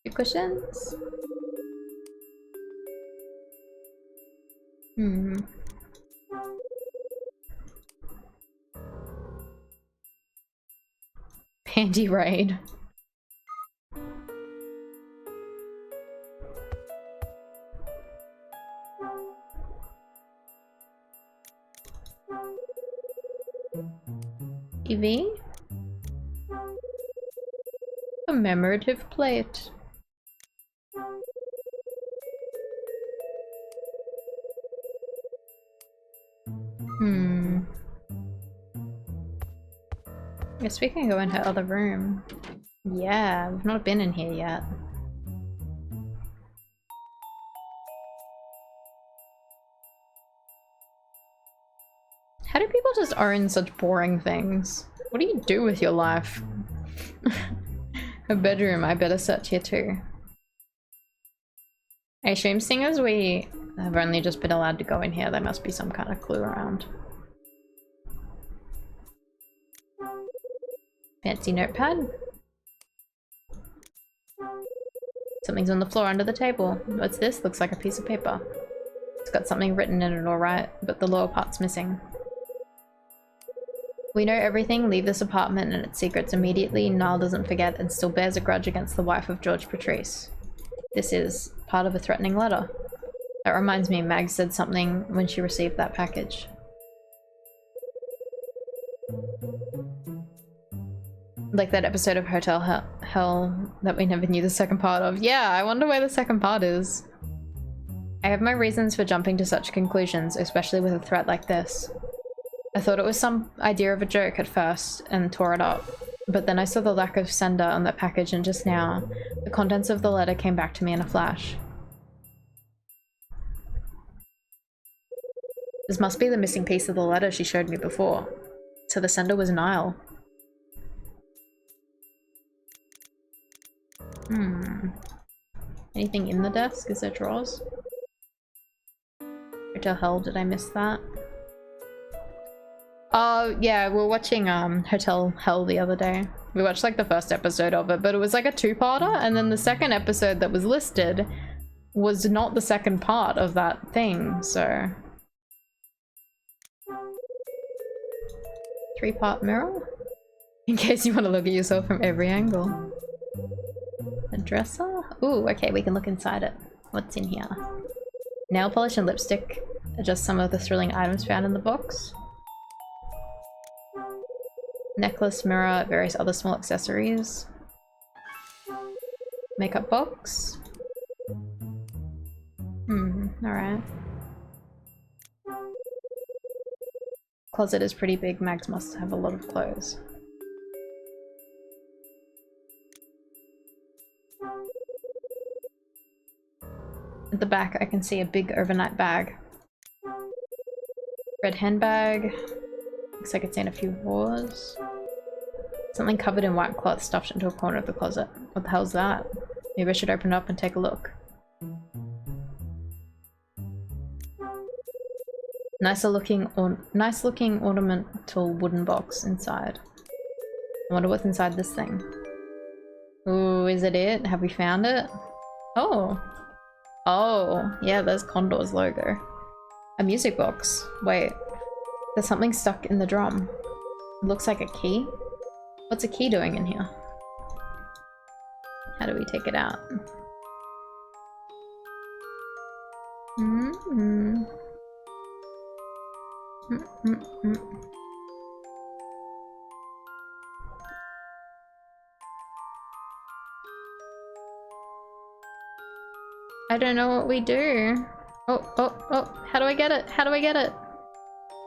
Two cushions. Pandy raid. TV? Commemorative plate. Guess we can go in her other room. Yeah, we've not been in here yet. How do people just own such boring things? What do you do with your life? Her bedroom, I better search here too. I assume seeing as we have only just been allowed to go in here, there must be some kind of clue around. Fancy notepad. Something's on the floor under the table. What's this? Looks like a piece of paper. It's got something written in it alright, but the lower part's missing. We know everything, leave this apartment and its secrets immediately. Niall doesn't forget and still bears a grudge against the wife of George Patrice. This is part of a threatening letter. That reminds me, Mags said something when she received that package. Like that episode of Hotel Hell that we never knew the second part of. Yeah, I wonder where the second part is. I have my reasons for jumping to such conclusions, especially with a threat like this. I thought it was some idea of a joke at first and tore it up, but then I saw the lack of sender on that package, and just now, the contents of the letter came back to me in a flash. This must be the missing piece of the letter she showed me before. So the sender was Niall. Anything in the desk? Is there drawers? Hotel Hell, did I miss that? Oh, yeah, we were watching Hotel Hell the other day. We watched like the first episode of it, but it was like a two-parter, and then the second episode that was listed was not the second part of that thing, so... 3-part mirror? In case you want to look at yourself from every angle. A dresser? Ooh, okay, we can look inside it. What's in here? Nail polish and lipstick are just some of the thrilling items found in the box. Necklace, mirror, various other small accessories. Makeup box. Alright. Closet is pretty big. Mags must have a lot of clothes. At the back, I can see a big overnight bag. Red handbag. Looks like it's in a few drawers. Something covered in white cloth stuffed into a corner of the closet. What the hell's that? Maybe I should open it up and take a look. Nice looking ornamental wooden box inside. I wonder what's inside this thing. Ooh, is it it? Have we found it? Oh. Oh, yeah, there's Condor's logo. A music box. Wait. There's something stuck in the drum. It looks like a key. What's a key doing in here? How do we take it out? I don't know what we do. Oh, how do I get it? How do I get it?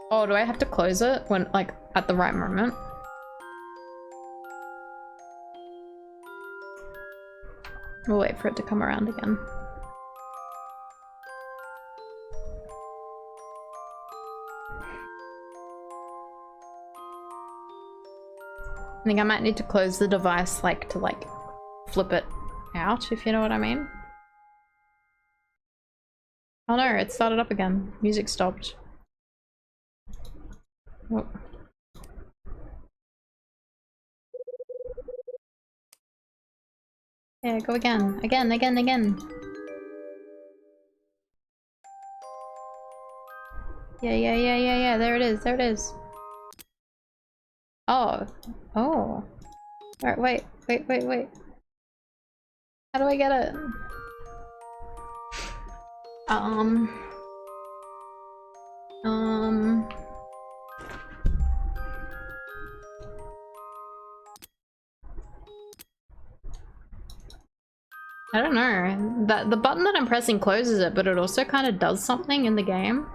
Oh, do I have to close it when, like, at the right moment? We'll wait for it to come around again. I think I might need to close the device, like, to, like, flip it out, if you know what I mean. Oh no, it started up again. Music stopped. Oh. Yeah, go again. Again. Yeah. There it is. Oh. Alright, wait. How do I get it? I don't know. The button that I'm pressing closes it, but it also kind of does something in the game.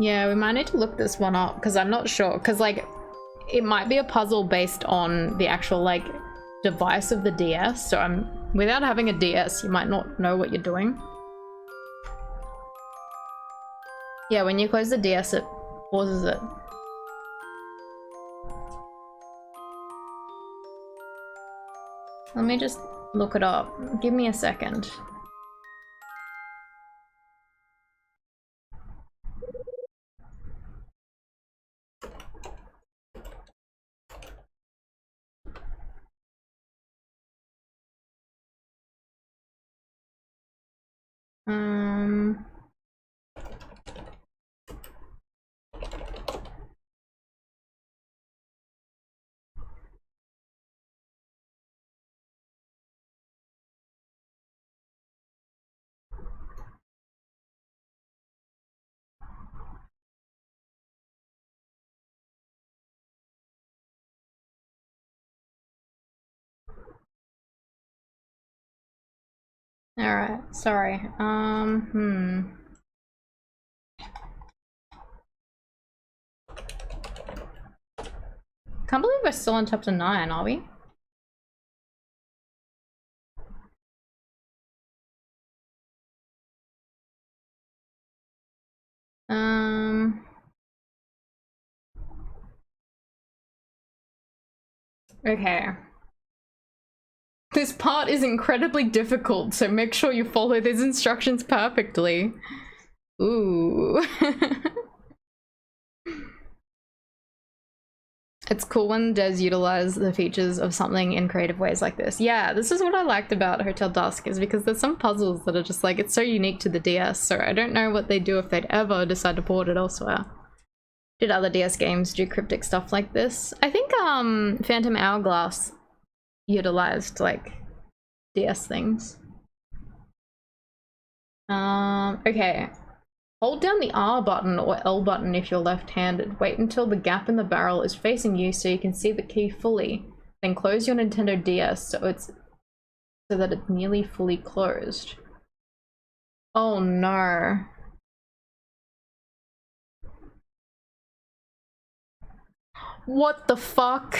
Yeah, we might need to look this one up because I'm not sure. Because, like, it might be a puzzle based on the actual, like, device of the DS. So without having a DS, you might not know what you're doing. Yeah, when you close the DS, it pauses it. Let me just look it up. Give me a second. Alright, sorry. Can't believe we're still on chapter 9, are we? Okay. This part is incredibly difficult, so make sure you follow these instructions perfectly. Ooh. It's cool when devs utilize the features of something in creative ways like this. Yeah, this is what I liked about Hotel Dusk, is because there's some puzzles that are just like, it's so unique to the DS, so I don't know what they'd do if they'd ever decide to port it elsewhere. Did other DS games do cryptic stuff like this? I think Phantom Hourglass utilized like DS things. Okay. Hold down the R button or L button if you're left-handed. Wait until the gap in the barrel is facing you so you can see the key fully. Then close your Nintendo DS so that it's nearly fully closed. Oh no. What the fuck?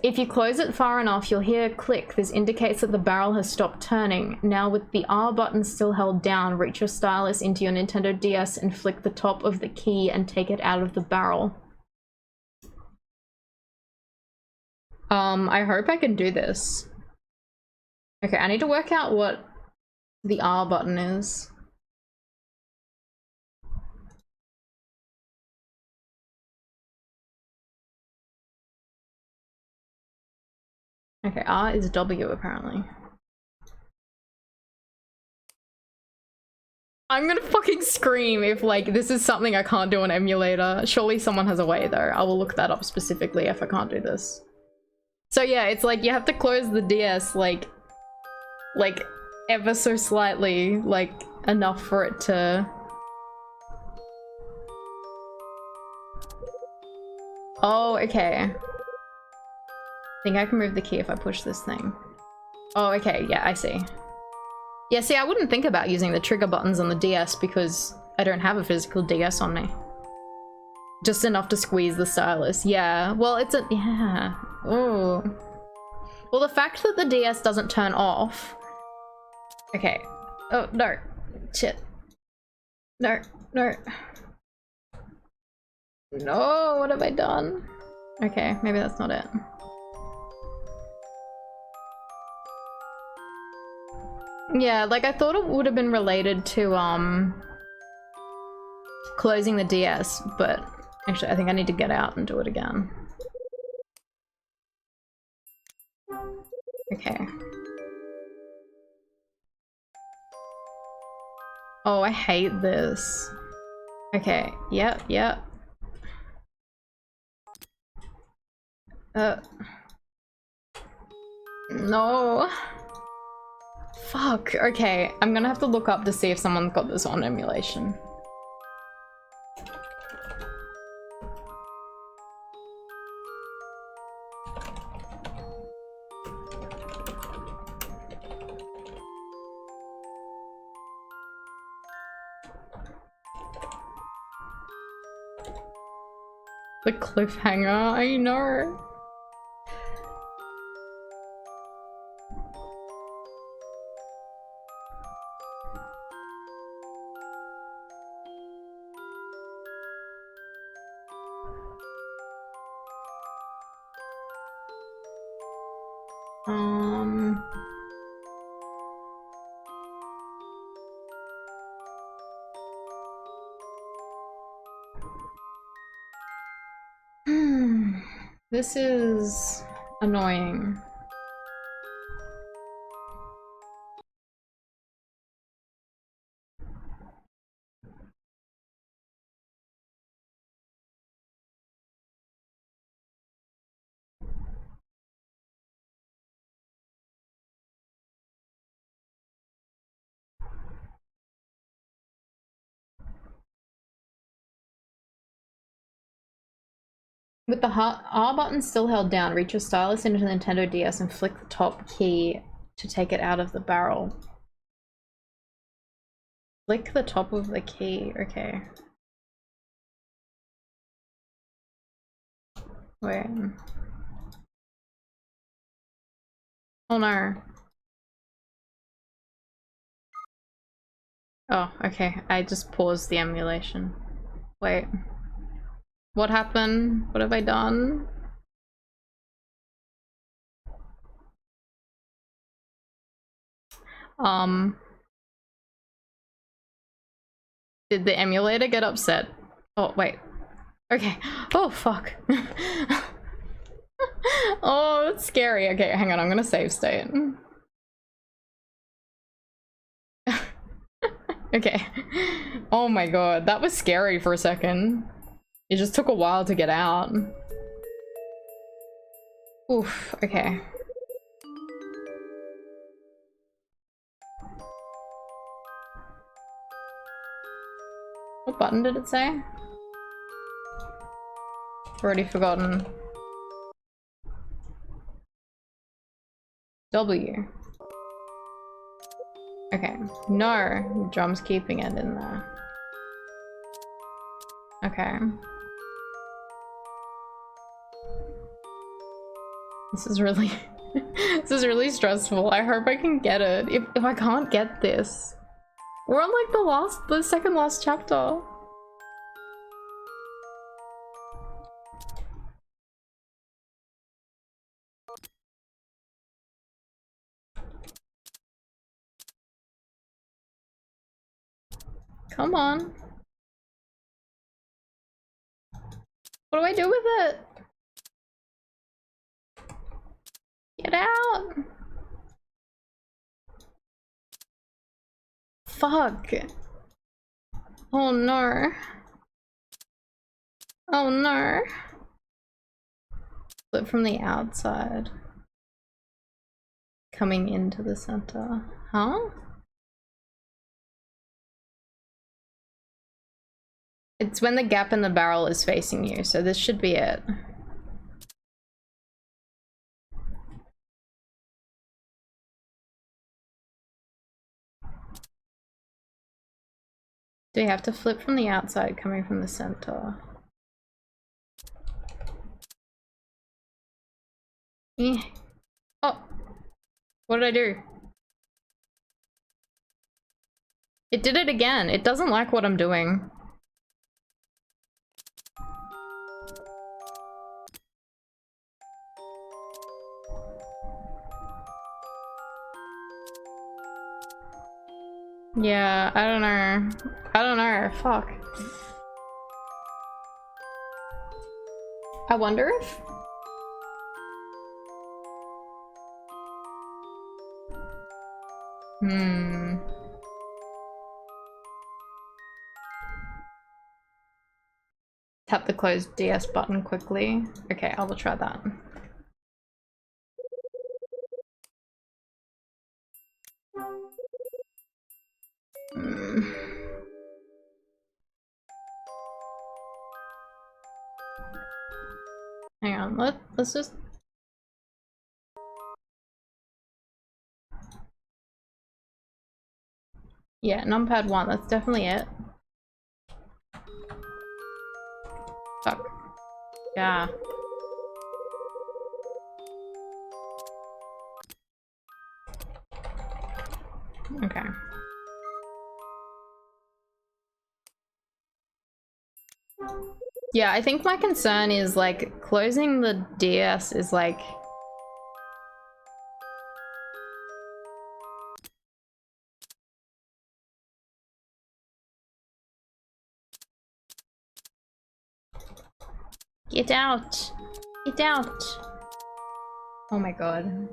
If you close it far enough, you'll hear a click. This indicates that the barrel has stopped turning. Now with the R button still held down, reach your stylus into your Nintendo DS and flick the top of the key and take it out of the barrel. I hope I can do this. Okay, I need to work out what the R button is. Okay, R is W apparently. I'm gonna fucking scream if like this is something I can't do on emulator. Surely someone has a way though. I will look that up specifically if I can't do this. So yeah, it's like you have to close the DS like ever so slightly, like enough for it to... Oh, okay. I think I can move the key if I push this thing. Oh, okay, yeah, I see. Yeah, see, I wouldn't think about using the trigger buttons on the DS because I don't have a physical DS on me. Just enough to squeeze the stylus. Yeah, well, it's a... yeah. Oh. Well, the fact that the DS doesn't turn off... Okay. Oh, no. Shit. No, no. No, what have I done? Okay, maybe that's not it. Yeah, like I thought it would have been related to closing the DS, but actually I think I need to get out and do it again. Okay. Oh, I hate this. Okay, yep, yep. No. Fuck, okay. I'm gonna have to look up to see if someone's got this on emulation. The cliffhanger, I know. This is annoying. With the R button still held down, reach your stylus into the Nintendo DS and flick the top key to take it out of the barrel. Flick the top of the key, okay. Wait. Oh no. Oh, okay. I just paused the emulation. Wait. What happened? What have I done? Did the emulator get upset? Oh, wait. Okay. Oh, fuck. Oh, that's scary. Okay, hang on. I'm gonna save state. Okay. Oh my god. That was scary for a second. It just took a while to get out. Oof. Okay. What button did it say? Already forgotten. W. Okay. No. Drum's keeping it in there. Okay. This is really this is really stressful. I hope I can get it. If I can't get this. We're on like the second last chapter. Come on. What do I do with it? Get out. Fuck. Oh no. Oh no. Flip from the outside. Coming into the center. Huh? It's when the gap in the barrel is facing you, so this should be it. Do you have to flip from the outside coming from the center? Yeah. Oh! What did I do? It did it again. It doesn't like what I'm doing. Yeah, I don't know. I don't know. Fuck. I wonder if... Tap the close DS button quickly. Okay, I will try that. Hang on, let's just... Yeah, numpad 1, that's definitely it. Fuck. Yeah. Okay. Yeah, I think my concern is like closing the DS is like... Get out! Get out! Oh my god.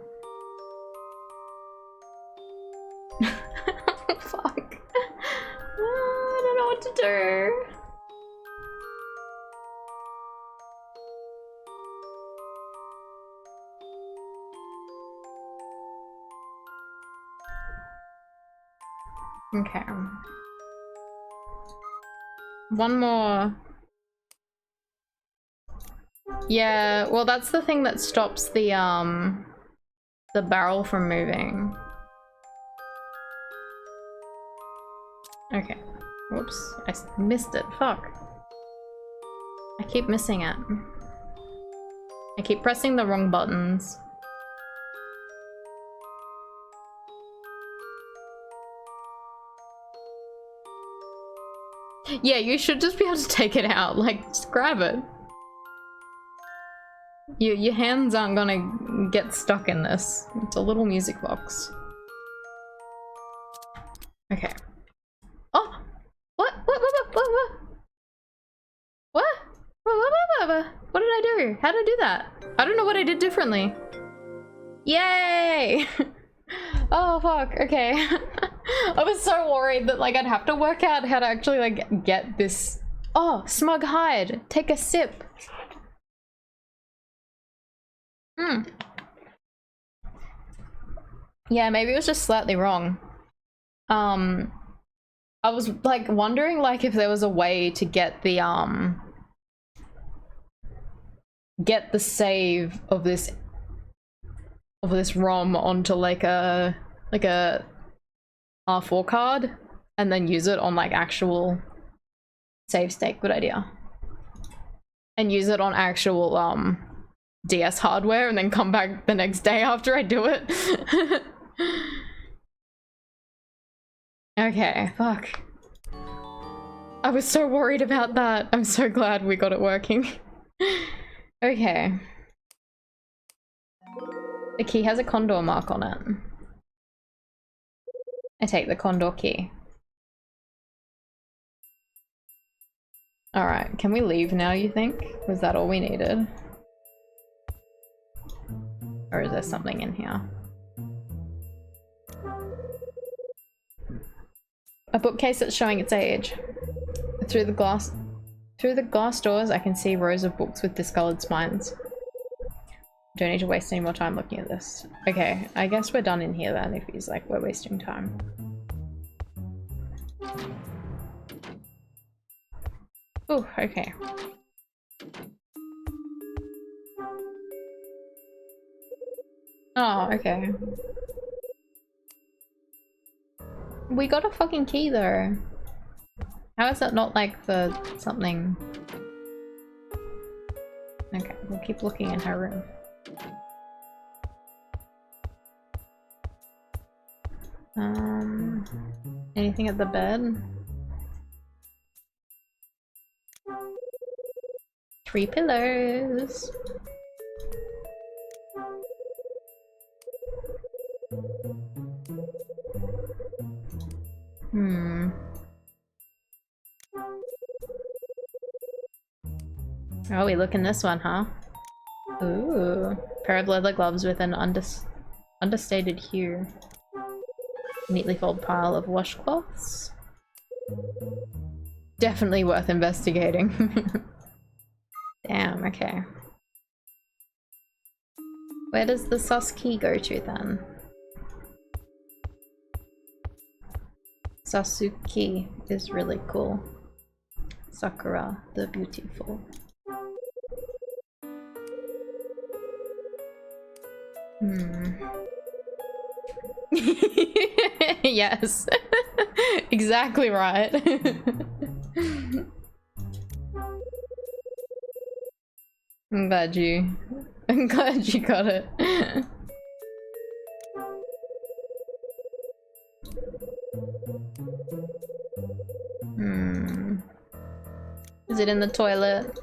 Fuck. I don't know what to do. Okay. One more. Yeah, well that's the thing that stops the barrel from moving. Okay. Whoops. I missed it. Fuck. I keep missing it. I keep pressing the wrong buttons. Yeah, you should just be able to take it out. Like, just grab it. Your hands aren't gonna get stuck in this. It's a little music box. Okay. Oh! What? What did I do? How did I do that? I don't know what I did differently. Yay! Oh fuck, okay. I was so worried that like I'd have to work out how to actually like get this. Oh, smug hide. Take a sip. Yeah, maybe it was just slightly wrong. I was like wondering like if there was a way to get the save of this ROM onto like a R4 card and then use it on like actual save state. Good idea. And use it on actual DS hardware and then come back the next day after I do it. Okay, fuck. I was so worried about that. I'm so glad we got it working. Okay. The key has a condor mark on it. I take the condor key. Alright, can we leave now, you think? Was that all we needed? Or is there something in here? A bookcase that's showing its age. Through the glass doors, I can see rows of books with discolored spines. Don't need to waste any more time looking at this. Okay, I guess we're done in here then if he's like, we're wasting time. Ooh, okay. Oh, okay. We got a fucking key though. How is that not like the something? Okay, we'll keep looking in her room. Anything at the bed? 3 pillows. Oh, we look in this one, huh? Ooh. Pair of leather gloves with an understated hue. Neatly folded pile of washcloths. Definitely worth investigating. Damn, okay. Where does the sus key go to then? Sasuke is really cool. Sakura the beautiful. Yes. Exactly right. I'm glad you got it. Is it in the toilet?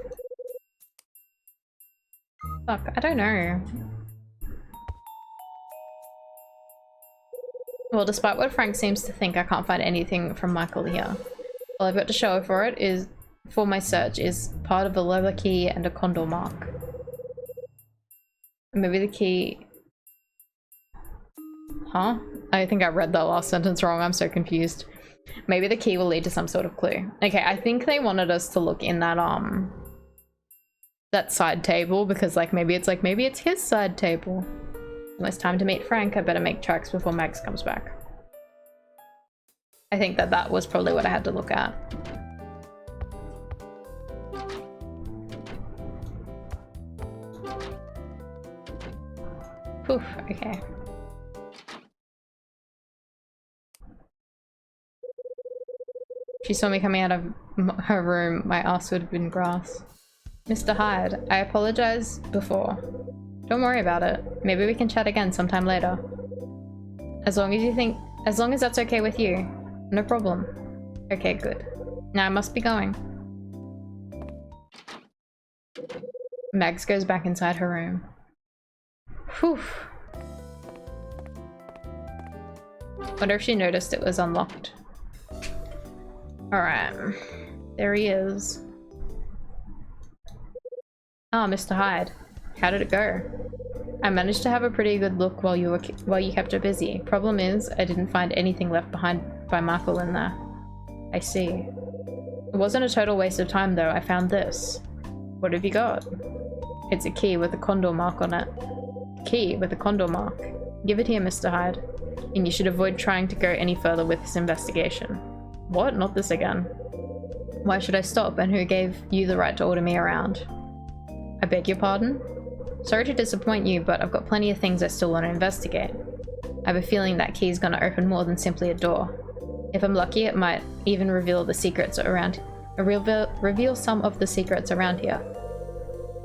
Fuck, I don't know. Well, despite what Frank seems to think, I can't find anything from Michael here. All I've got to show for my search is part of a leather key and a condor mark. Maybe the key... Huh? I think I read that last sentence wrong. I'm so confused. Maybe the key will lead to some sort of clue. Okay, I think they wanted us to look in that side table because maybe it's his side table. When it's time to meet Frank, I better make tracks before Max comes back. I think that was probably what I had to look at. Poof, okay. If she saw me coming out of her room, my ass would have been grass. Mr. Hyde, I apologized before. Don't worry about it. Maybe we can chat again sometime later. As long as that's okay with you. No problem. Okay, good. Now I must be going. Mags goes back inside her room. Whew. Wonder if she noticed it was unlocked. Alright. There he is. Ah, Mr. Hyde. How did it go? I managed to have a pretty good look while you kept her busy. Problem is, I didn't find anything left behind by Michael in there. I see. It wasn't a total waste of time though. I found this. What have you got? It's a key with a condor mark on it. Key with a condor mark. Give it here, Mr. Hyde. And you should avoid trying to go any further with this investigation. What? Not this again. Why should I stop, and who gave you the right to order me around? I beg your pardon? Sorry to disappoint you, but I've got plenty of things I still want to investigate. I have a feeling that key is going to open more than simply a door. If I'm lucky, it might even reveal the secrets around. Reveal some of the secrets around here.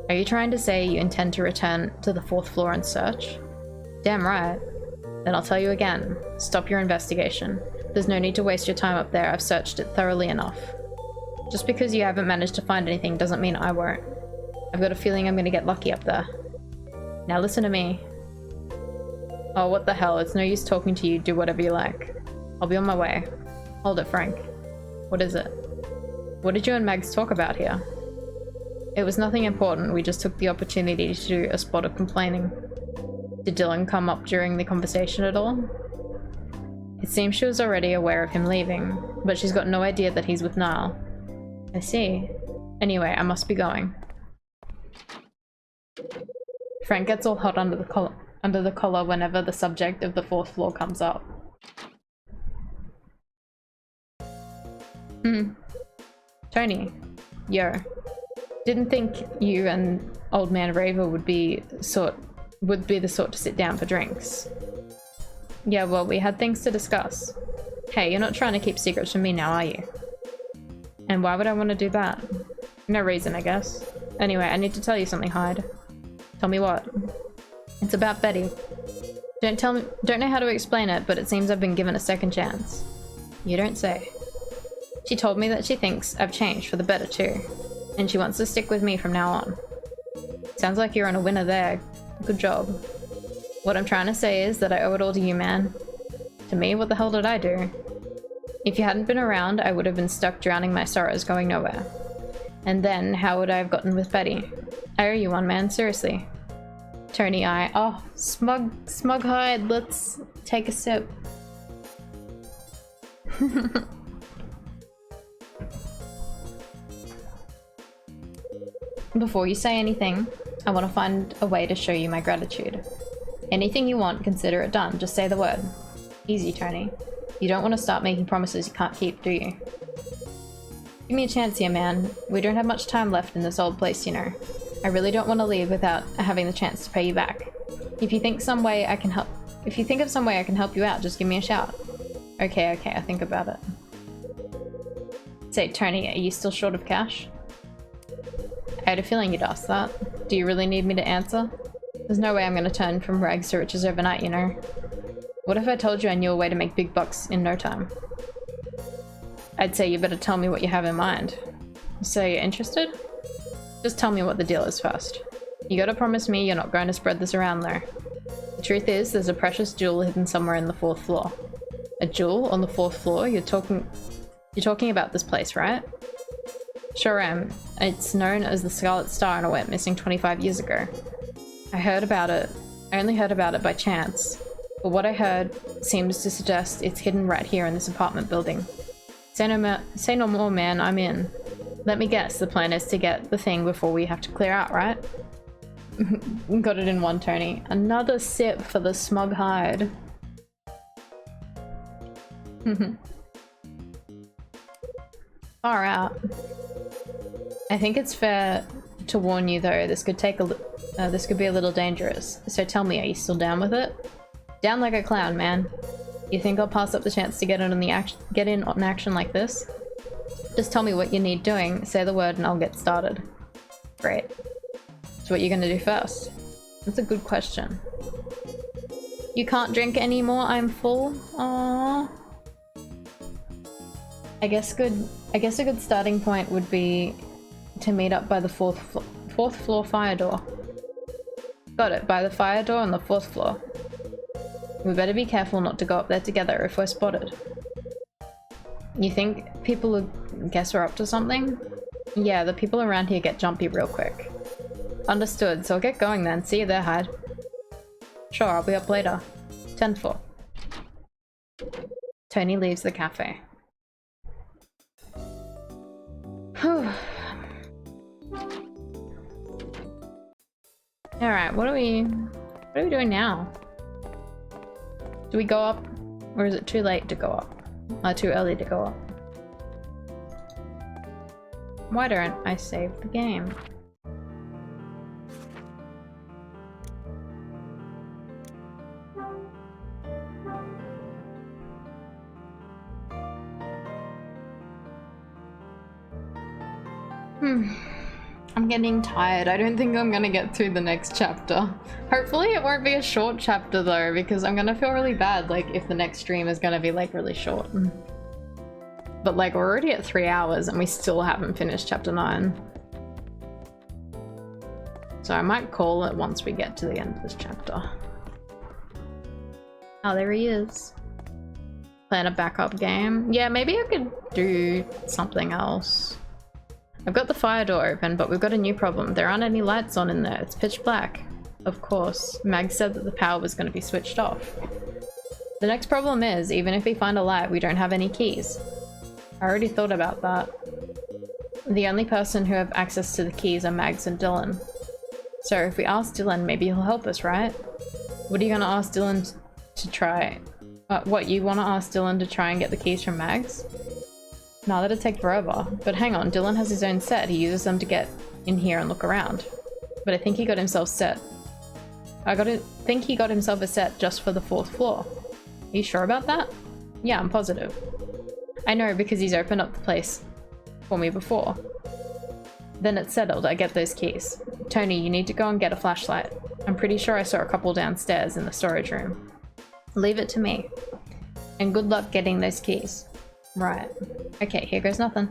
Are you trying to say you intend to return to the 4th floor and search? Damn right. Then I'll tell you again. Stop your investigation. There's no need to waste your time up there. I've searched it thoroughly enough. Just because you haven't managed to find anything doesn't mean I won't. I've got a feeling I'm going to get lucky up there. Now listen to me. Oh, what the hell? It's no use talking to you. Do whatever you like. I'll be on my way. Hold it, Frank. What is it? What did you and Mags talk about here? It was nothing important. We just took the opportunity to do a spot of complaining. Did Dylan come up during the conversation at all? It seems she was already aware of him leaving, but she's got no idea that he's with Niall. I see. Anyway, I must be going. Frank gets all hot under the collar whenever the subject of the 4th floor comes up. Tony. Yo. Didn't think you and old man Raver would be the sort to sit down for drinks. Yeah, well, we had things to discuss. Hey, you're not trying to keep secrets from me now, are you? And why would I want to do that? No reason, I guess. Anyway, I need to tell you something, Hyde. Tell me what? It's about Betty. Don't know how to explain it, but it seems I've been given a second chance. You don't say. She told me that she thinks I've changed for the better too, and she wants to stick with me from now on. Sounds like you're on a winner there. Good job. What I'm trying to say is that I owe it all to you, man. To me, what the hell did I do? If you hadn't been around, I would have been stuck drowning my sorrows going nowhere. And then, how would I have gotten with Betty? I owe you one, man, seriously. Tony, oh, smug Hyde, let's take a sip. Before you say anything, I want to find a way to show you my gratitude. Anything you want, consider it done. Just say the word. Easy, Tony. You don't want to start making promises you can't keep, do you? Give me a chance here, man. We don't have much time left in this old place, you know. I really don't want to leave without having the chance to pay you back. If you think of some way I can help you out, just give me a shout. Okay, I'll think about it. Say, Tony, are you still short of cash? I had a feeling you'd ask that. Do you really need me to answer? There's no way I'm gonna turn from rags to riches overnight, you know. What if I told you I knew a way to make big bucks in no time? I'd say you better tell me what you have in mind. So you're interested? Just tell me what the deal is first. You gotta promise me you're not going to spread this around though. The truth is, there's a precious jewel hidden somewhere in the 4th floor. A jewel on the 4th floor? You're talking about this place, right? Sure am. It's known as the Scarlet Star and it went missing 25 years ago. I only heard about it by chance. But what I heard seems to suggest it's hidden right here in this apartment building. Say no more, man, I'm in. Let me guess, the plan is to get the thing before we have to clear out, right? Got it in one, Tony. Another sip for the smug Hyde. Far out. I think it's fair to warn you though, this could be a little dangerous. So tell me, are you still down with it? Down like a clown, man. You think I'll pass up the chance to get in on action like this? Just tell me what you need doing, say the word and I'll get started. Great. So what are you gonna do first? That's a good question. You can't drink anymore, I'm full? Aww. I guess a good starting point would be to meet up by the fourth floor fire door. Got it, by the fire door on the 4th floor. We better be careful not to go up there together if we're spotted. You think people would guess we're up to something? Yeah, the people around here get jumpy real quick. Understood, so I'll get going then. See you there, Hyde. Sure, I'll be up later. 10-4. Tony leaves the cafe. Alright, what are we doing now? Do we go up? Or is it too late to go up? Too early to go up? Why don't I save the game? I'm getting tired. I don't think I'm gonna get through the next chapter. Hopefully it won't be a short chapter though, because I'm gonna feel really bad like if the next stream is gonna be like really short. But like we're already at 3 hours and we still haven't finished chapter 9. So I might call it once we get to the end of this chapter. Oh, there he is. Plan a backup game. Yeah, maybe I could do something else. I've got the fire door open, but we've got a new problem. There aren't any lights on in there. It's pitch black. Of course. Mag said that the power was going to be switched off. The next problem is, even if we find a light, we don't have any keys. I already thought about that. The only person who have access to the keys are Mags and Dylan. So if we ask Dylan, maybe he'll help us, right? What are you going to ask Dylan to try? What, you want to ask Dylan to try and get the keys from Mags? Nah, that'd take forever. But hang on, Dylan has his own set. He uses them to get in here and look around. But I think he got himself set. Think he got himself a set just for the 4th floor. Are you sure about that? Yeah, I'm positive. I know, because he's opened up the place for me before. Then it's settled, I get those keys. Tony, you need to go and get a flashlight. I'm pretty sure I saw a couple downstairs in the storage room. Leave it to me. And good luck getting those keys. Right. Okay, here goes nothing.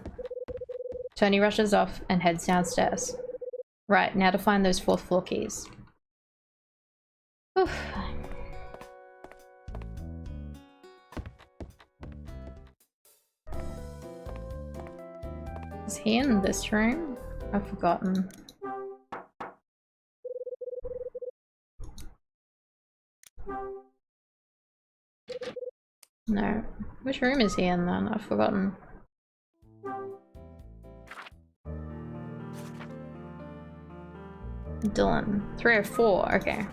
Tony rushes off and heads downstairs. Right, now to find those 4th floor keys. Oof. Is he in this room? I've forgotten. No. Which room is he in then? I've forgotten. Dylan. 304, okay.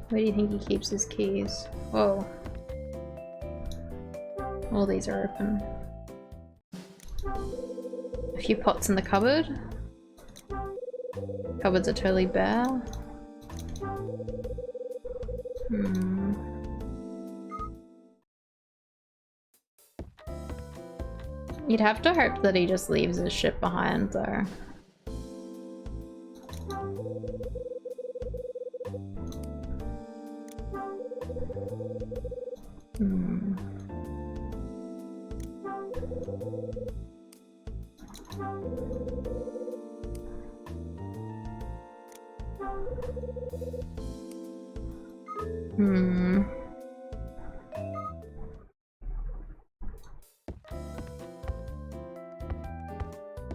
Where do you think he keeps his keys? Whoa. All these are open. A few pots in the cupboard. Cupboards are totally bare. You'd have to hope that he just leaves his shit behind though.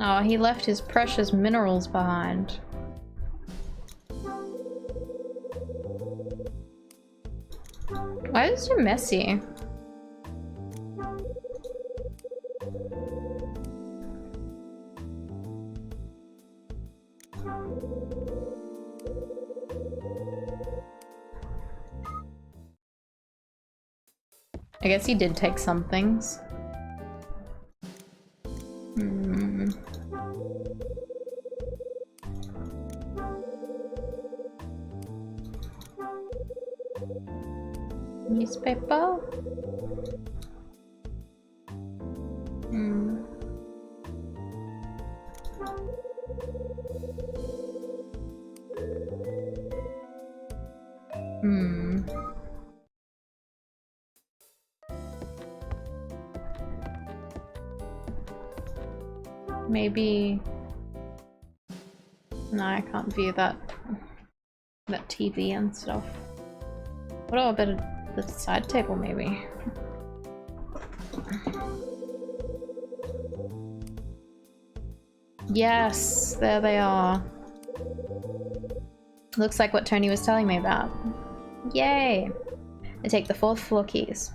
Oh, he left his precious minerals behind. Why is it so messy? I guess he did take some things. Newspaper? maybe... No, I can't view that TV and stuff. What about a bit of the side table, maybe? Yes, there they are. Looks like what Tony was telling me about. Yay! I take the 4th floor keys.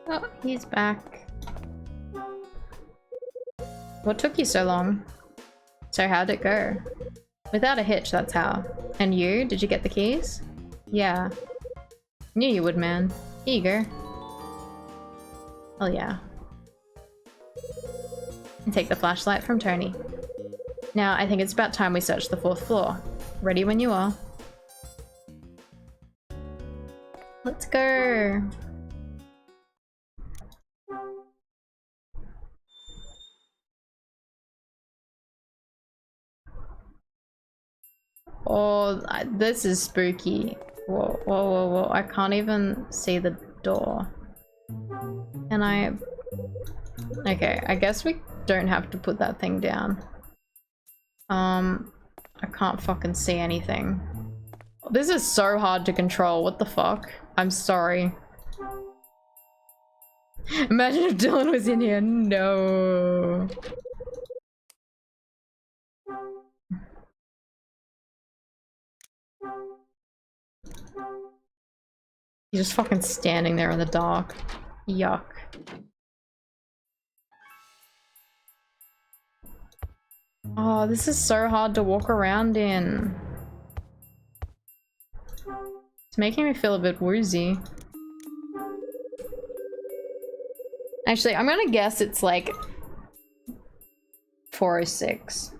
Oh, he's back. What took you so long? So how'd it go? Without a hitch, that's how. And you? Did you get the keys? Yeah. Knew you would, man. Here you go. Oh yeah. And take the flashlight from Tony. Now, I think it's about time we search the 4th floor. Ready when you are. Let's go! Oh, this is spooky. Whoa, whoa, whoa, whoa. I can't even see the door. Can I... Okay, I guess we don't have to put that thing down. I can't fucking see anything. This is so hard to control. What the fuck? I'm sorry. Imagine if Dylan was in here. No. He's just fucking standing there in the dark. Yuck. Oh, this is so hard to walk around in. It's making me feel a bit woozy. Actually, I'm gonna guess it's like 406.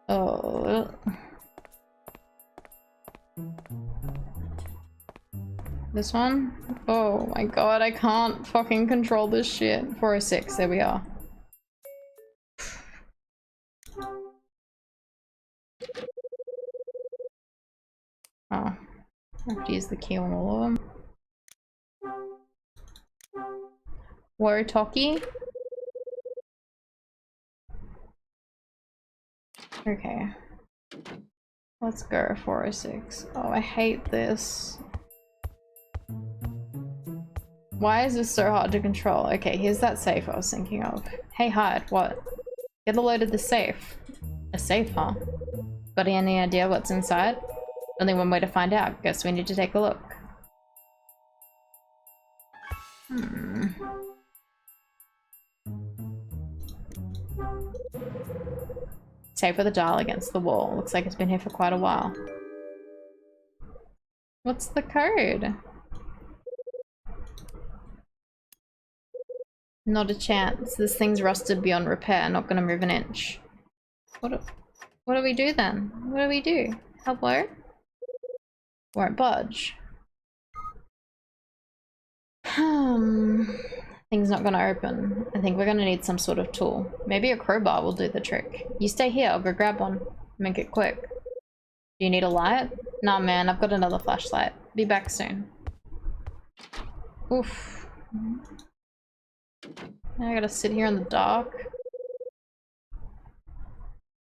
Oh. This one? Oh my god, I can't fucking control this shit. 406, there we are. Oh. I have to use the key on all of them. Worotoki? Okay. Let's go, 406. Oh, I hate this. Why is this so hard to control? Okay, here's that safe I was thinking of. Hey, Hyde, what? Get a load of the safe. A safe, huh? Got any idea what's inside? Only one way to find out. Guess we need to take a look. Safe with a dial against the wall. Looks like it's been here for quite a while. What's the code? Not a chance. This thing's rusted beyond repair. Not gonna move an inch. What do we do then? What do we do? Hello? Won't budge. Thing's not gonna open. I think we're gonna need some sort of tool. Maybe a crowbar will do the trick. You stay here, I'll go grab one. Make it quick. Do you need a light? Nah man, I've got another flashlight. Be back soon. Oof. Now I gotta sit here in the dark.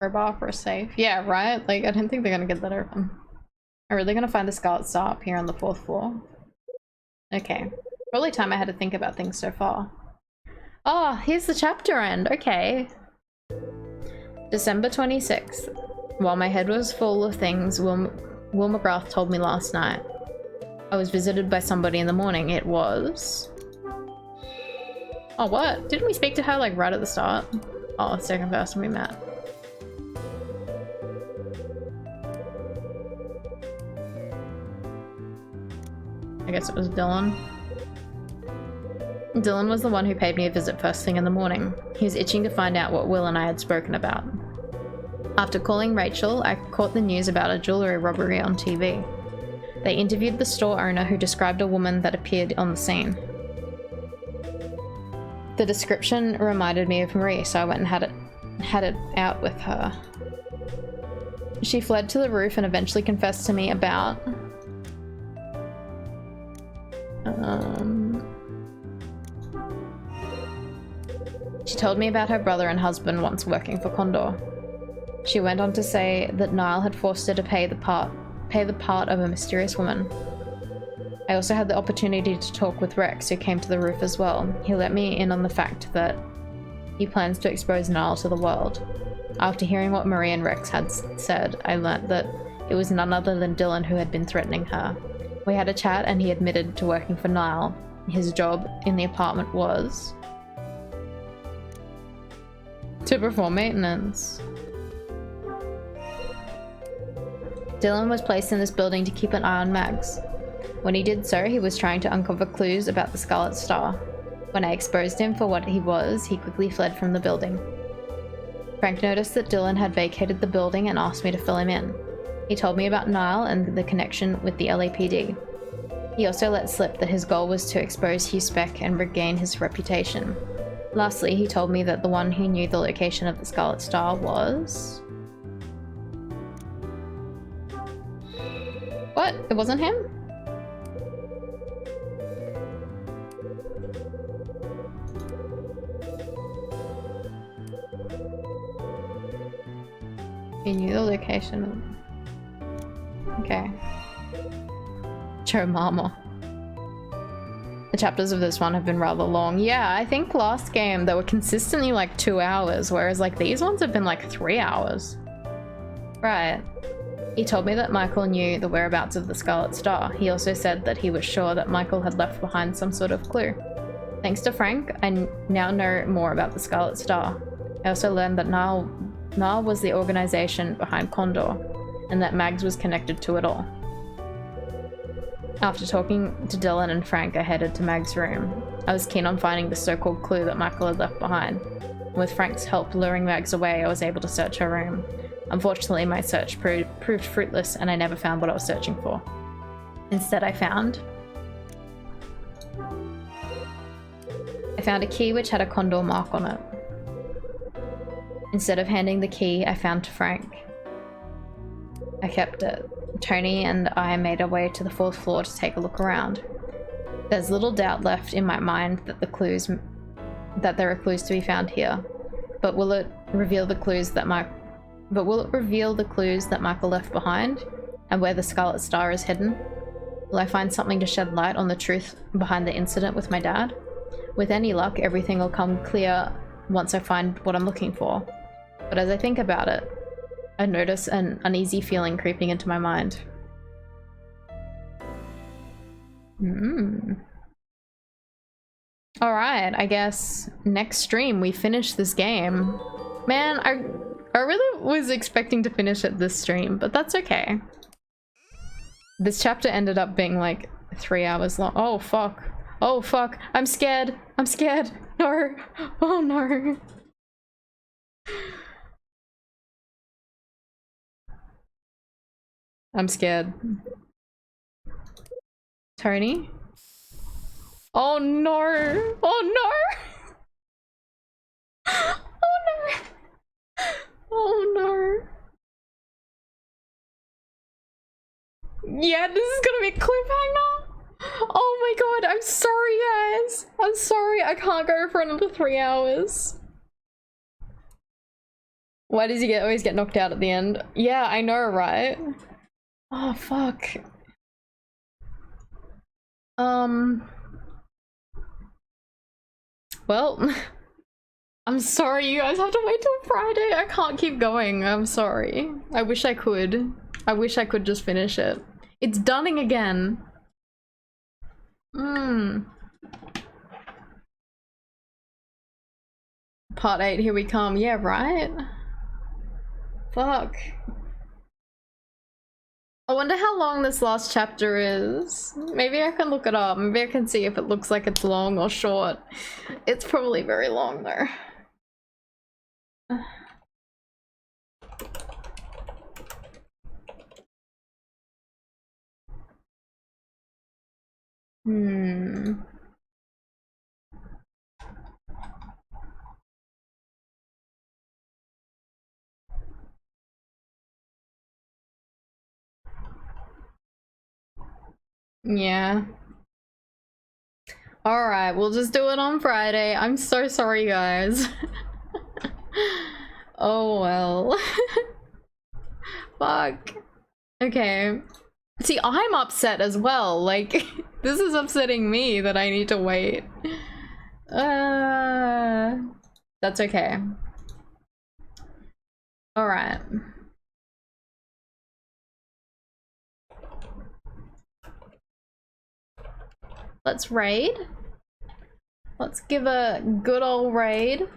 Crowbar for a safe. Yeah, right? Like, I don't think they're gonna get that open. Are really gonna find the Scarlet Star up here on the 4th floor? Okay. Probably time I had to think about things so far. Oh, here's the chapter end. Okay. December 26th. While my head was full of things Will McGrath told me last night, I was visited by somebody in the morning. It was... Oh, what? Didn't we speak to her, like, right at the start? Oh, second person we met. I guess it was Dylan. Dylan was the one who paid me a visit first thing in the morning. He was itching to find out what Will and I had spoken about. After calling Rachel, I caught the news about a jewellery robbery on TV. They interviewed the store owner, who described a woman that appeared on the scene. The description reminded me of Marie, so I went and had it out with her. She fled to the roof and eventually confessed to me about... She told me about her brother and husband once working for Condor. She went on to say that Niall had forced her to pay the part of a mysterious woman. I also had the opportunity to talk with Rex, who came to the roof as well. He let me in on the fact that he plans to expose Niall to the world. After hearing what Marie and Rex had said, I learnt that it was none other than Dylan who had been threatening her. We had a chat and he admitted to working for Niall. His job in the apartment was to perform maintenance. Dylan was placed in this building to keep an eye on Mags. When he did so, he was trying to uncover clues about the Scarlet Star. When I exposed him for what he was, he quickly fled from the building. Frank noticed that Dylan had vacated the building and asked me to fill him in. He told me about Niall and the connection with the LAPD. He also let slip that his goal was to expose Hugh Speck and regain his reputation. Lastly, he told me that the one who knew the location of the Scarlet Star was... What? It wasn't him? He knew the location of... Okay. Joe Mama. The chapters of this one have been rather long. Yeah, I think last game they were consistently like 2 hours, whereas like these ones have been like 3 hours. Right. He told me that Michael knew the whereabouts of the Scarlet Star. He also said that he was sure that Michael had left behind some sort of clue. Thanks to Frank, I now know more about the Scarlet Star. I also learned that Niall was the organization behind Condor, and that Mags was connected to it all. After talking to Dylan and Frank, I headed to Mag's room. I was keen on finding the so-called clue that Michael had left behind. With Frank's help luring Mags away, I was able to search her room. Unfortunately, my search proved fruitless, and I never found what I was searching for. Instead, I found a key which had a Condor mark on it. Instead of handing the key, I found to Frank. I kept it. Tony and I made our way to the 4th floor to take a look around. There's little doubt left in my mind that there are clues to be found here. But will it reveal the clues that Michael left behind, and where the Scarlet Star is hidden? Will I find something to shed light on the truth behind the incident with my dad? With any luck, everything will come clear once I find what I'm looking for. But as I think about it, I notice an uneasy feeling creeping into my mind. Alright, I guess next stream we finish this game. Man, I really was expecting to finish it this stream, but that's okay. This chapter ended up being like 3 hours long. Oh fuck. Oh fuck. I'm scared. I'm scared. No. Oh no. I'm scared. Tony? Oh no! Oh no! Oh no! Oh no! Yeah, this is gonna be a cliffhanger! Oh my god, I'm sorry guys! I'm sorry, I can't go for another 3 hours. Why does he always get knocked out at the end? Yeah, I know, right? Oh, fuck. Well, I'm sorry you guys have to wait till Friday. I can't keep going. I'm sorry. I wish I could. I wish I could just finish it. It's dunning again. Part 8, here we come. Yeah, right? Fuck. I wonder how long this last chapter is. Maybe I can look it up. Maybe I can see if it looks like it's long or short. It's probably very long though. Yeah. Alright, we'll just do it on Friday. I'm so sorry, guys. Oh well. Fuck. Okay. See, I'm upset as well. Like, this is upsetting me that I need to wait. That's okay. Alright. Let's raid. Let's give a good old raid.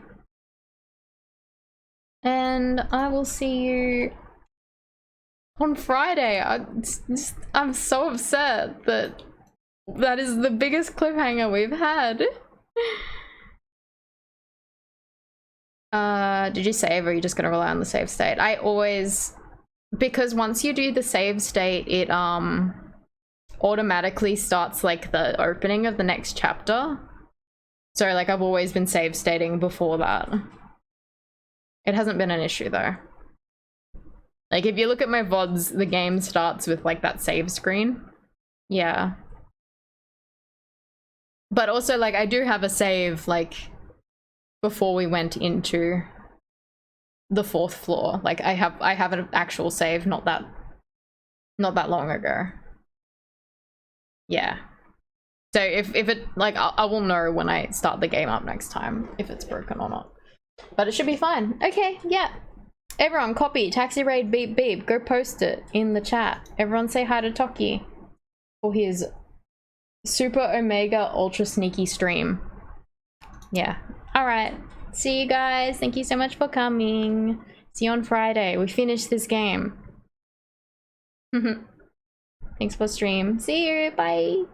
And I will see you on Friday. I'm so upset that that is the biggest cliffhanger we've had. Did you save or are you just gonna rely on the save state? I always, because once you do the save state, it automatically starts like the opening of the next chapter. So like I've always been save stating before that. It hasn't been an issue though. Like if you look at my VODs, the game starts with like that save screen. Yeah. But also like I do have a save like before we went into the 4th floor. Like I have an actual save not that long ago. Yeah. So if it like I will know when I start the game up next time if it's broken or not. But it should be fine. Okay, yeah. Everyone copy taxi raid beep beep. Go post it in the chat. Everyone say hi to Toki for his super omega ultra sneaky stream. Yeah. Alright. See you guys. Thank you so much for coming. See you on Friday. We finished this game. Thanks for stream. See you. Bye.